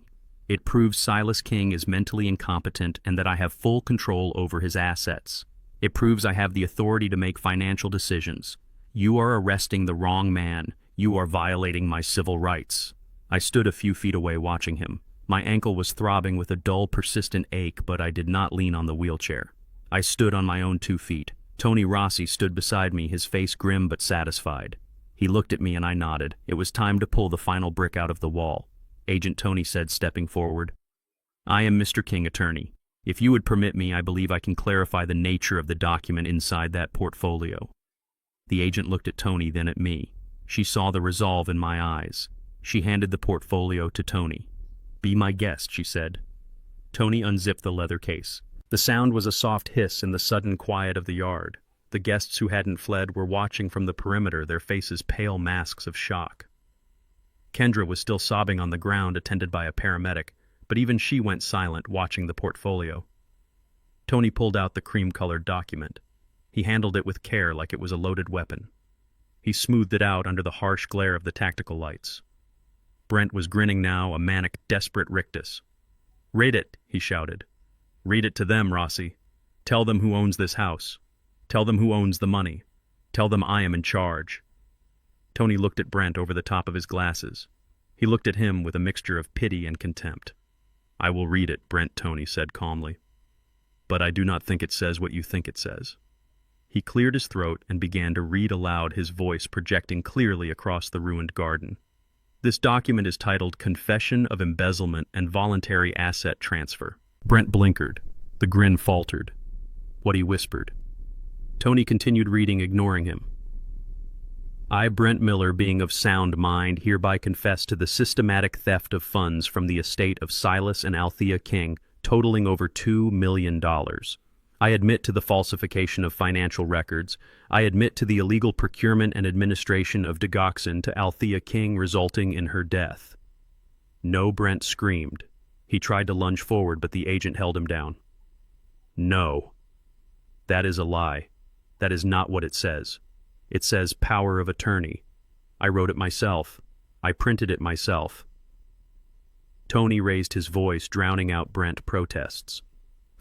It proves Silas King is mentally incompetent and that I have full control over his assets. It proves I have the authority to make financial decisions. You are arresting the wrong man. You are violating my civil rights." I stood a few feet away watching him. My ankle was throbbing with a dull, persistent ache, but I did not lean on the wheelchair. I stood on my own 2 feet. Tony Rossi stood beside me, his face grim but satisfied. He looked at me and I nodded. It was time to pull the final brick out of the wall. Agent Tony said, stepping forward. "I am Mr. King, attorney. If you would permit me, I believe I can clarify the nature of the document inside that portfolio." The agent looked at Tony, then at me. She saw the resolve in my eyes. She handed the portfolio to Tony. "Be my guest," she said. Tony unzipped the leather case. The sound was a soft hiss in the sudden quiet of the yard. The guests who hadn't fled were watching from the perimeter, their faces pale masks of shock. Kendra was still sobbing on the ground, attended by a paramedic, but even she went silent, watching the portfolio. Tony pulled out the cream-colored document. He handled it with care like it was a loaded weapon. He smoothed it out under the harsh glare of the tactical lights. Brent was grinning now, a manic, desperate rictus. "Read it," he shouted. "Read it to them, Rossi. Tell them who owns this house. Tell them who owns the money. Tell them I am in charge." Tony looked at Brent over the top of his glasses. He looked at him with a mixture of pity and contempt. "I will read it," Tony said calmly. "But I do not think it says what you think it says." He cleared his throat and began to read aloud, his voice projecting clearly across the ruined garden. "This document is titled Confession of Embezzlement and Voluntary Asset Transfer." Brent blinkered. The grin faltered. What he whispered. Tony continued reading, ignoring him. "I, Brent Miller, being of sound mind, hereby confess to the systematic theft of funds from the estate of Silas and Althea King, totaling over $2 million. I admit to the falsification of financial records. I admit to the illegal procurement and administration of digoxin to Althea King, resulting in her death." "No," Brent screamed. He tried to lunge forward, but the agent held him down. "No. That is a lie. That is not what it says. It says power of attorney. I wrote it myself. I printed it myself." Tony raised his voice, drowning out Brent protests.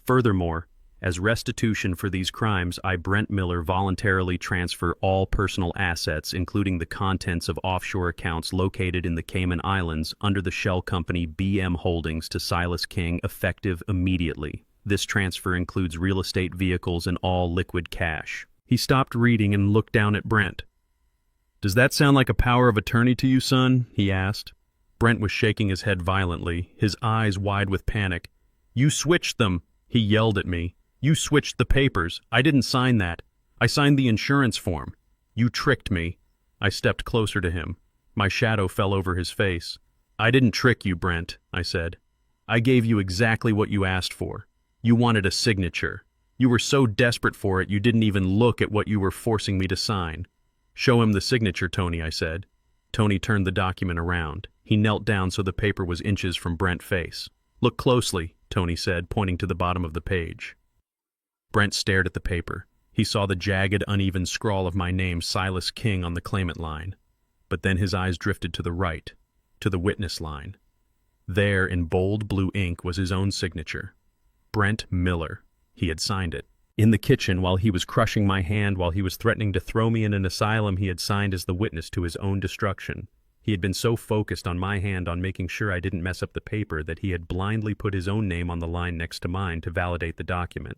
"Furthermore, as restitution for these crimes, I, Brent Miller, voluntarily transfer all personal assets, including the contents of offshore accounts located in the Cayman Islands, under the shell company BM Holdings to Silas King, effective immediately. This transfer includes real estate vehicles and all liquid cash." He stopped reading and looked down at Brent. "Does that sound like a power of attorney to you, son?" he asked. Brent was shaking his head violently, his eyes wide with panic. "You switched them," he yelled at me. "You switched the papers. I didn't sign that. I signed the insurance form. You tricked me." I stepped closer to him. My shadow fell over his face. "I didn't trick you, Brent," I said. "I gave you exactly what you asked for. You wanted a signature. You were so desperate for it you didn't even look at what you were forcing me to sign." "Show him the signature, Tony," I said. Tony turned the document around. He knelt down so the paper was inches from Brent's face. "Look closely," Tony said, pointing to the bottom of the page. Brent stared at the paper. He saw the jagged, uneven scrawl of my name, Silas King, on the claimant line. But then his eyes drifted to the right, to the witness line. There, in bold blue ink, was his own signature. Brent Miller. He had signed it. In the kitchen, while he was crushing my hand, while he was threatening to throw me in an asylum, he had signed as the witness to his own destruction. He had been so focused on my hand, on making sure I didn't mess up the paper, that he had blindly put his own name on the line next to mine to validate the document.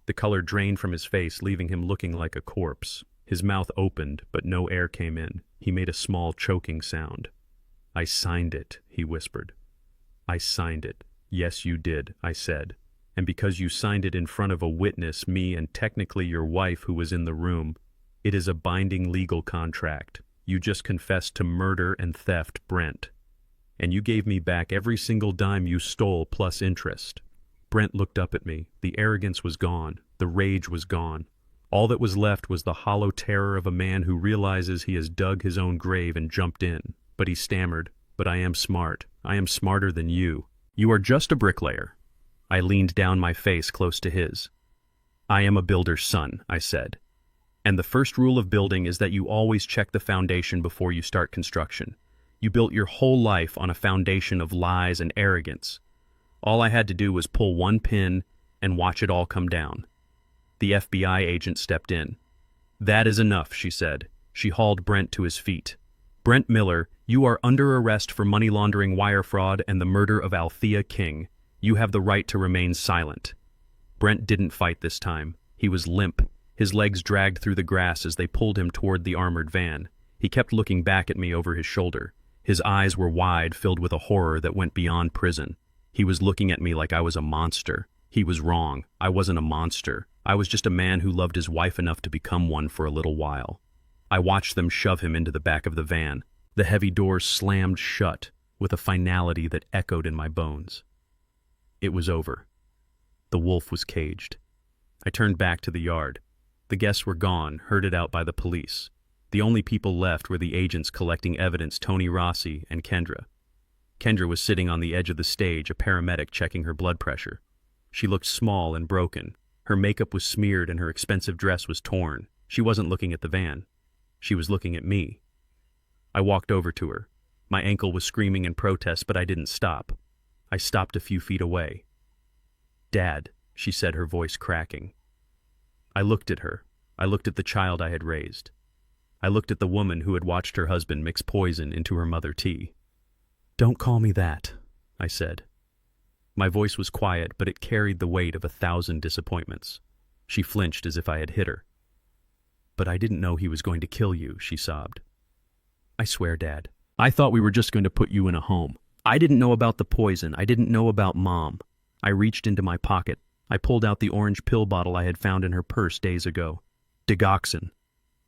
The color drained from his face, leaving him looking like a corpse. His mouth opened, but no air came in. He made a small, choking sound. "I signed it," he whispered. "I signed it." "Yes, you did," I said. "And because you signed it in front of a witness, me and technically your wife who was in the room, it is a binding legal contract. You just confessed to murder and theft, Brent. And you gave me back every single dime you stole plus interest." Brent looked up at me. The arrogance was gone. The rage was gone. All that was left was the hollow terror of a man who realizes he has dug his own grave and jumped in. But he stammered, "But I am smart. I am smarter than you. You are just a bricklayer." I leaned down, my face close to his. "I am a builder's son," I said. "And the first rule of building is that you always check the foundation before you start construction. You built your whole life on a foundation of lies and arrogance. All I had to do was pull one pin and watch it all come down." The FBI agent stepped in. "That is enough," she said. She hauled Brent to his feet. "Brent Miller, you are under arrest for money laundering, wire fraud, and the murder of Althea King. You have the right to remain silent." Brent didn't fight this time. He was limp. His legs dragged through the grass as they pulled him toward the armored van. He kept looking back at me over his shoulder. His eyes were wide, filled with a horror that went beyond prison. He was looking at me like I was a monster. He was wrong. I wasn't a monster. I was just a man who loved his wife enough to become one for a little while. I watched them shove him into the back of the van. The heavy doors slammed shut with a finality that echoed in my bones. It was over. The wolf was caged. I turned back to the yard. The guests were gone, herded out by the police. The only people left were the agents collecting evidence, Tony Rossi and Kendra. Kendra was sitting on the edge of the stage, a paramedic checking her blood pressure. She looked small and broken. Her makeup was smeared and her expensive dress was torn. She wasn't looking at the van. She was looking at me. I walked over to her. My ankle was screaming in protest, but I didn't stop. I stopped a few feet away. "Dad," she said, her voice cracking. I looked at her. I looked at the child I had raised. I looked at the woman who had watched her husband mix poison into her mother tea. "Don't call me that," I said. My voice was quiet, but it carried the weight of 1,000 disappointments. She flinched as if I had hit her. "But I didn't know he was going to kill you," she sobbed. "I swear, Dad. I thought we were just going to put you in a home. I didn't know about the poison. I didn't know about Mom." I reached into my pocket. I pulled out the orange pill bottle I had found in her purse days ago. Digoxin.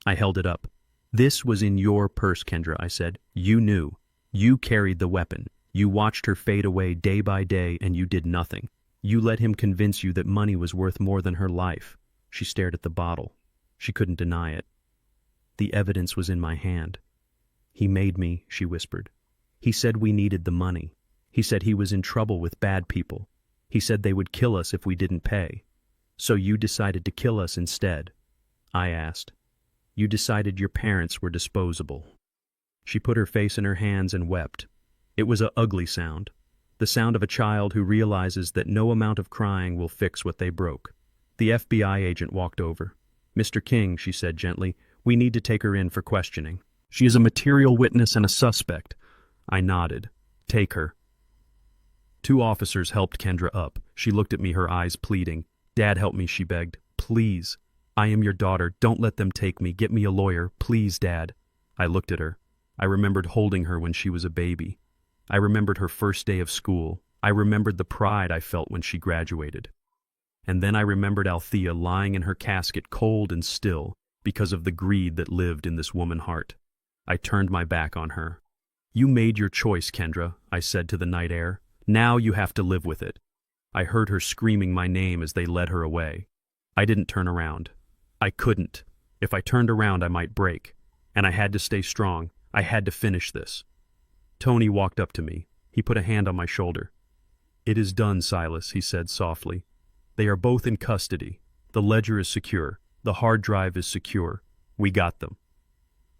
I held it up. "This was in your purse, Kendra," I said. "You knew. You carried the weapon. You watched her fade away day by day, and you did nothing. You let him convince you that money was worth more than her life." She stared at the bottle. She couldn't deny it. "The evidence was in my hand." "He made me," she whispered. "He said we needed the money. He said he was in trouble with bad people. He said they would kill us if we didn't pay. So you decided to kill us instead." I asked. "You decided your parents were disposable." She put her face in her hands and wept. It was an ugly sound, the sound of a child who realizes that no amount of crying will fix what they broke. The FBI agent walked over. "Mr. King," she said gently, "we need to take her in for questioning. She is a material witness and a suspect." I nodded. "Take her." 2 officers helped Kendra up. She looked at me, her eyes pleading. "Dad, help me," she begged. "Please. I am your daughter. Don't let them take me. Get me a lawyer. Please, Dad." I looked at her. I remembered holding her when she was a baby. I remembered her first day of school. I remembered the pride I felt when she graduated. And then I remembered Althea lying in her casket, cold and still, because of the greed that lived in this woman's heart. I turned my back on her. "You made your choice, Kendra," I said to the night air. "Now you have to live with it." I heard her screaming my name as they led her away. I didn't turn around. I couldn't. If I turned around, I might break. And I had to stay strong. I had to finish this. Tony walked up to me. He put a hand on my shoulder. "It is done, Silas," he said softly. "They are both in custody. The ledger is secure. The hard drive is secure. We got them."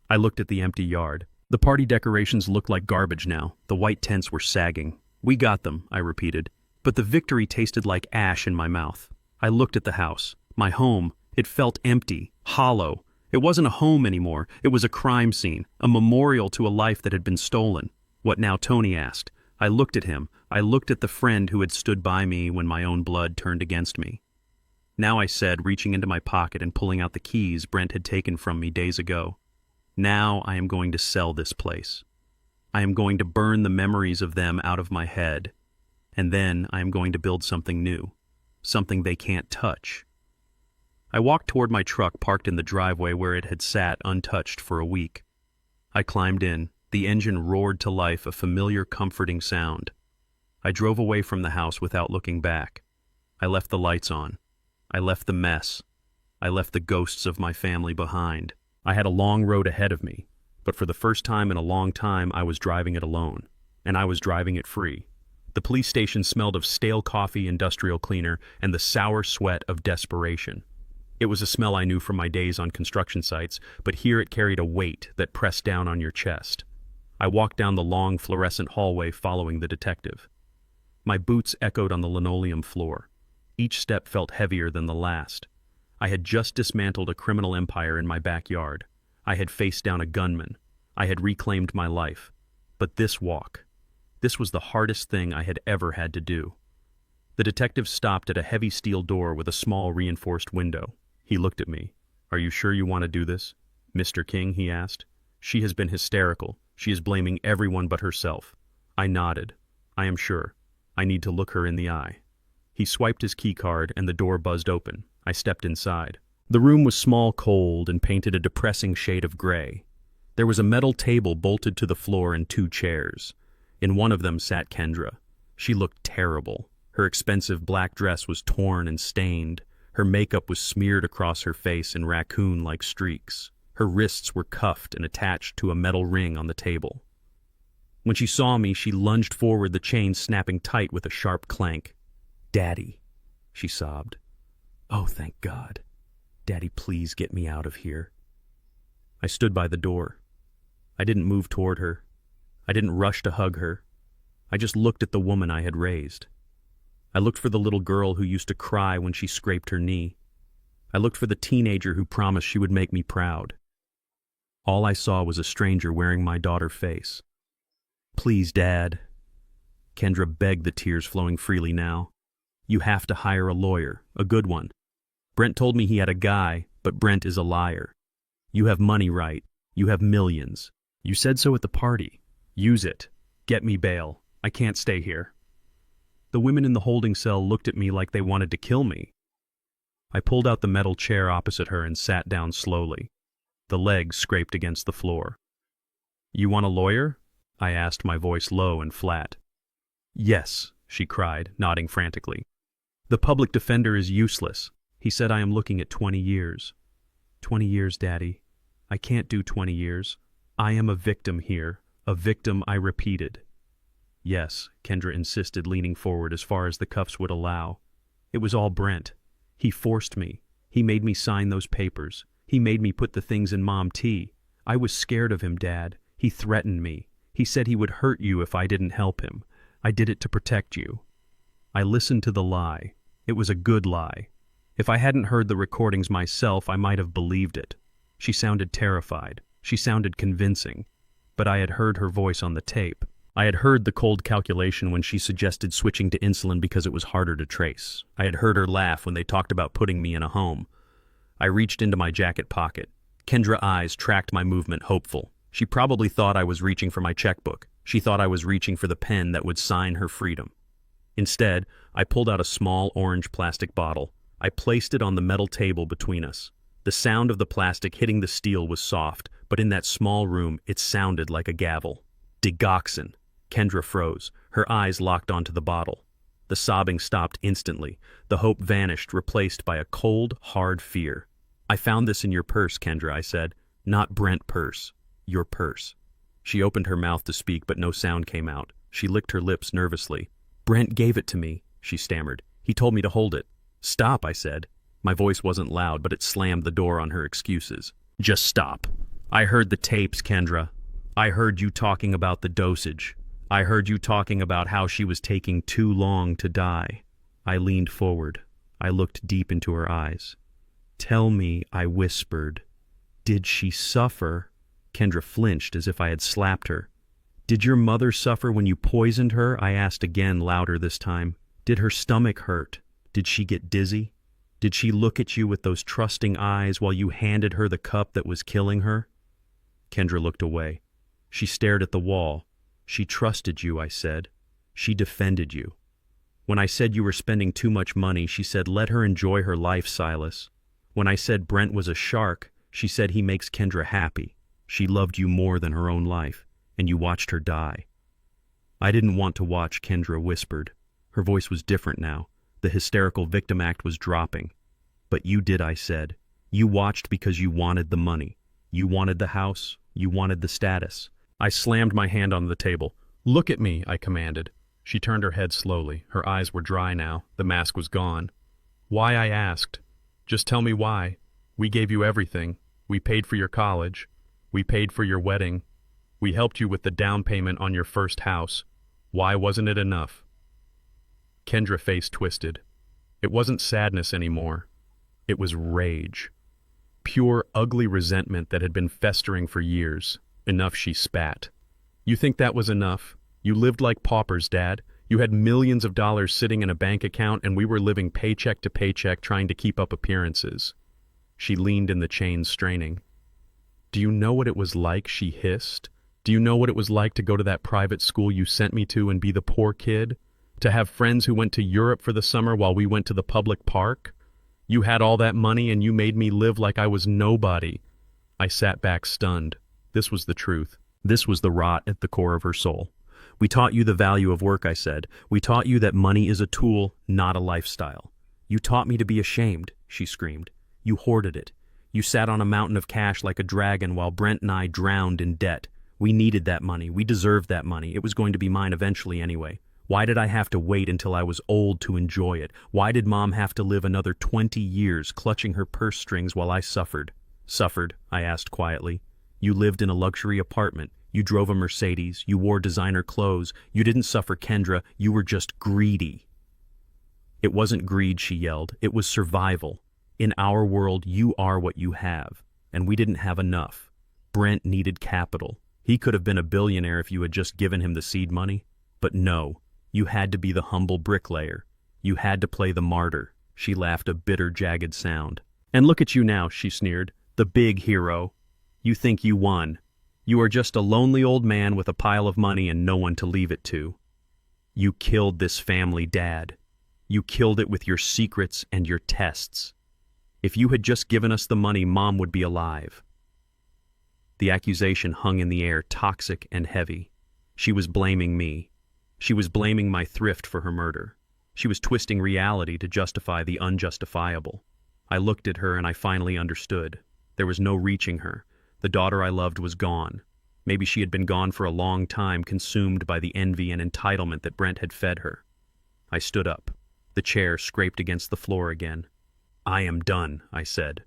I looked at the empty yard. The party decorations looked like garbage now. The white tents were sagging. "We got them," I repeated. But the victory tasted like ash in my mouth. I looked at the house. My home. It felt empty, hollow. It wasn't a home anymore. It was a crime scene, a memorial to a life that had been stolen. "What now?" Tony asked. I looked at him. I looked at the friend who had stood by me when my own blood turned against me. "Now," I said, reaching into my pocket and pulling out the keys Brent had taken from me days ago. "Now I am going to sell this place. I am going to burn the memories of them out of my head. And then I am going to build something new. Something they can't touch." I walked toward my truck parked in the driveway where it had sat untouched for a week. I climbed in. The engine roared to life, a familiar, comforting sound. I drove away from the house without looking back. I left the lights on. I left the mess. I left the ghosts of my family behind. I had a long road ahead of me, but for the first time in a long time I was driving it alone, and I was driving it free. The police station smelled of stale coffee, industrial cleaner, and the sour sweat of desperation. It was a smell I knew from my days on construction sites, but here it carried a weight that pressed down on your chest. I walked down the long fluorescent hallway following the detective. My boots echoed on the linoleum floor. Each step felt heavier than the last. I had just dismantled a criminal empire in my backyard. I had faced down a gunman. I had reclaimed my life. But this walk, this was the hardest thing I had ever had to do. The detective stopped at a heavy steel door with a small reinforced window. He looked at me. "Are you sure you want to do this, Mr. King?" he asked. "She has been hysterical. She is blaming everyone but herself." I nodded. "I am sure. I need to look her in the eye." He swiped his key card and the door buzzed open. I stepped inside. The room was small, cold, and painted a depressing shade of gray. There was a metal table bolted to the floor and 2 chairs. In one of them sat Kendra. She looked terrible. Her expensive black dress was torn and stained. Her makeup was smeared across her face in raccoon-like streaks. Her wrists were cuffed and attached to a metal ring on the table. When she saw me, she lunged forward, the chain snapping tight with a sharp clank. "Daddy," she sobbed. "Oh, thank God. Daddy, please get me out of here." I stood by the door. I didn't move toward her. I didn't rush to hug her. I just looked at the woman I had raised. I looked for the little girl who used to cry when she scraped her knee. I looked for the teenager who promised she would make me proud. All I saw was a stranger wearing my daughter's face. "Please, Dad." Kendra begged, the tears flowing freely now. "You have to hire a lawyer, a good one. Brent told me he had a guy, but Brent is a liar. You have money, right? You have millions. You said so at the party. Use it. Get me bail. I can't stay here." The women in the holding cell looked at me like they wanted to kill me. I pulled out the metal chair opposite her and sat down slowly. The legs scraped against the floor. "You want a lawyer?" I asked, my voice low and flat. "Yes," she cried, nodding frantically. "The public defender is useless. He said I am looking at 20 years. 20 years, Daddy. I can't do 20 years. I am a victim here, a victim," I repeated. "Yes," Kendra insisted, leaning forward as far as the cuffs would allow. "It was all Brent. He forced me. He made me sign those papers. He made me put the things in Mom tea. I was scared of him, Dad. He threatened me. He said he would hurt you if I didn't help him. I did it to protect you." I listened to the lie. It was a good lie. If I hadn't heard the recordings myself, I might have believed it. She sounded terrified. She sounded convincing. But I had heard her voice on the tape. I had heard the cold calculation when she suggested switching to insulin because it was harder to trace. I had heard her laugh when they talked about putting me in a home. I reached into my jacket pocket. Kendra's eyes tracked my movement, hopeful. She probably thought I was reaching for my checkbook. She thought I was reaching for the pen that would sign her freedom. Instead, I pulled out a small orange plastic bottle. I placed it on the metal table between us. The sound of the plastic hitting the steel was soft, but in that small room, it sounded like a gavel. "Digoxin." Kendra froze. Her eyes locked onto the bottle. The sobbing stopped instantly. The hope vanished, replaced by a cold, hard fear. "I found this in your purse, Kendra," I said. "Not Brent purse. Your purse." She opened her mouth to speak, but no sound came out. She licked her lips nervously. "Brent gave it to me," she stammered. "He told me to hold it." "Stop," I said. My voice wasn't loud, but it slammed the door on her excuses. "Just stop. I heard the tapes, Kendra. I heard you talking about the dosage. I heard you talking about how she was taking too long to die." I leaned forward. I looked deep into her eyes. "Tell me," I whispered. "Did she suffer?" Kendra flinched as if I had slapped her. "Did your mother suffer when you poisoned her?" I asked again, louder this time. "Did her stomach hurt? Did she get dizzy? Did she look at you with those trusting eyes while you handed her the cup that was killing her?" Kendra looked away. She stared at the wall. "She trusted you," I said. "She defended you. When I said you were spending too much money, she said, 'Let her enjoy her life, Silas.' When I said Brent was a shark, she said he makes Kendra happy. She loved you more than her own life, and you watched her die." "I didn't want to watch," Kendra whispered. Her voice was different now. The hysterical victim act was dropping. "But you did," I said. You watched because you wanted the money. You wanted the house. You wanted the status. I slammed my hand on the table. "Look at me," I commanded. She turned her head slowly. Her eyes were dry now. The mask was gone. "Why?" I asked. "Just tell me why. We gave you everything. We paid for your college. We paid for your wedding. We helped you with the down payment on your first house. Why wasn't it enough?" Kendra's face twisted. It wasn't sadness anymore. It was rage. Pure, ugly resentment that had been festering for years. Enough, she spat. "You think that was enough? You lived like paupers, Dad. You had millions of dollars sitting in a bank account, and we were living paycheck to paycheck trying to keep up appearances." She leaned in the chains, straining. "Do you know what it was like?" she hissed. "Do you know what it was like to go to that private school you sent me to and be the poor kid? To have friends who went to Europe for the summer while we went to the public park? You had all that money and you made me live like I was nobody." I sat back stunned. This was the truth. This was the rot at the core of her soul. "We taught you the value of work," I said. "We taught you that money is a tool, not a lifestyle. You taught me to be ashamed," she screamed. "You hoarded it. You sat on a mountain of cash like a dragon while Brent and I drowned in debt. We needed that money. We deserved that money. It was going to be mine eventually anyway. Why did I have to wait until I was old to enjoy it? Why did Mom have to live another 20 years clutching her purse strings while I suffered?" "Suffered?" I asked quietly. "You lived in a luxury apartment. You drove a Mercedes. You wore designer clothes. You didn't suffer, Kendra. You were just greedy." "It wasn't greed," she yelled. "It was survival. In our world, you are what you have. And we didn't have enough. Brent needed capital. He could have been a billionaire if you had just given him the seed money. But no. You had to be the humble bricklayer. You had to play the martyr." She laughed a bitter, jagged sound. "And look at you now," she sneered. "The big hero. You think you won. You are just a lonely old man with a pile of money and no one to leave it to. You killed this family, Dad. You killed it with your secrets and your tests. If you had just given us the money, Mom would be alive." The accusation hung in the air, toxic and heavy. She was blaming me. She was blaming my thrift for her murder. She was twisting reality to justify the unjustifiable. I looked at her and I finally understood. There was no reaching her. The daughter I loved was gone. Maybe she had been gone for a long time, consumed by the envy and entitlement that Brent had fed her. I stood up. The chair scraped against the floor again. "I am done," I said.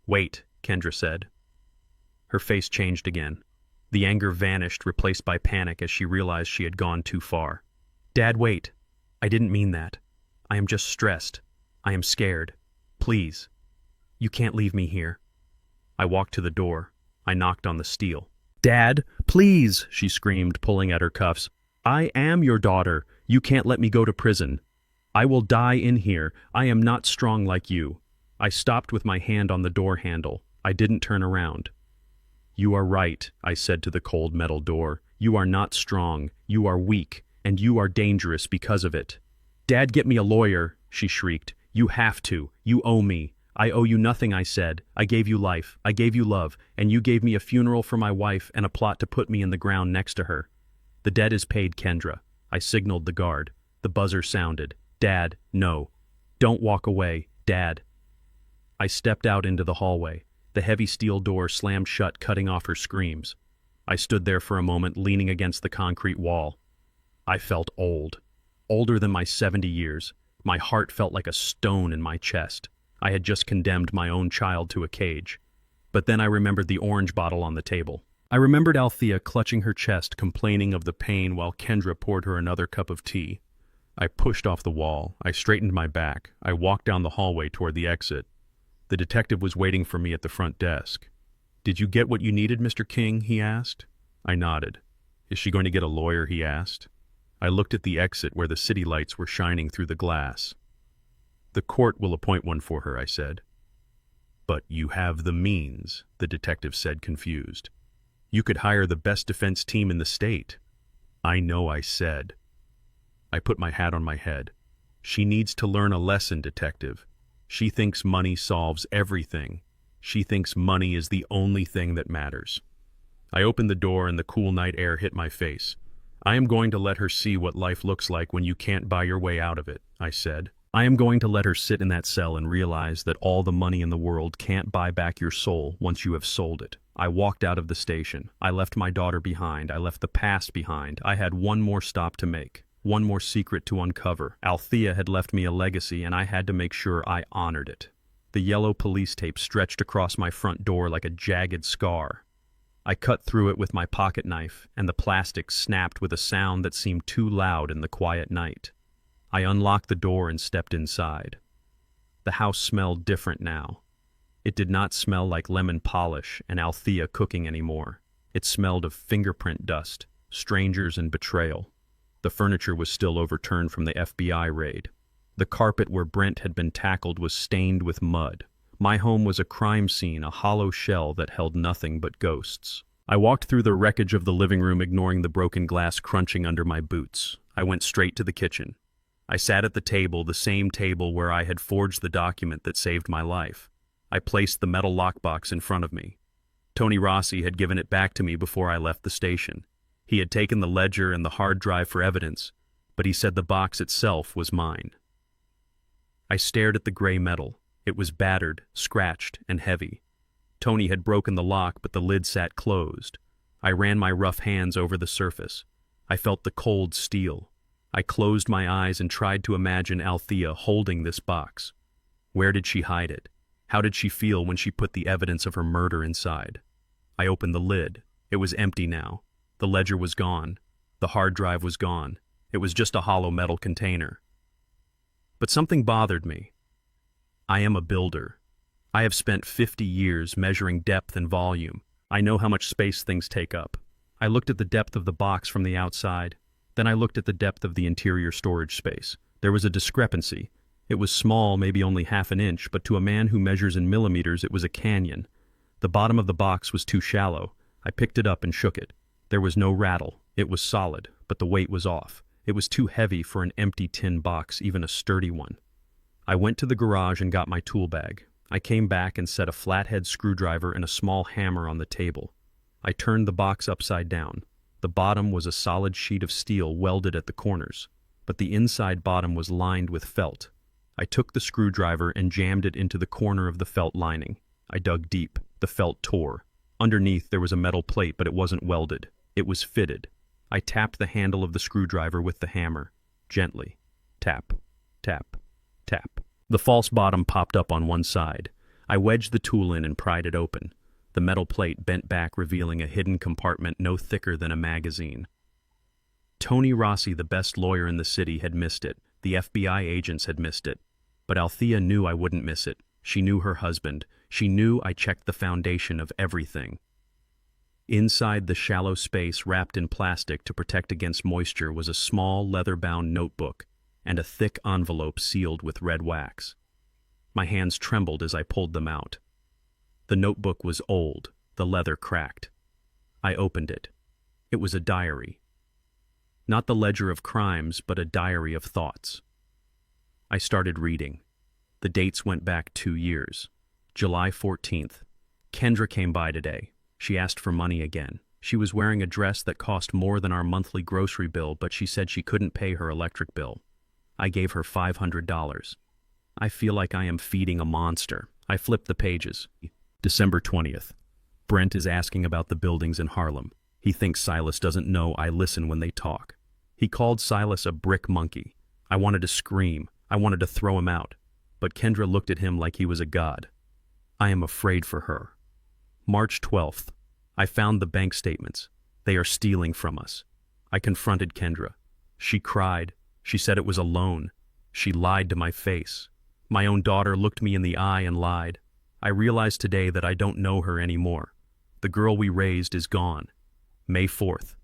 "Wait," Kendra said. Her face changed again. The anger vanished, replaced by panic as she realized she had gone too far. "Dad, wait. I didn't mean that. I am just stressed. I am scared. Please. You can't leave me here." I walked to the door. I knocked on the steel. "Dad, please," she screamed, pulling at her cuffs. "I am your daughter. You can't let me go to prison. I will die in here. I am not strong like you." I stopped with my hand on the door handle. I didn't turn around. "You are right," I said to the cold metal door. "You are not strong. You are weak, and you are dangerous because of it." "Dad, get me a lawyer," she shrieked. "You have to. You owe me." "I owe you nothing," I said. "I gave you life. I gave you love, and you gave me a funeral for my wife and a plot to put me in the ground next to her. The debt is paid, Kendra." I signaled the guard. The buzzer sounded. "Dad, no. Don't walk away, Dad." I stepped out into the hallway. The heavy steel door slammed shut, cutting off her screams. I stood there for a moment, leaning against the concrete wall. I felt old. Older than my 70 years. My heart felt like a stone in my chest. I had just condemned my own child to a cage. But then I remembered the orange bottle on the table. I remembered Althea clutching her chest, complaining of the pain while Kendra poured her another cup of tea. I pushed off the wall. I straightened my back. I walked down the hallway toward the exit. The detective was waiting for me at the front desk. "Did you get what you needed, Mr. King?" he asked. I nodded. "Is she going to get a lawyer?" he asked. I looked at the exit where the city lights were shining through the glass. "The court will appoint one for her," I said. "But you have the means," the detective said, confused. "You could hire the best defense team in the state." "I know," I said. I put my hat on my head. "She needs to learn a lesson, detective. She thinks money solves everything. She thinks money is the only thing that matters." I opened the door and the cool night air hit my face. "I am going to let her see what life looks like when you can't buy your way out of it," I said. I am going to let her sit in that cell and realize that all the money in the world can't buy back your soul once you have sold it. I walked out of the station. I left my daughter behind. I left the past behind. I had one more stop to make, one more secret to uncover. Althea had left me a legacy, and I had to make sure I honored it. The yellow police tape stretched across my front door like a jagged scar. I cut through it with my pocket knife, and the plastic snapped with a sound that seemed too loud in the quiet night. I unlocked the door and stepped inside. The house smelled different now. It did not smell like lemon polish and Althea cooking anymore. It smelled of fingerprint dust, strangers, and betrayal. The furniture was still overturned from the FBI raid. The carpet where Brent had been tackled was stained with mud. My home was a crime scene, a hollow shell that held nothing but ghosts. I walked through the wreckage of the living room, ignoring the broken glass crunching under my boots. I went straight to the kitchen. I sat at the table, the same table where I had forged the document that saved my life. I placed the metal lockbox in front of me. Tony Rossi had given it back to me before I left the station. He had taken the ledger and the hard drive for evidence, but he said the box itself was mine. I stared at the gray metal. It was battered, scratched, and heavy. Tony had broken the lock, but the lid sat closed. I ran my rough hands over the surface. I felt the cold steel. I closed my eyes and tried to imagine Althea holding this box. Where did she hide it? How did she feel when she put the evidence of her murder inside? I opened the lid. It was empty now. The ledger was gone. The hard drive was gone. It was just a hollow metal container. But something bothered me. I am a builder. I have spent 50 years measuring depth and volume. I know how much space things take up. I looked at the depth of the box from the outside. Then I looked at the depth of the interior storage space. There was a discrepancy. It was small, maybe only half an inch, but to a man who measures in millimeters, it was a canyon. The bottom of the box was too shallow. I picked it up and shook it. There was no rattle. It was solid, but the weight was off. It was too heavy for an empty tin box, even a sturdy one. I went to the garage and got my tool bag. I came back and set a flathead screwdriver and a small hammer on the table. I turned the box upside down. The bottom was a solid sheet of steel welded at the corners, but the inside bottom was lined with felt. I took the screwdriver and jammed it into the corner of the felt lining. I dug deep. The felt tore. Underneath there was a metal plate, but it wasn't welded. It was fitted. I tapped the handle of the screwdriver with the hammer. Gently. Tap, tap, tap. The false bottom popped up on one side. I wedged the tool in and pried it open. The metal plate bent back, revealing a hidden compartment no thicker than a magazine. Tony Rossi, the best lawyer in the city, had missed it. The FBI agents had missed it. But Althea knew I wouldn't miss it. She knew her husband. She knew I checked the foundation of everything. Inside the shallow space wrapped in plastic to protect against moisture was a small leather-bound notebook and a thick envelope sealed with red wax. My hands trembled as I pulled them out. The notebook was old, the leather cracked. I opened it. It was a diary. Not the ledger of crimes, but a diary of thoughts. I started reading. The dates went back 2 years. July 14th. Kendra came by today. She asked for money again. She was wearing a dress that cost more than our monthly grocery bill, but she said she couldn't pay her electric bill. I gave her $500. I feel like I am feeding a monster. I flipped the pages. December 20th. Brent is asking about the buildings in Harlem. He thinks Silas doesn't know I listen when they talk. He called Silas a brick monkey. I wanted to scream. I wanted to throw him out. But Kendra looked at him like he was a god. I am afraid for her. March 12th. I found the bank statements. They are stealing from us. I confronted Kendra. She cried. She said it was a loan. She lied to my face. My own daughter looked me in the eye and lied. I realized today that I don't know her anymore. The girl we raised is gone. May 4th.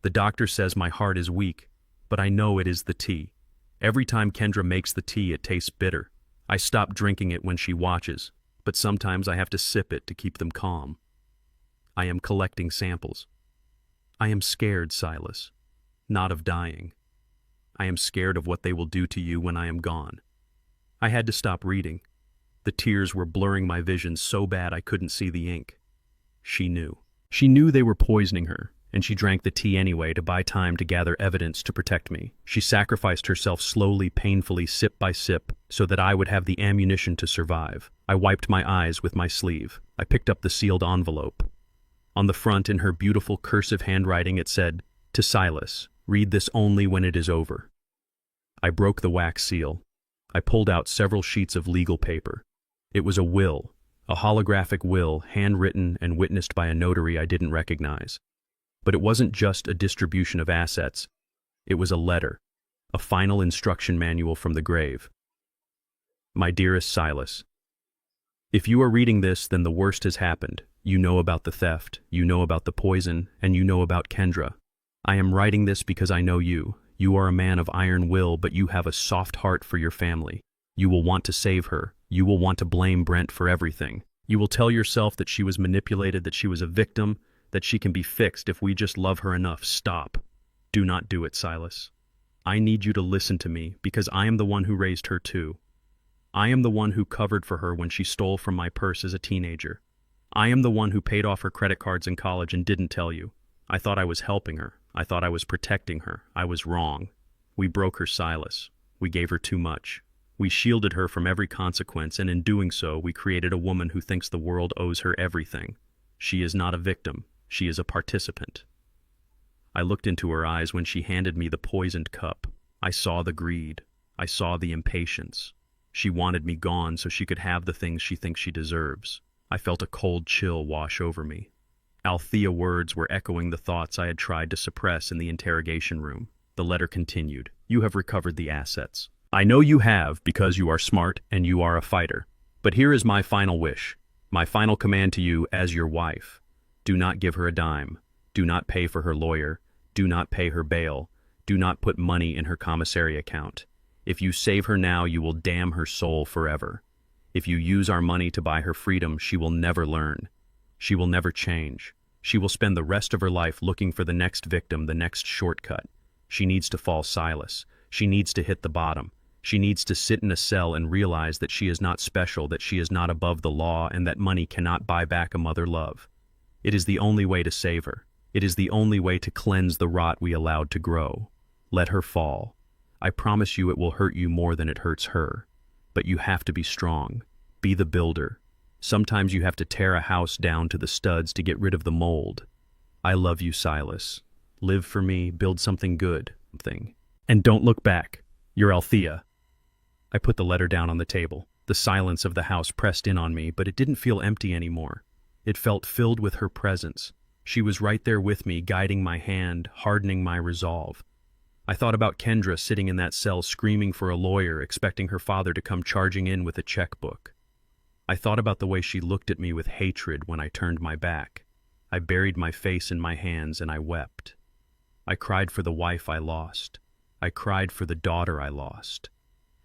The doctor says my heart is weak, but I know it is the tea. Every time Kendra makes the tea, it tastes bitter. I stop drinking it when she watches, but sometimes I have to sip it to keep them calm. I am collecting samples. I am scared, Silas. Not of dying. I am scared of what they will do to you when I am gone. I had to stop reading. The tears were blurring my vision so bad I couldn't see the ink. She knew. She knew they were poisoning her, and she drank the tea anyway to buy time to gather evidence to protect me. She sacrificed herself slowly, painfully, sip by sip, so that I would have the ammunition to survive. I wiped my eyes with my sleeve. I picked up the sealed envelope. On the front, in her beautiful cursive handwriting, it said, "To Silas, read this only when it is over." I broke the wax seal. I pulled out several sheets of legal paper. It was a will, a holographic will, handwritten and witnessed by a notary I didn't recognize. But it wasn't just a distribution of assets. It was a letter, a final instruction manual from the grave. My dearest Silas, if you are reading this, then the worst has happened. You know about the theft, you know about the poison, and you know about Kendra. I am writing this because I know you. You are a man of iron will, but you have a soft heart for your family. You will want to save her. You will want to blame Brent for everything. You will tell yourself that she was manipulated, that she was a victim, that she can be fixed if we just love her enough. Stop. Do not do it, Silas. I need you to listen to me, because I am the one who raised her too. I am the one who covered for her when she stole from my purse as a teenager. I am the one who paid off her credit cards in college and didn't tell you. I thought I was helping her. I thought I was protecting her. I was wrong. We broke her, Silas. We gave her too much. We shielded her from every consequence, and in doing so, we created a woman who thinks the world owes her everything. She is not a victim. She is a participant. I looked into her eyes when she handed me the poisoned cup. I saw the greed. I saw the impatience. She wanted me gone so she could have the things she thinks she deserves. I felt a cold chill wash over me. Althea words were echoing the thoughts I had tried to suppress in the interrogation room. The letter continued. You have recovered the assets. I know you have, because you are smart and you are a fighter. But here is my final wish, my final command to you as your wife. Do not give her a dime. Do not pay for her lawyer. Do not pay her bail. Do not put money in her commissary account. If you save her now, you will damn her soul forever. If you use our money to buy her freedom, she will never learn. She will never change. She will spend the rest of her life looking for the next victim, the next shortcut. She needs to fall Silas. She needs to hit the bottom. She needs to sit in a cell and realize that she is not special, that she is not above the law, and that money cannot buy back a mother love. It is the only way to save her. It is the only way to cleanse the rot we allowed to grow. Let her fall. I promise you it will hurt you more than it hurts her. But you have to be strong. Be the builder. Sometimes you have to tear a house down to the studs to get rid of the mold. I love you, Silas. Live for me, build something good. And don't look back. You're Althea. I put the letter down on the table. The silence of the house pressed in on me, but it didn't feel empty anymore. It felt filled with her presence. She was right there with me, guiding my hand, hardening my resolve. I thought about Kendra sitting in that cell screaming for a lawyer, expecting her father to come charging in with a checkbook. I thought about the way she looked at me with hatred when I turned my back. I buried my face in my hands and I wept. I cried for the wife I lost. I cried for the daughter I lost.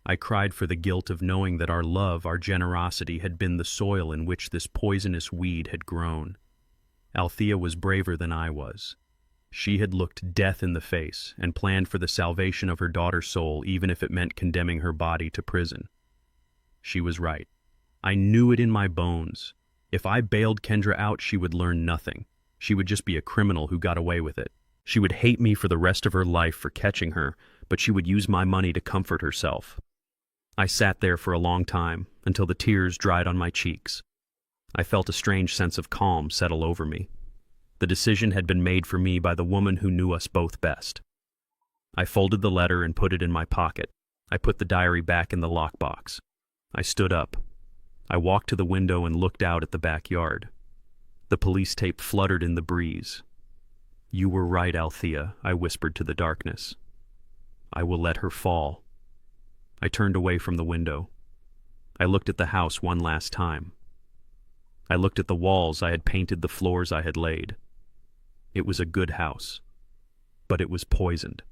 I cried for the guilt of knowing that our love, our generosity, had been the soil in which this poisonous weed had grown. Althea was braver than I was. She had looked death in the face and planned for the salvation of her daughter's soul, even if it meant condemning her body to prison. She was right. I knew it in my bones. If I bailed Kendra out, she would learn nothing. She would just be a criminal who got away with it. She would hate me for the rest of her life for catching her, but she would use my money to comfort herself. I sat there for a long time, until the tears dried on my cheeks. I felt a strange sense of calm settle over me. The decision had been made for me by the woman who knew us both best. I folded the letter and put it in my pocket. I put the diary back in the lockbox. I stood up. I walked to the window and looked out at the backyard. The police tape fluttered in the breeze. You were right, Althea, I whispered to the darkness. I will let her fall. I turned away from the window. I looked at the house one last time. I looked at the walls I had painted, the floors I had laid. It was a good house, but it was poisoned.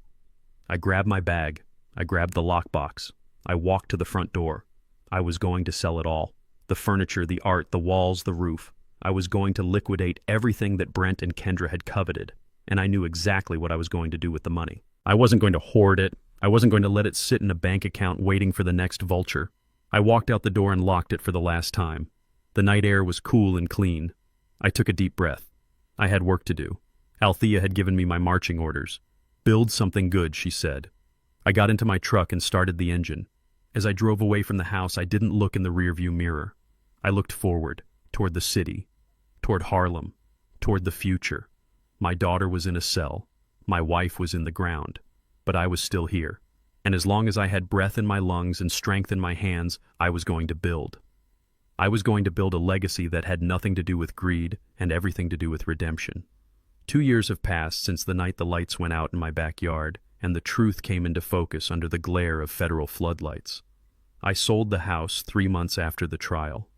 I grabbed my bag. I grabbed the lockbox. I walked to the front door. I was going to sell it all. The furniture, the art, the walls, the roof. I was going to liquidate everything that Brent and Kendra had coveted, and I knew exactly what I was going to do with the money. I wasn't going to hoard it. I wasn't going to let it sit in a bank account waiting for the next vulture. I walked out the door and locked it for the last time. The night air was cool and clean. I took a deep breath. I had work to do. Althea had given me my marching orders. Build something good, she said. I got into my truck and started the engine. As I drove away from the house, I didn't look in the rearview mirror. I looked forward, toward the city, toward Harlem, toward the future. My daughter was in a cell. My wife was in the ground. But I was still here. And as long as I had breath in my lungs and strength in my hands, I was going to build. I was going to build a legacy that had nothing to do with greed and everything to do with redemption. 2 years have passed since the night the lights went out in my backyard, and the truth came into focus under the glare of federal floodlights. I sold the house 3 months after the trial.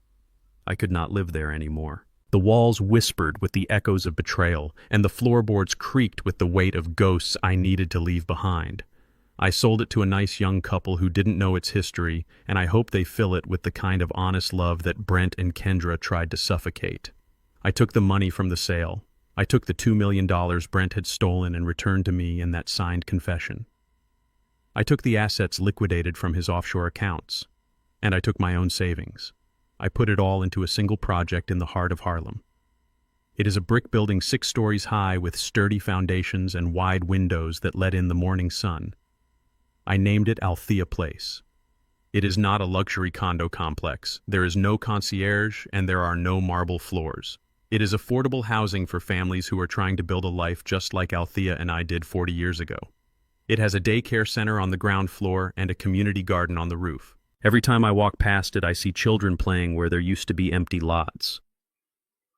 I could not live there anymore. The walls whispered with the echoes of betrayal, and the floorboards creaked with the weight of ghosts I needed to leave behind. I sold it to a nice young couple who didn't know its history, and I hope they fill it with the kind of honest love that Brent and Kendra tried to suffocate. I took the money from the sale. I took the $2 million Brent had stolen and returned to me in that signed confession. I took the assets liquidated from his offshore accounts, and I took my own savings. I put it all into a single project in the heart of Harlem. It is a brick building 6 stories high with sturdy foundations and wide windows that let in the morning sun. I named it Althea Place. It is not a luxury condo complex. There is no concierge, and there are no marble floors. It is affordable housing for families who are trying to build a life just like Althea and I did 40 years ago. It has a daycare center on the ground floor and a community garden on the roof. Every time I walk past it, I see children playing where there used to be empty lots.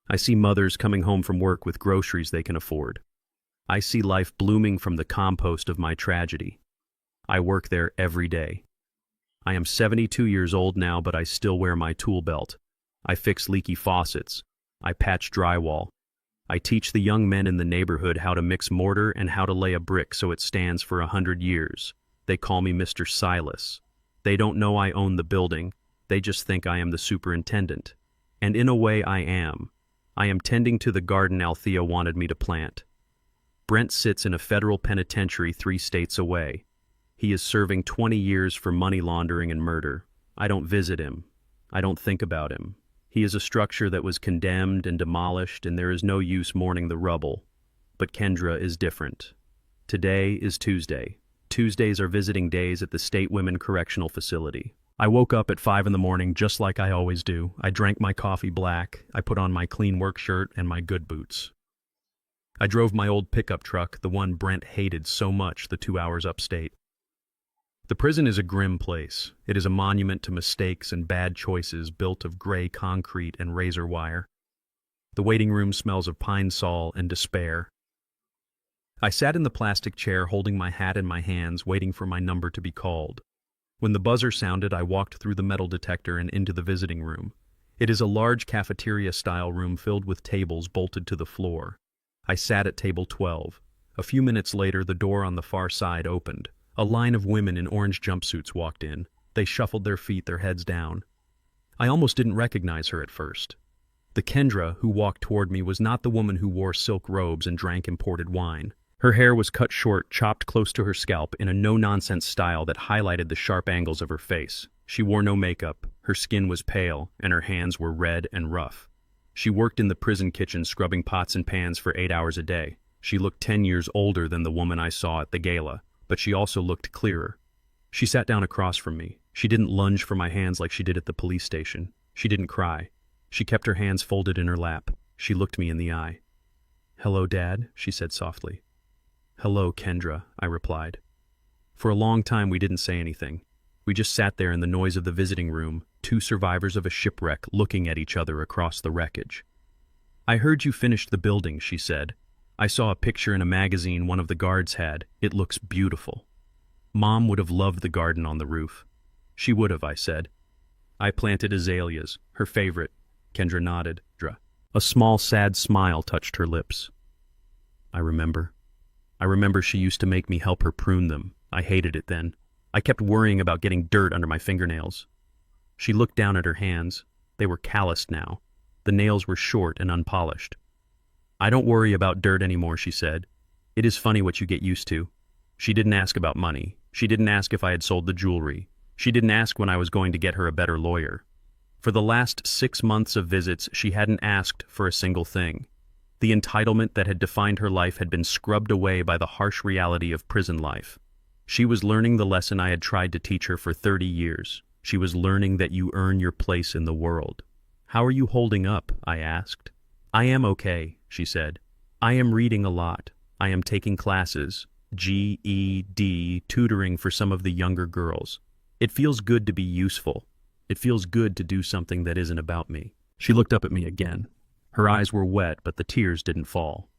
I see mothers coming home from work with groceries they can afford. I see life blooming from the compost of my tragedy. I work there every day. I am 72 years old now, but I still wear my tool belt. I fix leaky faucets. I patch drywall. I teach the young men in the neighborhood how to mix mortar and how to lay a brick so it stands for 100 years. They call me Mr. Silas. They don't know I own the building. They just think I am the superintendent. And in a way I am. I am tending to the garden Althea wanted me to plant. Brent sits in a federal penitentiary 3 states away. He is serving 20 years for money laundering and murder. I don't visit him. I don't think about him. He is a structure that was condemned and demolished, and there is no use mourning the rubble. But Kendra is different. Today is Tuesday. Tuesdays are visiting days at the State Women Correctional Facility. I woke up at 5 in the morning just like I always do. I drank my coffee black. I put on my clean work shirt and my good boots. I drove my old pickup truck, the one Brent hated so much, the 2 hours upstate. The prison is a grim place. It is a monument to mistakes and bad choices built of gray concrete and razor wire. The waiting room smells of pine sol and despair. I sat in the plastic chair holding my hat in my hands, waiting for my number to be called. When the buzzer sounded, I walked through the metal detector and into the visiting room. It is a large cafeteria-style room filled with tables bolted to the floor. I sat at table 12. A few minutes later, the door on the far side opened. A line of women in orange jumpsuits walked in. They shuffled their feet, their heads down. I almost didn't recognize her at first. The Kendra who walked toward me was not the woman who wore silk robes and drank imported wine. Her hair was cut short, chopped close to her scalp in a no-nonsense style that highlighted the sharp angles of her face. She wore no makeup, her skin was pale, and her hands were red and rough. She worked in the prison kitchen scrubbing pots and pans for 8 hours a day. She looked 10 years older than the woman I saw at the gala, but she also looked clearer. She sat down across from me. She didn't lunge for my hands like she did at the police station. She didn't cry. She kept her hands folded in her lap. She looked me in the eye. "Hello, Dad," she said softly. "Hello, Kendra," I replied. For a long time we didn't say anything. We just sat there in the noise of the visiting room, 2 survivors of a shipwreck looking at each other across the wreckage. "I heard you finished the building," she said. "I saw a picture in a magazine one of the guards had. It looks beautiful." "Mom would have loved the garden on the roof." "She would have," I said. "I planted azaleas, her favorite." Kendra nodded. A small, sad smile touched her lips. I remember she used to make me help her prune them. I hated it then. I kept worrying about getting dirt under my fingernails. She looked down at her hands. They were calloused now. The nails were short and unpolished. "I don't worry about dirt anymore," she said. "It is funny what you get used to." She didn't ask about money. She didn't ask if I had sold the jewelry. She didn't ask when I was going to get her a better lawyer. For the last 6 months of visits, she hadn't asked for a single thing. The entitlement that had defined her life had been scrubbed away by the harsh reality of prison life. She was learning the lesson I had tried to teach her for 30 years. She was learning that you earn your place in the world. "How are you holding up?" I asked. "I am okay," she said. "I am reading a lot. I am taking classes, GED, tutoring for some of the younger girls. It feels good to be useful. It feels good to do something that isn't about me." She looked up at me again. Her eyes were wet, but the tears didn't fall.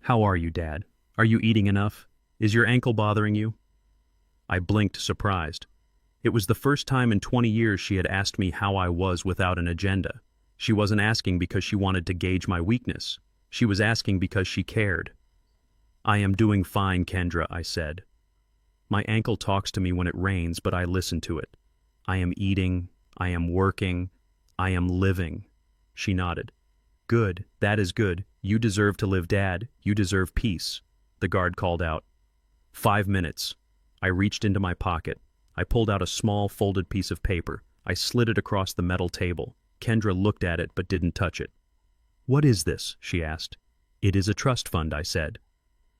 "How are you, Dad? Are you eating enough? Is your ankle bothering you?" I blinked, surprised. It was the first time in 20 years she had asked me how I was without an agenda. She wasn't asking because she wanted to gauge my weakness. She was asking because she cared. "I am doing fine, Kendra," I said. "My ankle talks to me when it rains, but I listen to it. I am eating, I am working, I am living." She nodded. "Good, that is good. You deserve to live, Dad. You deserve peace." The guard called out. 5 minutes. I reached into my pocket. I pulled out a small folded piece of paper. I slid it across the metal table. Kendra looked at it but didn't touch it. "What is this?" she asked. "It is a trust fund," I said.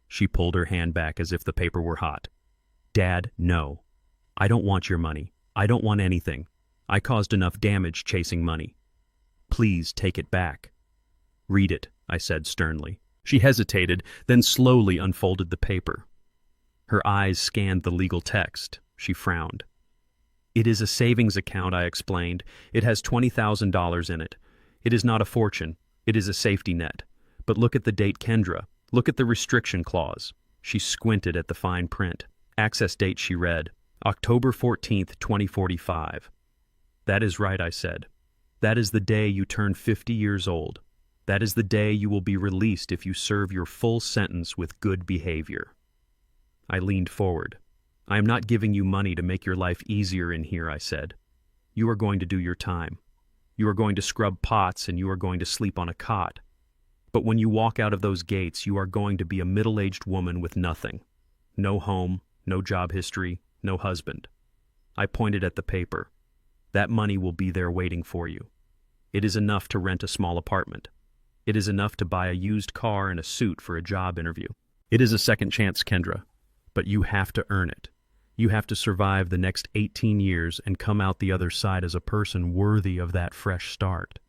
She pulled her hand back as if the paper were hot. "Dad, no. I don't want your money. I don't want anything. I caused enough damage chasing money. Please take it back." "Read it," I said sternly. She hesitated, then slowly unfolded the paper. Her eyes scanned the legal text. She frowned. "It is a savings account," I explained. "It has $20,000 in it. It is not a fortune. It is a safety net. But look at the date, Kendra. Look at the restriction clause." She squinted at the fine print. Access date, she read, October 14th, 2045. "That is right," I said. "That is the day you turn 50 years old. That is the day you will be released if you serve your full sentence with good behavior." I leaned forward. "I am not giving you money to make your life easier in here," I said. "You are going to do your time. You are going to scrub pots and you are going to sleep on a cot. But when you walk out of those gates, you are going to be a middle-aged woman with nothing. No home, no job history, no husband." I pointed at the paper. "That money will be there waiting for you. It is enough to rent a small apartment. It is enough to buy a used car and a suit for a job interview. It is a second chance, Kendra, but you have to earn it. You have to survive the next 18 years and come out the other side as a person worthy of that fresh start."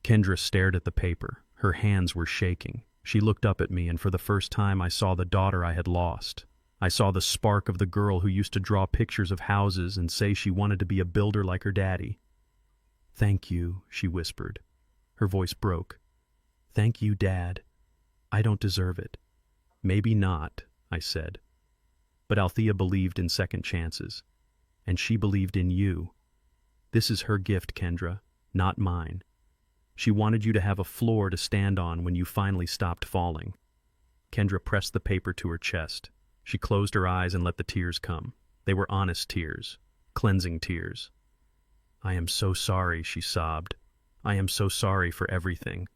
Kendra stared at the paper. Her hands were shaking. She looked up at me, and for the first time I saw the daughter I had lost. I saw the spark of the girl who used to draw pictures of houses and say she wanted to be a builder like her daddy. "Thank you," she whispered. Her voice broke. "Thank you, Dad. I don't deserve it." "Maybe not," I said. "But Althea believed in second chances. And she believed in you. This is her gift, Kendra, not mine. She wanted you to have a floor to stand on when you finally stopped falling." Kendra pressed the paper to her chest. She closed her eyes and let the tears come. They were honest tears, cleansing tears. "I am so sorry," she sobbed. "I am so sorry for everything.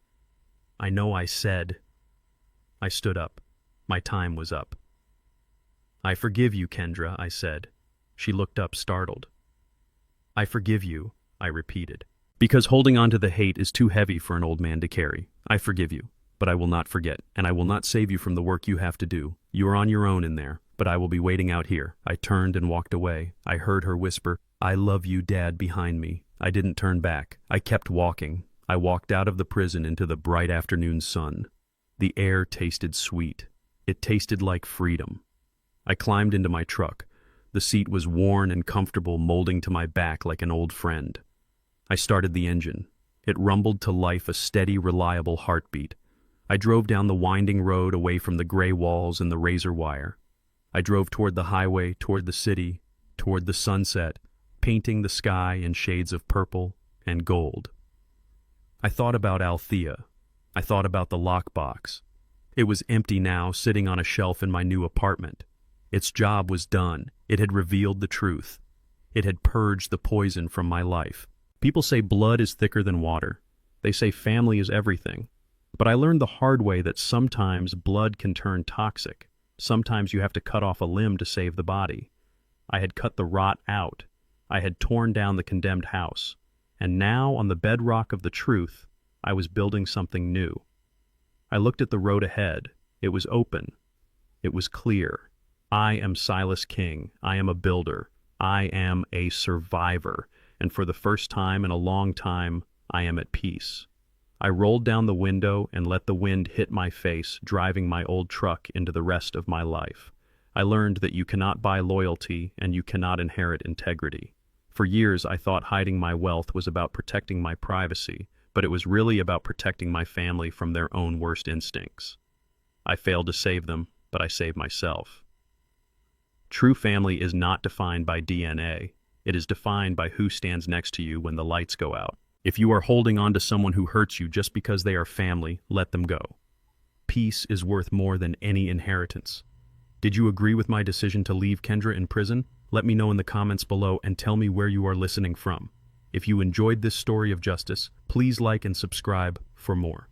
I know I said—" I stood up. My time was up. "I forgive you, Kendra," I said. She looked up, startled. "I forgive you," I repeated. "Because holding on to the hate is too heavy for an old man to carry. I forgive you, but I will not forget, and I will not save you from the work you have to do. You are on your own in there, but I will be waiting out here." I turned and walked away. I heard her whisper, "I love you, Dad," behind me. I didn't turn back. I kept walking. I walked out of the prison into the bright afternoon sun. The air tasted sweet. It tasted like freedom. I climbed into my truck. The seat was worn and comfortable, molding to my back like an old friend. I started the engine. It rumbled to life, a steady, reliable heartbeat. I drove down the winding road away from the gray walls and the razor wire. I drove toward the highway, toward the city, toward the sunset, painting the sky in shades of purple and gold. I thought about Althea. I thought about the lockbox. It was empty now, sitting on a shelf in my new apartment. Its job was done. It had revealed the truth. It had purged the poison from my life. People say blood is thicker than water. They say family is everything. But I learned the hard way that sometimes blood can turn toxic. Sometimes you have to cut off a limb to save the body. I had cut the rot out. I had torn down the condemned house. And now, on the bedrock of the truth, I was building something new. I looked at the road ahead. It was open. It was clear. I am Silas King. I am a builder. I am a survivor. And for the first time in a long time, I am at peace. I rolled down the window and let the wind hit my face, driving my old truck into the rest of my life. I learned that you cannot buy loyalty and you cannot inherit integrity. For years, I thought hiding my wealth was about protecting my privacy, but it was really about protecting my family from their own worst instincts. I failed to save them, but I saved myself. True family is not defined by DNA. It is defined by who stands next to you when the lights go out. If you are holding on to someone who hurts you just because they are family, let them go. Peace is worth more than any inheritance. Did you agree with my decision to leave Kendra in prison? Let me know in the comments below and tell me where you are listening from. If you enjoyed this story of justice, please like and subscribe for more.